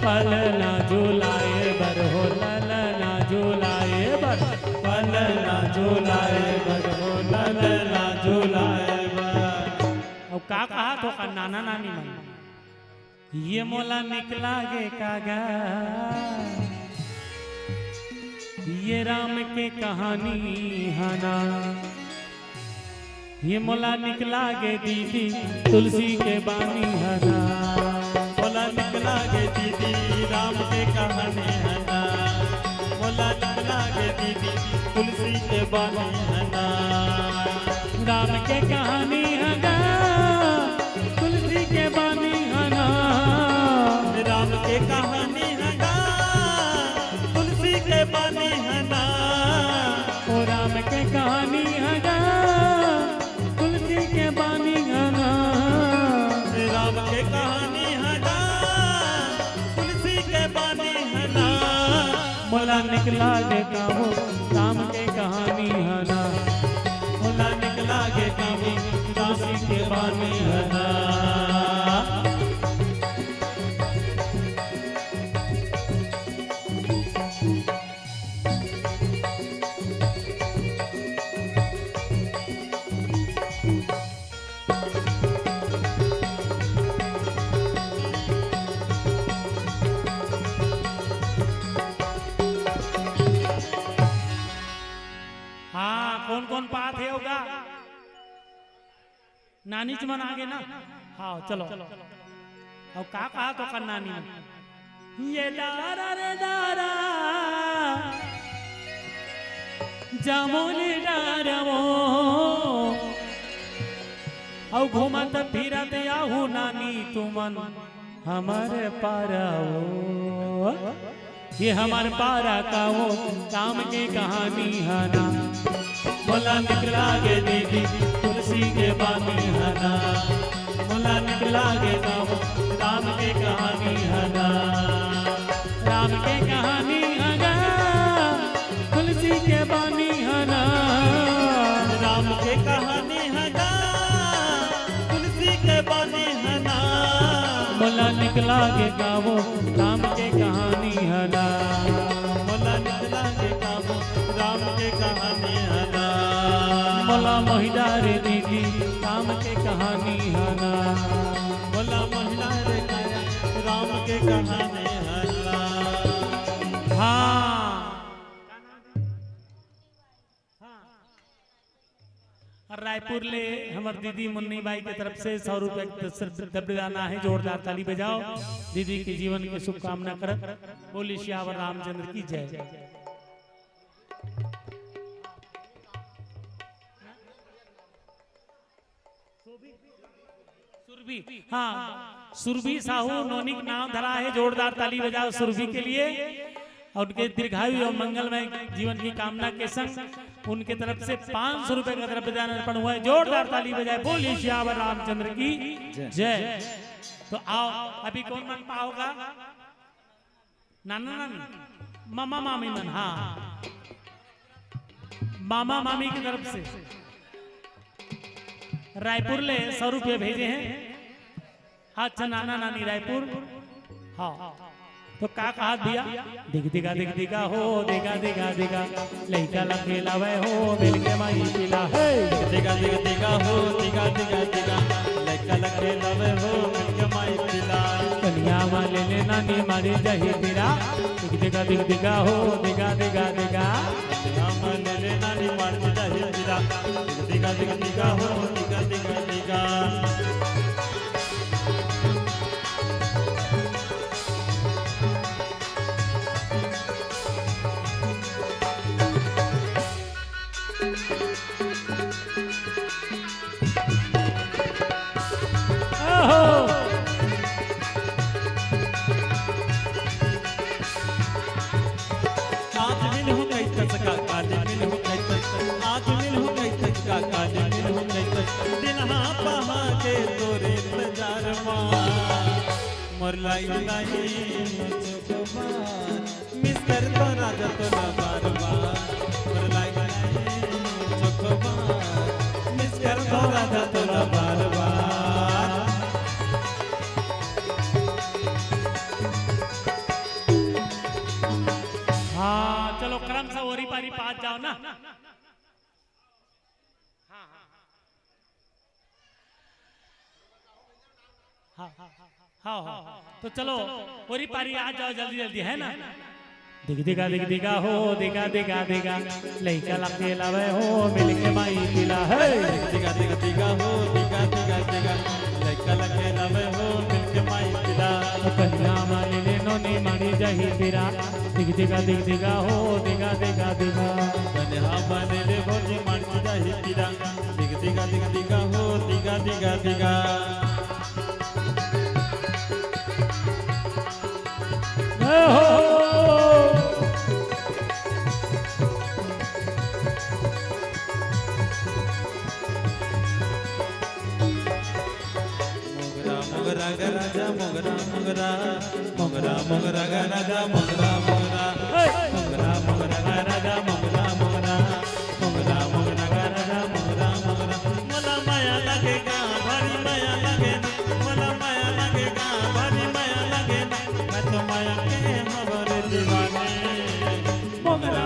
पलना झूलाए बर हो ललना झूलाए बर पलना झूलाए बर हो ललना झूलाए और का कहा तो का नाना नानी मन ये मोला निकला गे कागा ये राम के कहानी हना ये मोला निकला गे दीदी तुलसी के बानी हना मोला निकला गे दीदी राम के कहानी है ना मोला निकला गे दीदी तुलसी के बानी है ना राम के कहानी हना तुलसी के बानी हना राम के कहानी है ना तुलसी के बानी है ना ओ राम के कहानी हना तुलसी के बानी हना राम के कहानी है ना तुलसी के बानी है ना मोला निकला देखा हो राम के कहानी हना मोला निकला गे दीदी तुलसी के बानी है ना हाँ कौन कौन पात है होगा नानी जी मन आगे ना हाँ चलो अब का कहा तो कर नानी मन ये डारा रे डारा जामुनी डारवो औ घूमत फिरत आहू नानी तुमन हमारे पाराओ ये हमारे पारा का वो काम के कहानी है ना मोला निकला गे दीदी तुलसी के बानी है ना मोला निकला गे गाँव राम के कहानी है ना राम के कहानी है ना तुलसी के बानी है ना राम के कहानी है ना तुलसी के बानी है ना मोला निकला के गावो राम के कहानी है ना मोला निकला गे गाँव राम के कहानी है ना मोला महिला रे दीदी राम के कहानी है ना मोला महिला के कहानी हल्ला। हाँ रायपुर ले हमार दीदी मुन्नी बाई की तरफ से 100 रुपए दबदाना है, जोरदार ताली बजाओ। दीदी के जीवन की शुभकामना करत बोली श्यावर रामचंद्र की जय। सुरभि, हाँ सुरभि साहू नोनी का नाम धरा है, जोरदार ताली बजाओ सुरभि के लिए। और उनके दीर्घायु और मंगलमय जीवन की कामना के संग उनके तरफ से 500 रुपए का तरफ अर्पण हुआ है, जोरदार ताली बजाए। बोलिए श्यावर रामचंद्र की जय। तो आओ अभी कौन मन पाओगा? नाना नानी, मामा मामी मन, हाँ मामा मामी की तरफ से रायपुर ले 100 रुपये भेजे हैं। अच्छा नाना नानी रायपुर, हाँ तो का कहा भैया? दिख दिगा हो, दिगा लइका लगे लावे हो, मिल के माई पिला है। दिगा हो, दिगा लइका लगे लावे हो, मिल के माई पिला। कन्या वाले ले नानी मारी जही तेरा। दिख दिगा हो, दिगा कन्या वाले ले नानी मारी जही तेरा। दिगा हो, दिगा। लाई मिस्टर तो राजा तो ना बार मिस्टर तो राजा तो ना बार। हाँ चलो क्रम से ओरी पारी पास जाओ ना। हाँ तो चलो ओरी पारी आ जाओ जल्दी है ना। दिख दिगा हो, दिगा लइका लगे लावे हो, मिल के माई पिला है। दिगा हो, दिगा लइका लगे लावे हो, मिल के माई पिला। कन्या माली ले नोनी मारी जही तेरा। दिख दिगा हो, दिगा कन्या माली ले नोनी मारी जही तेरा। दिगा हो, दिगा। मला माया लगेगा भारी माया लगे, मला माया लगेगा भारी माया लगे। मैं तो माया के हमारे दीवाने। मोगरा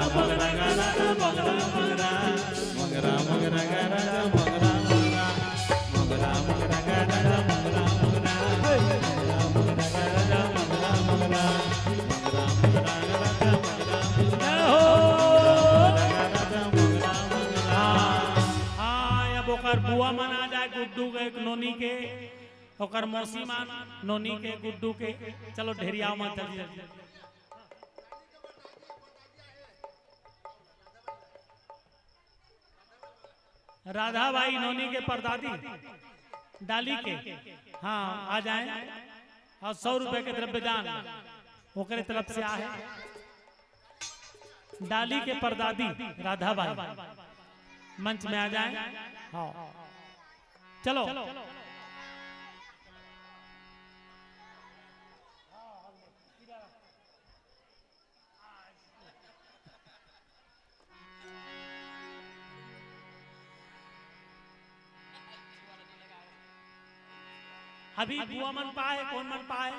बुआ मन आ जाए गुड्डू के नोनी के, और मौसी मान नोनी के गुड्डू के। चलो ढेरिया मत जल्दी। राधा बाई नोनी के परदादी डाली के, हाँ आ जाए। और 100 रुपए के द्रव्यदान ओकरे तरफ से आए। डाली के परदादी राधा बाई मंच में आ जाए। हाँ चलो अभी बुआ मन पाए, कौन मन पाए?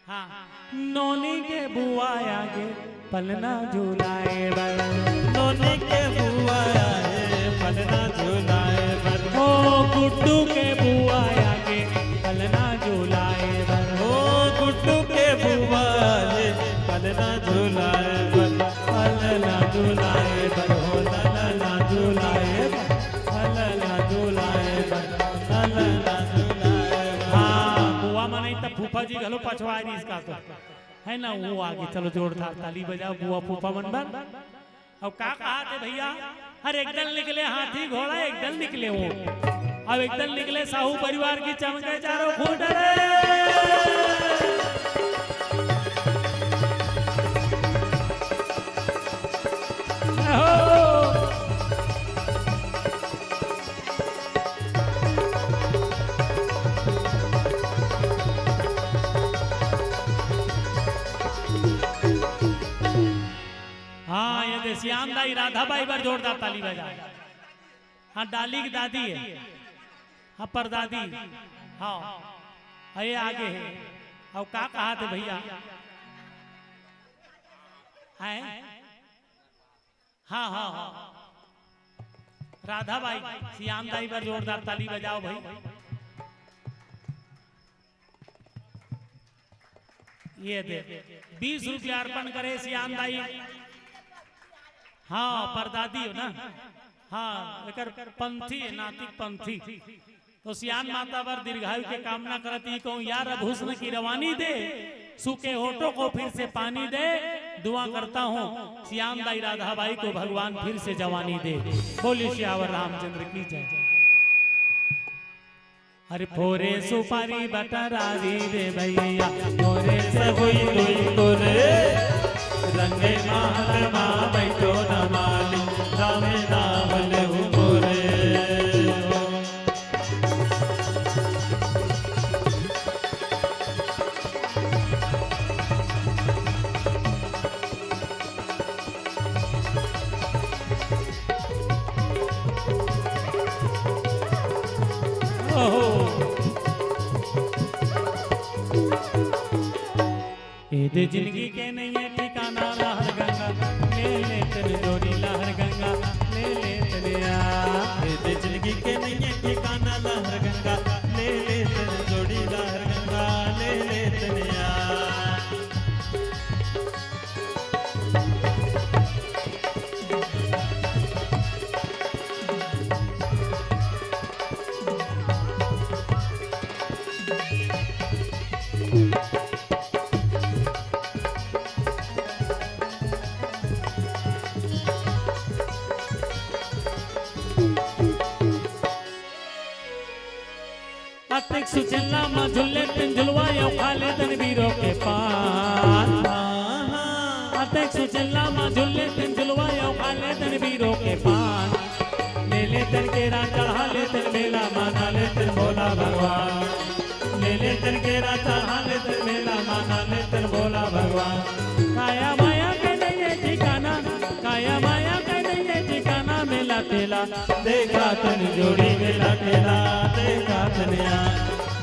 हाँ नोनी के बुआ आगे पलना झूलाए बल। नोनी के बुआ आए पलना झूलाए बल। ओ गुड्डू के बुआ आगे पलना झूलाए बल। ओ गुड्डू के ललना झूलाए बर, ललना झूलाए बर हो, ललना झूलाए बर, ललना झूलाए बर, ललना झूलाए बर। हाँ बुआ मनाई तब फूफा जी घलो पछवा रही इसका तो है ना। वो आगे चलो जोरदार ताली बजाओ बुआ फूफा मन बर। अब का कहा थे भैया, हर एक दल निकले हाथी घोड़ा, एक दल निकले वो, अब एक दल निकले साहू परिवार की चमके चारों खूंट श्याम दाई राधा बाई बार जोरदार ताली बजा। हाँ डाली की दादी है, हाँ परदादी, हाँ ये आगे है। अब का कहा थे भैया, है हाँ हाँ हाँ राधा बाई श्याम दाई बार जोरदार ताली बजाओ भाई। ये दे 20 रुपया अर्पण करे श्याम दाई। हाँ परदादी हो ना, हाँ एक पंथी है, नातिक पंथी। तो सियान माता पर दीर्घायु के कामना करती कहूँ यार अब हुस्न की रवानी दे, सूखे होठों को फिर से पानी दे। दुआ करता हूँ श्याम दाई राधा बाई को भगवान फिर से जवानी दे। बोलिए श्यावर रामचंद्र की जय। अरे फोरे सुपारी बटरारी रे भैया, फोरे से हुई तुई तोरे, रंगे महल मा बैठो न माली, रामे नावल मोरे। ये जिंदगी के नहीं है ठिकाना, लहर गंगा ले ले तेरे जोड़ी, लहर गंगा ले ले तेरे ये जिंदगी के नहीं है ठिकाना, लहर गंगा ले ले तेरे जोड़ी, लहर गंगा ले ले तेरे अतिक सुचल्ला मा झुल्ले तिन झुलवायो खाले तनवीरों के पास। अतिक सुचल्ला मा झुल्ले तिन झुलवायो खाले तनवीरों के पास। ले ले तन केरा चढ़ा ले तन मेला माना ले तन भोला भगवान। ले ले तन केरा चढ़ा ले तन मेला माना ले तन भोला भगवान। काया माया के नहीं है ठिकाना, काया माया के नहीं है ठिकाना, मेला तेला देखा तन जोड़ी, मेला तेला देखा तनिया।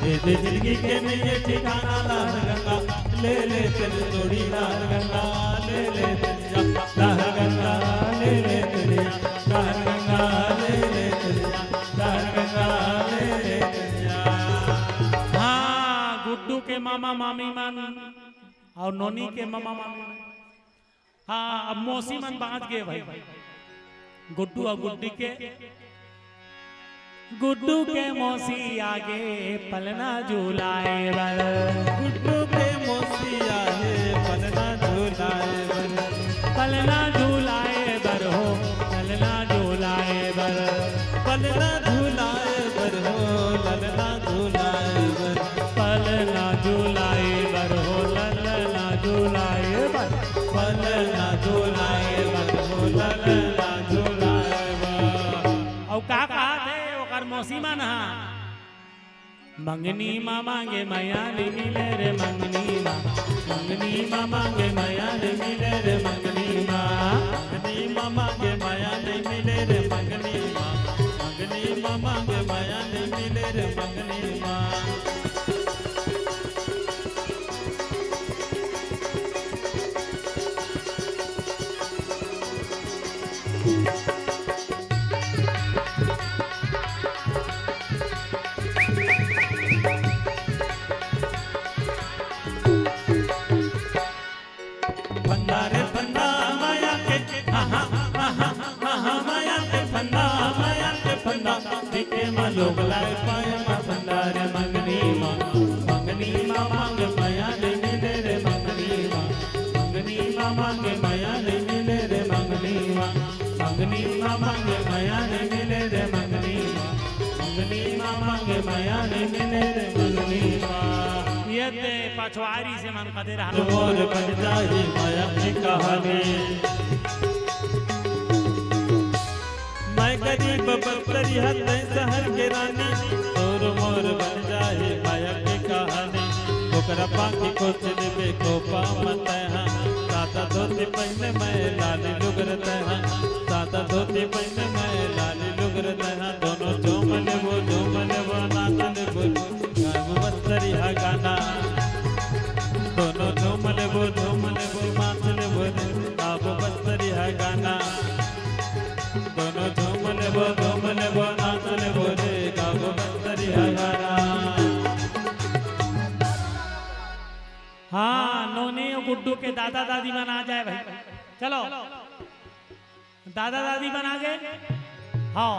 ये जिंदगी के नहीं है ठिकाना, लहर गंगा ले ले तेरी जोड़ी, लहर गंगा ले ले तेरिया, लहर गंगा ले ले तेरिया, लहर गंगा ले ले तेरिया, लहर गंगा ले ले तेरिया। हाँ गुड्डू के मामा मामी मन और नोनी के मामा मामी मन। हाँ अब मौसी मन बांध गए भाई, गुड्डू और गुड्डी के। गुड्डू के मौसी आगे पलना झूलाए बर, गुड्डू के मौसी आए पलना झूलाए बर, पलना झूलाए बर हो, पलना झूलाए बर, पलना झूलाए बर हो, ललना झूलाए बर, पलना झूलाए बर हो, ललना झूलाए बर, पलना झूलाए बर हो, ललना झूलाए बर। और का कहा थे मौसी माना मंगनी माँ मांगे मैया ने मिले रे, मंगनी माँ, मंगनी माँ मांगे मैया ने मिले रे, मंगनी माँ, मंगनी माँ मांगे माया नहीं मिले रे, मंगनी माँ, मंगनी माँ मांगे माया नहीं मिले रे, मंगनी माँ। फंदा रे फंदा माया के आहा आहा आहा माया के फंदा दिखे माँ लोग लाए पाए माँ फंदा रे मंगनी माँ मांग माया रे मिले रे मंगनी माँ मांगे माया रे मिले रे मंगनी माँ मांगे माया रे मिले रे मंगनी माँ मांगे माया रे मिले रे मंगनी माँ ये ते पछवारी से मन कदे रहा मोर बन जाए माया की कहानी मैं गरीब बस्तरी हद शहर के रानी तोर मोर बन जाए माया की कहानी ओकरा पाखी को चलबे को पामत है सादा धोती पहने मैं लाली लुगरत है सादा धोती पहने मैं लाली लुगरत है दोनों झूमले वो नाचले वो गाव बस्तरी हा गाना दोनों झूमले वो नाचले वो गाव बस्तरी हा गाना दोनों झूमले वो नाचले वो रे गाव बस्तरी हा गाना। हाँ नोने और गुड्डू के दादा दादी बना जाए भाई चलो दादा दादी बना गए हाँ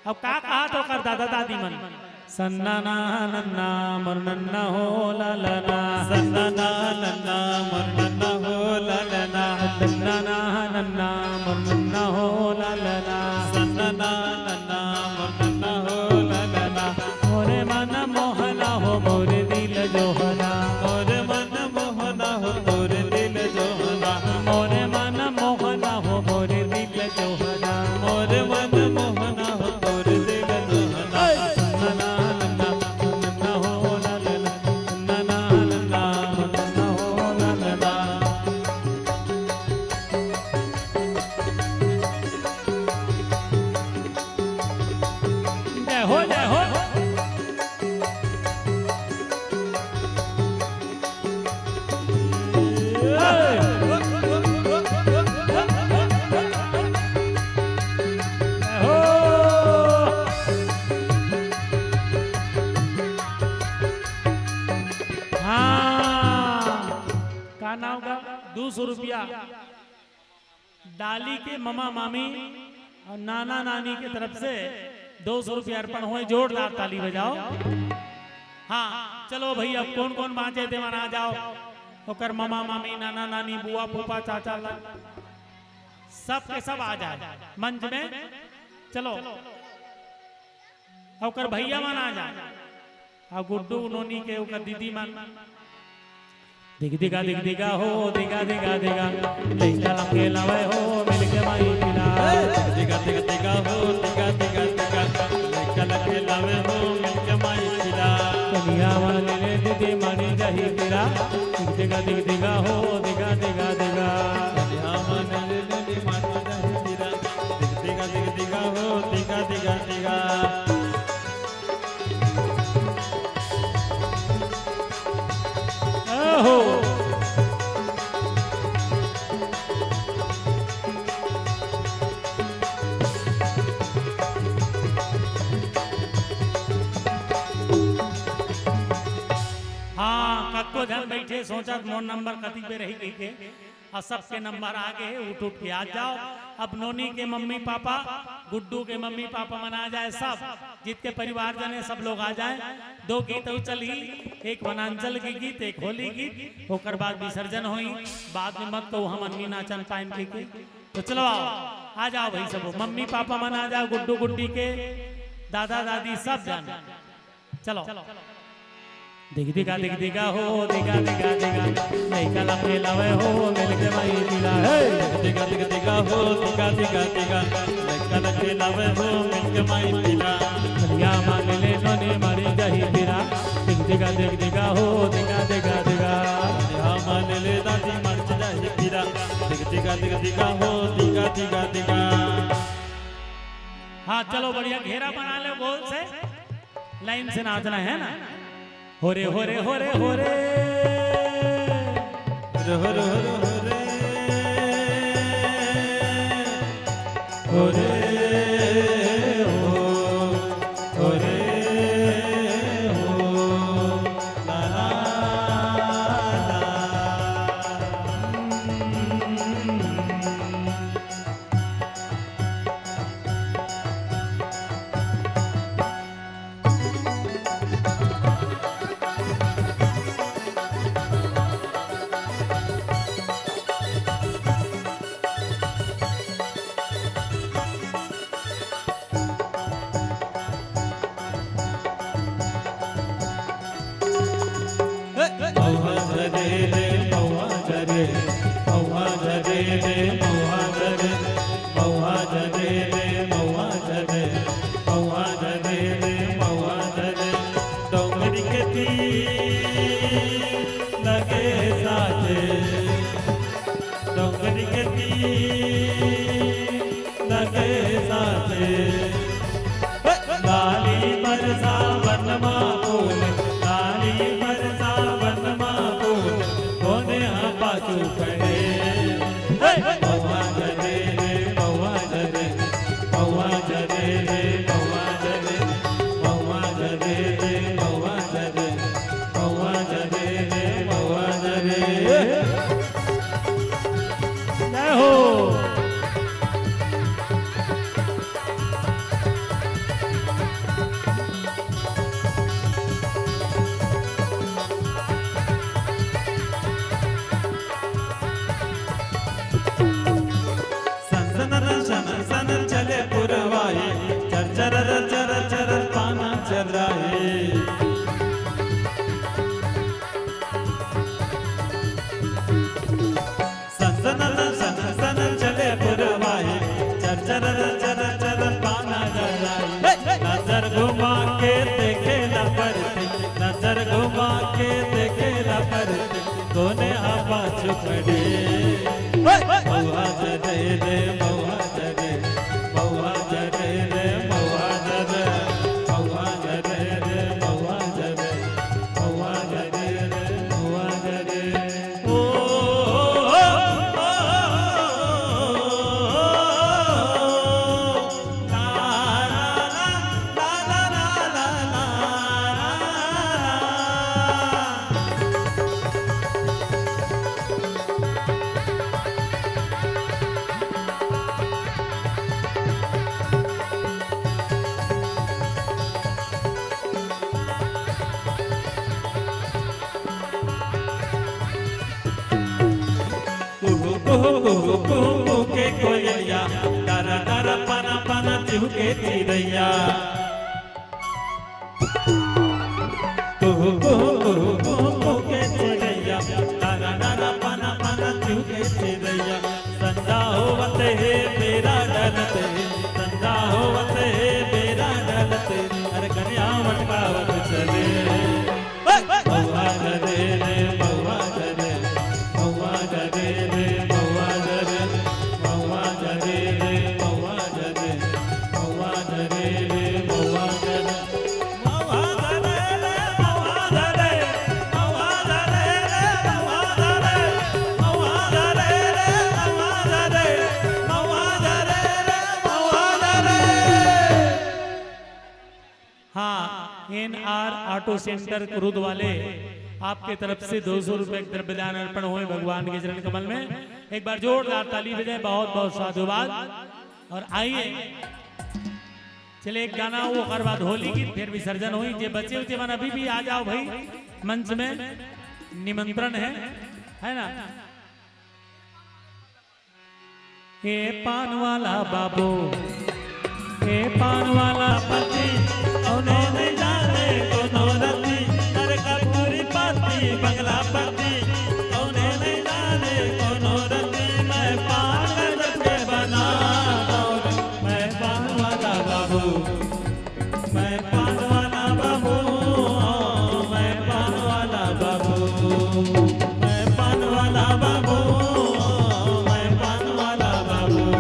अब का कहा तो कर दादा दादी मन सन्ना ना नन्ना मरनन्ना हो ललना सन्ना ना नन्ना मरनन्ना हो ललना सन्ना ना नन्ना मरनन्ना हो ललना सन्ना ना नन्ना मरनन्ना हो ललना मोरे मन मोहना हो मोरे दिल जोहना मोरे मन मोहना हो तोरे दिल जोहना मोरे मन मोहना हो मोरे दिल जोहना मोरे मन मोहना हो तोरे दिल जोहना सन्ना नन्ना मरनन्ना हो ललना सन्ना नन्ना मरनन्ना हो ललना जय हो जय हो का नाम का 200 रुपया डाली के ममा मामी और नाना नानी की तरफ से 200 रुपया अर्पण हुए जोरदार ताली बजाओ हाँ चलो भाई अब कौन कौन बाँचे थे वहां आ जाओ ओकर ममा मामी नाना नानी बुआ फूफा चाचा सब के सब आ जाए मंच में चलो ओकर भैया मन आ जाए और गुड्डू नोनी के ओकर दीदी मन दिग दिगा हो दिगा लइका लगे लवे हो मिलके माई पिला दिगा हो दिगा लइका लगे लवे हो मिलके माई पिला कनिया वाले ले दीदी मानी जही पिला दिग दिगा हो दिगा कन्या मन ले मानी जही पिला दिगा हो दिगा हो हाँ कक्को धन बैठे सोचा मोर नंबर कति पे रही गई के और सबके नंबर आ गए उठ के आ जाओ अब नोनी के मम्मी पापा गुड्डू के मम्मी पापा मना जाए सब जितके परिवार जने सब लोग आ जाए 2 गीत चली एक वनांचल की गीत एक होली गीत होकर बाद विसर्जन हुई बाद में मत तो हम अन्नी नाचन पाइन के तो चलो आ जाओ भाई सब मम्मी पापा मना जाओ गुड्डू गुड्डी के दादा दादी सब जान चलो दिग दिगा हो दिगा लइका लगे लवे हो मिलके माई पिला दिगा हो दिगा लइका लगे लवे हो मिलके माई पिला कलिया मान ले नोने मारी जही पिरा दिग दिगा हो दिगा कन्या मान ले दादी मर्च जही पिरा दिगा हो दिगा हाँ चलो बढ़िया घेरा बना ले गोल से लाइन से नाचना है ना हो रे हो रे हो रे हो रे हो रे हो रे हो रे हो ला ला ला चुकड़े महुआ जरे रे महुआ जरे महुआ जरे रे महुआ जरे महुआ जरे रे महुआ जरे महुआ जरे रे महुआ जरे जय हो। सन चले पुरवाए चर चर चर चर पाना चराए सन चले पुरवाए चर चर चर चर पाना चराए नजर घुमा के देखे न परते नजर घुमा के देखे न परते कोने हवा चुकड़े महुआ जरे रे महुआ जरे महुआ जरे रे महुआ जरे महुआ जरे रे महुआ जरे महुआ जरे रे महुआ जरे ओ ला ला ला ला ला ला कुहू के कोयलिया डर डर पना पना चिहुके चिड़ैया कुहू के चिड़ैया डर डर पना पना चिहुके चिड़ैया संजा होवत है मेरा डलते संजा होवत है मेरा डलते अरे कन्या मटकावत चले महुआ जरे रे महुआ जरे महुआ जरे रे महुआ जरे महुआ जरे रे महुआ जरे महुआ जरे रे महुआ जरे महुआ जरे रे महुआ जरे महुआ जरे रे महुआ जरे महुआ जरे रे महुआ जरे महुआ जरे रे महुआ जरे। हाँ, NR ऑटो सेंटर कुरुद वाले आपके तरफ से 200 रुपए द्रव्यदान अर्पण हुए भगवान के चरण कमल में। एक बार जोरदार ताली बजाएं। बहुत बहुत साधुवाद। और आइए चले एक गाना वो हर बात होली की फिर विसर्जन हुई जे बचे हुए मन अभी भी आ जाओ भाई मंच में निमंत्रण है ना। हे पान वाला बाबू हे पान वाला पति उन्होंने जाने कोनो रति हर कपूरी पाती बंगला पति उन्होंने जाने कोनो रति मैं पागल के बना मैं पान वाला बाबू मैं पान वाला बाबू मैं पान वाला बाबू मैं पान वाला बाबू मैं पान वाला बाबू।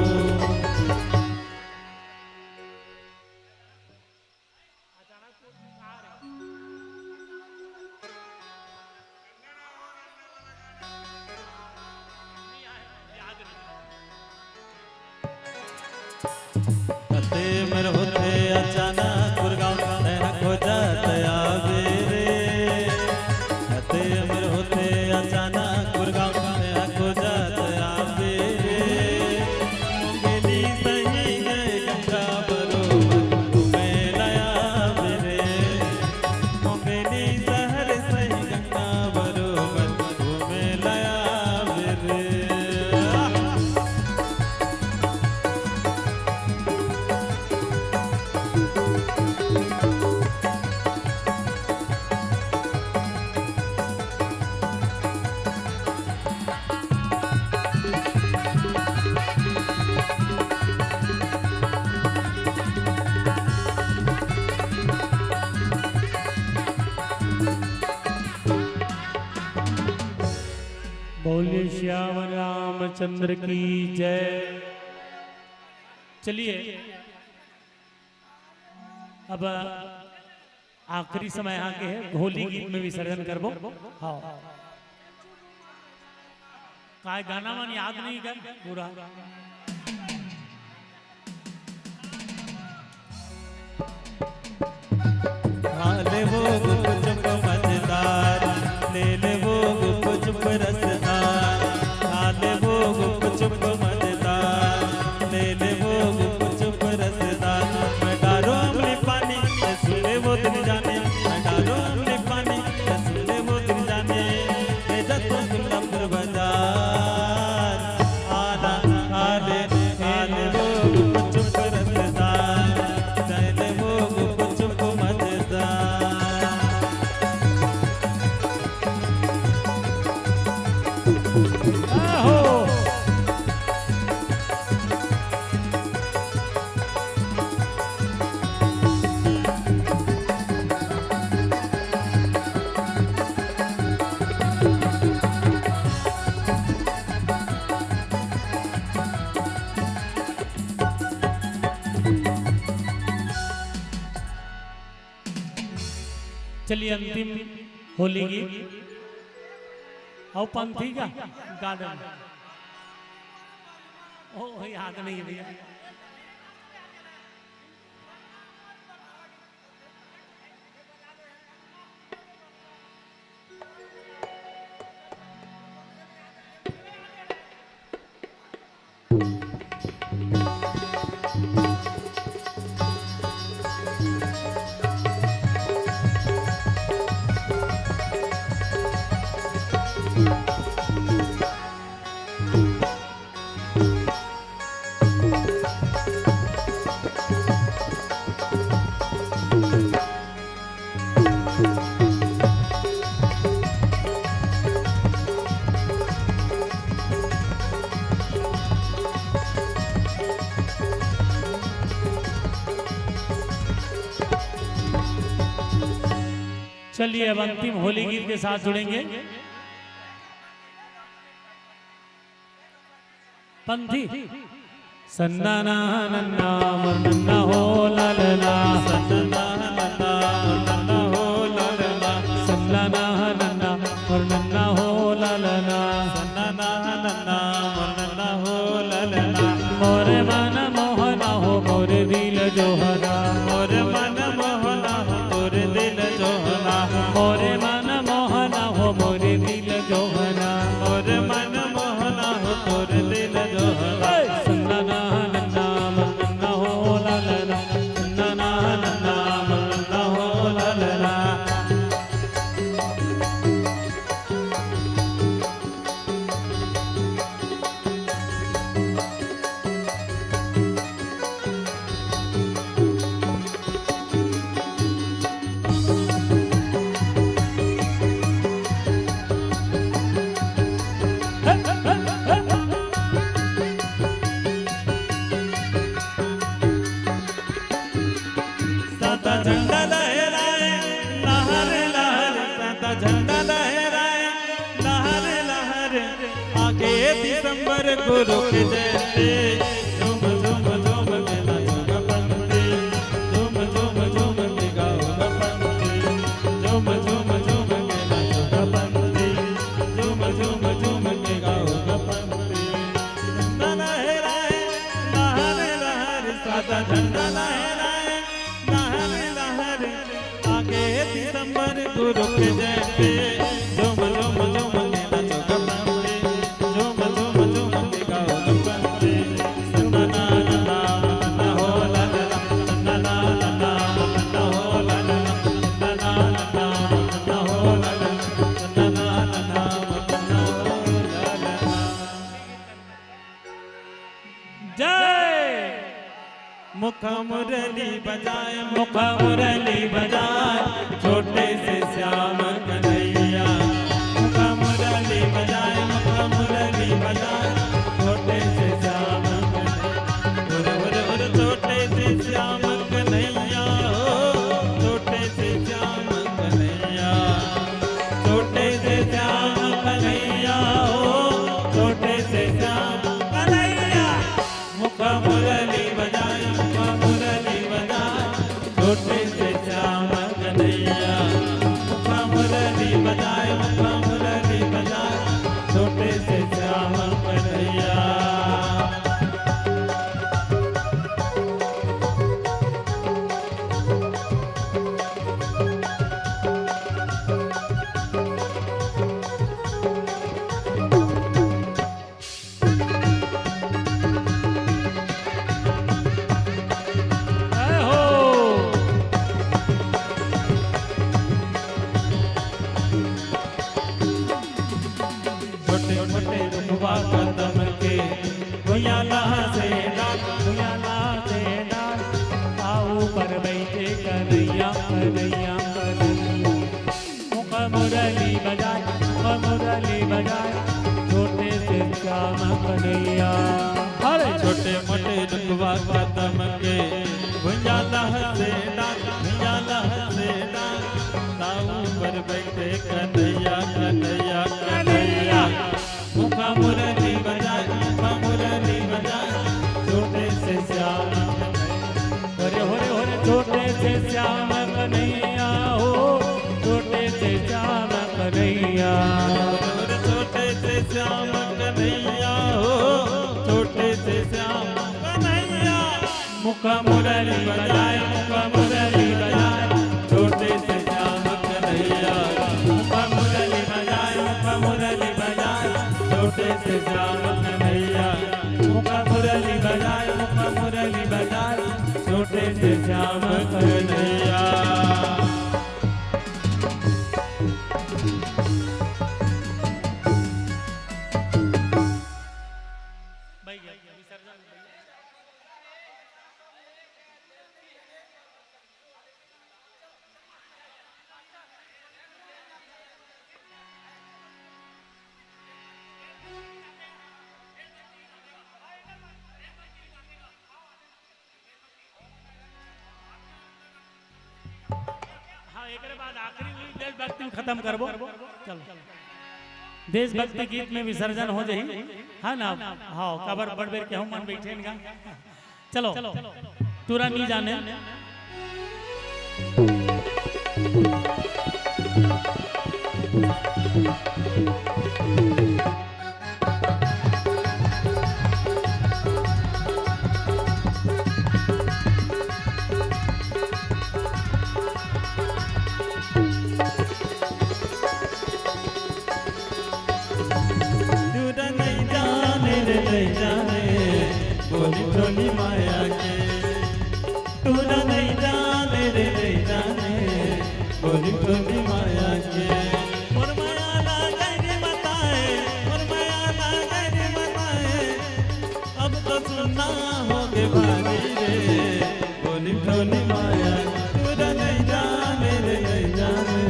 कते मेरे होते अचानक गुरगांव खो जात आवे रे कते मेरे होते अचानक गुरगांव खो जात आवे रे मुंगेली सही गए गंगा बरोबर घूमे लया रे मुंगेली शहर सही गंगा बरोबर घूमे लया रे। बोलिए श्याम रामचंद्र की जय। चलिए अब आखिरी समय यहाँ के है होली गीत में विसर्जन करबो। हाँ काय गाना मन याद नहीं कर पूरा। ले वो गुप चुप मजेदार, ले वो गुप चुप रसदार, ले वो गुप चुप मजेदार, ले वो गुप चुप रसदार। मैं डालो अमली पानी सुने वो दिन जाने, मैं डालो अमली पानी सुने वो दिन जाने। भेजा तो गुलाबपुर बाजार, आला आले आले वो गुप चुप रसदार, ले वो गुप चुप मजेदार। चलिए अंतिम होली गीत और पंथी का गार्डन। ओ याद नहीं है भैया। चलिए अब अंतिम होली गीत के साथ जुड़ेंगे। पंथी सन्ना ना नन्ना नन्ना हो ललना, सन्ना नन्ना नन्ना हो ललना, सन्ना ना नन्ना और नन्ना हो ललना, सन्ना नन्ना नन्ना हो ललना। मोरे मन मोहना हो मोरे दिल जोहरा, मोरे मन मोहना हो तोरे दिल जोहरा, मोरे मन मोहना हो मोरे दिल जोहरा, मोरे मन मोहना हो तोरे दिल जोहरा। सन्ना ना नन्ना नन्ना हो ललना, सन्ना ना नन्ना नन्ना हो ललना। साता झंडा लहराए लहर लहर, साता झंडा लहराए लहर लहर। आगे दिसंबर गुरु के जैसे झूम झूम झूम के नाचोगा पंथी, झूम झूम झूम के गाओगा पंथी, झूम झूम झूम के नाचोगा पंथी, झूम झूम झूम के गाओगा पंथी। झंडा लहराए लहर लहर, साता झंडा लहराए लहर लहर। आगे दिसंबर गुरु के जैसे झूम झूम झूम के नाचोगा पंथी, झूम झूम झूम के गाओगा पंथी। सन्ना ना नन्ना नन्ना हो ललना, सन्ना ना नन्ना नन्ना हो ललना, सन्ना ना नन्ना नन्ना हो ललना, सन्ना ना नन्ना नन्ना हो ललना। जय मुख मुरली बजाए मुख मुरली बजाए, छोटे से श्याम कन्हैया। मुख मुरली बजाए मुख मुरली बजाए, छोटे से श्याम कन्हैया। छोटे से श्याम कन्हैया हो, छोटे से श्याम कन्हैया, छोटे से श्याम कन्हैया हो, छोटे से श्याम कन्हैया। मुख मुरली बजाए मुख मुरली बजाए, छोटे से श्याम कन्हैया। मुख मुरली नंगवा कदम के भुयाला से डाल भुयाला से डाल ताऊ पर बैठे कन्हैया कन्हैया कन्हैया मुख मुरली बजाए छोटे से श्याम कन्हैया। अरे छोटे मोटे नंगवा कदम के भुयाला से डाल ताऊ पर बैठे कन्हैया कन्हैया कन्हैया मुख मुरली बजाए छोटे से श्याम होरे छोटे से श्याम कन्हैया हो छोटे से श्याम कन्हैया। छोटे से श्याम कन्हैया हो छोटे से श्याम कन्हैया मुख मुरली बजाए छोटे से श्याम कन्हैया मुख मुरली बजाए छोटे से श्याम कन्हैया मुख मुरली बजाए छोटे से श्याम कन्हैया। एकरे बाद आखिरी हुई देशभक्ति खत्म करबो। चलो देशभक्ति गीत में विसर्जन हो जाही है ना। हाँ कबर बड़बेर के हम मन बैठे ना। चलो तुरा नहीं जाने बोली टोली माया के तूरा नहीं जाने रे नहीं जाने बोली टोली माया के और माया ना गए बताए अब तो सुनना होगे भाई रे बोली टोली माया तूरा नहीं जाने रे नहीं जाने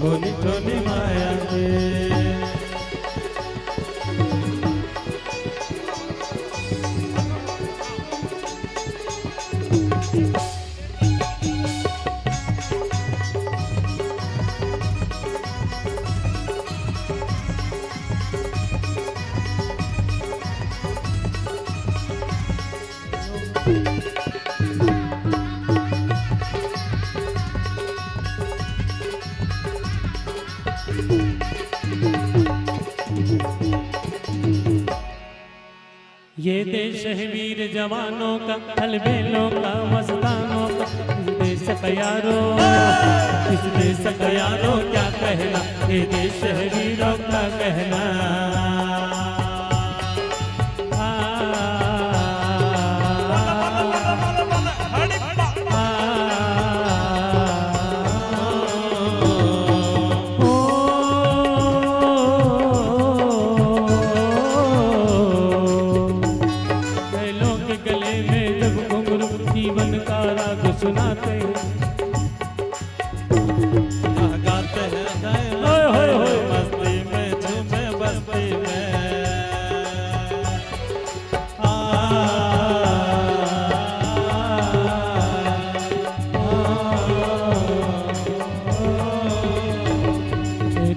बोली टोली माया के। ये देश है वीर जवानों का हलबेलों का मस्तानों का इस देश का यारो इस देश का यारो क्या कहना ये देश है वीरों का कहना। सुनाते गाते हैं मस्ती में झूमे बस्ती में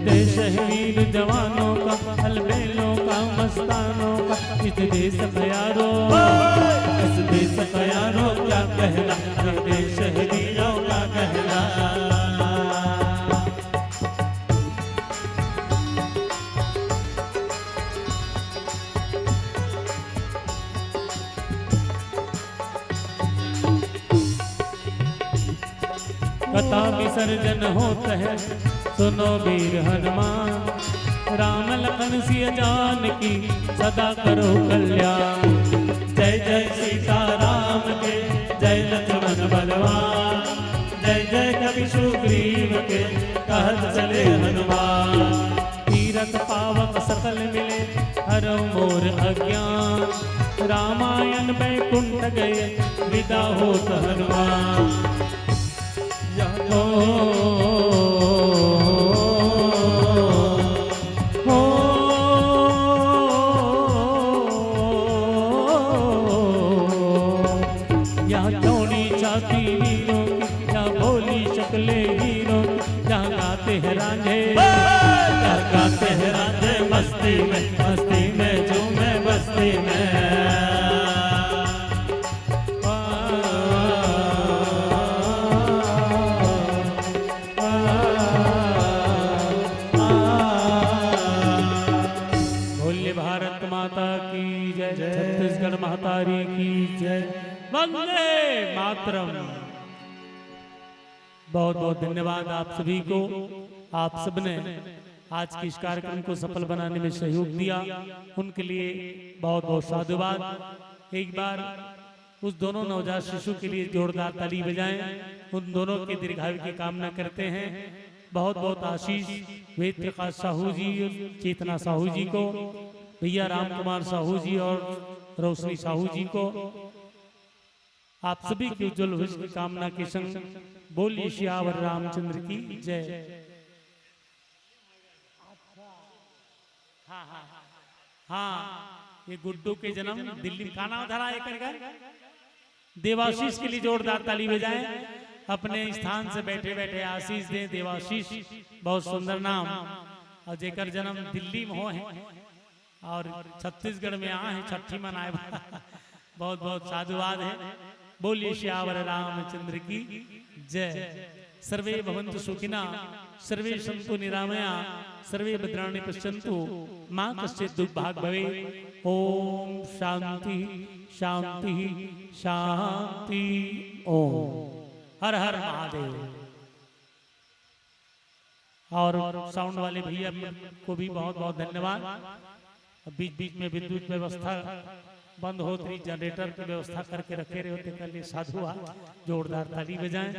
देश है वीर जवानों का हलबेलों का मस्तानों का इस देश का यारो इस देश का यारो क्या कहना देश है वीरों का कहना। कथा विसर्जन होता है सुनो वीर हनुमान राम लखन सिया जानकी सदा करो कल्याण। जय जय सीता राम के जय लक्ष्मण बलवान जय जय कवि सुग्रीव के कहत चले हनुमान। तीरथ पावक सकल मिले हर हरो मोर अज्ञान। रामायण बैकुंठ गए विदा होत हनुमान। या चौड़ी छाती हीरो या भोली शक्ले हीरो, जहाँ गाते हैं रांझे क्या गाते हैं राधे मस्ती में झूमे बस्ती में। बोले भारत माता की जय, छत्तीसगढ़ महतारी की जय, वंदे मातरम। बहुत बहुत धन्यवाद आप सभी को। आप सबने आज के इस कार्यक्रम को सफल बनाने में सहयोग दिया, उनके लिए बहुत बहुत साधुवाद। एक बार उस दोनों नवजात शिशु के लिए जोरदार ताली बजाएं। उन दोनों के दीर्घायु की कामना करते हैं। बहुत बहुत आशीष वेद प्रकाश साहू जी, चेतना साहू जी को, भैया राम कुमार साहू जी और रोशनी साहू जी को, आप सभी के उज्जवल भविष्य की कामना के संग बोलिए श्यावर रामचंद्र की जय। हाँ, ये गुड्डू के जन्म दिल्ली में खाना धरा है। देवाशीष के लिए जोरदार ताली बजाएं। अपने स्थान से बैठे बैठे आशीष दें। देवाशीष बहुत सुंदर नाम, और जेकर जन्म दिल्ली में हो है और छत्तीसगढ़ में आए हैं, छठी मनाए। बहुत बहुत साधुवाद है। बोलिए श्यावर रामचंद्र की जय। सर्वे भवन्तु सुखिना, सर्वे सन्तु निरामया, सर्वे भद्राणि पश्यन्तु, मा कश्चित् दुर्भाग् भवेत्। ओम शांति शांति शांति। ओम हर हर महादेव। और साउंड वाले भैया को भी बहुत बहुत धन्यवाद। बीच बीच में विद्युत व्यवस्था बंद होती, जनरेटर की व्यवस्था करके रखे रहे होते। कल साधुवाद, जोरदार ताली बजाएं।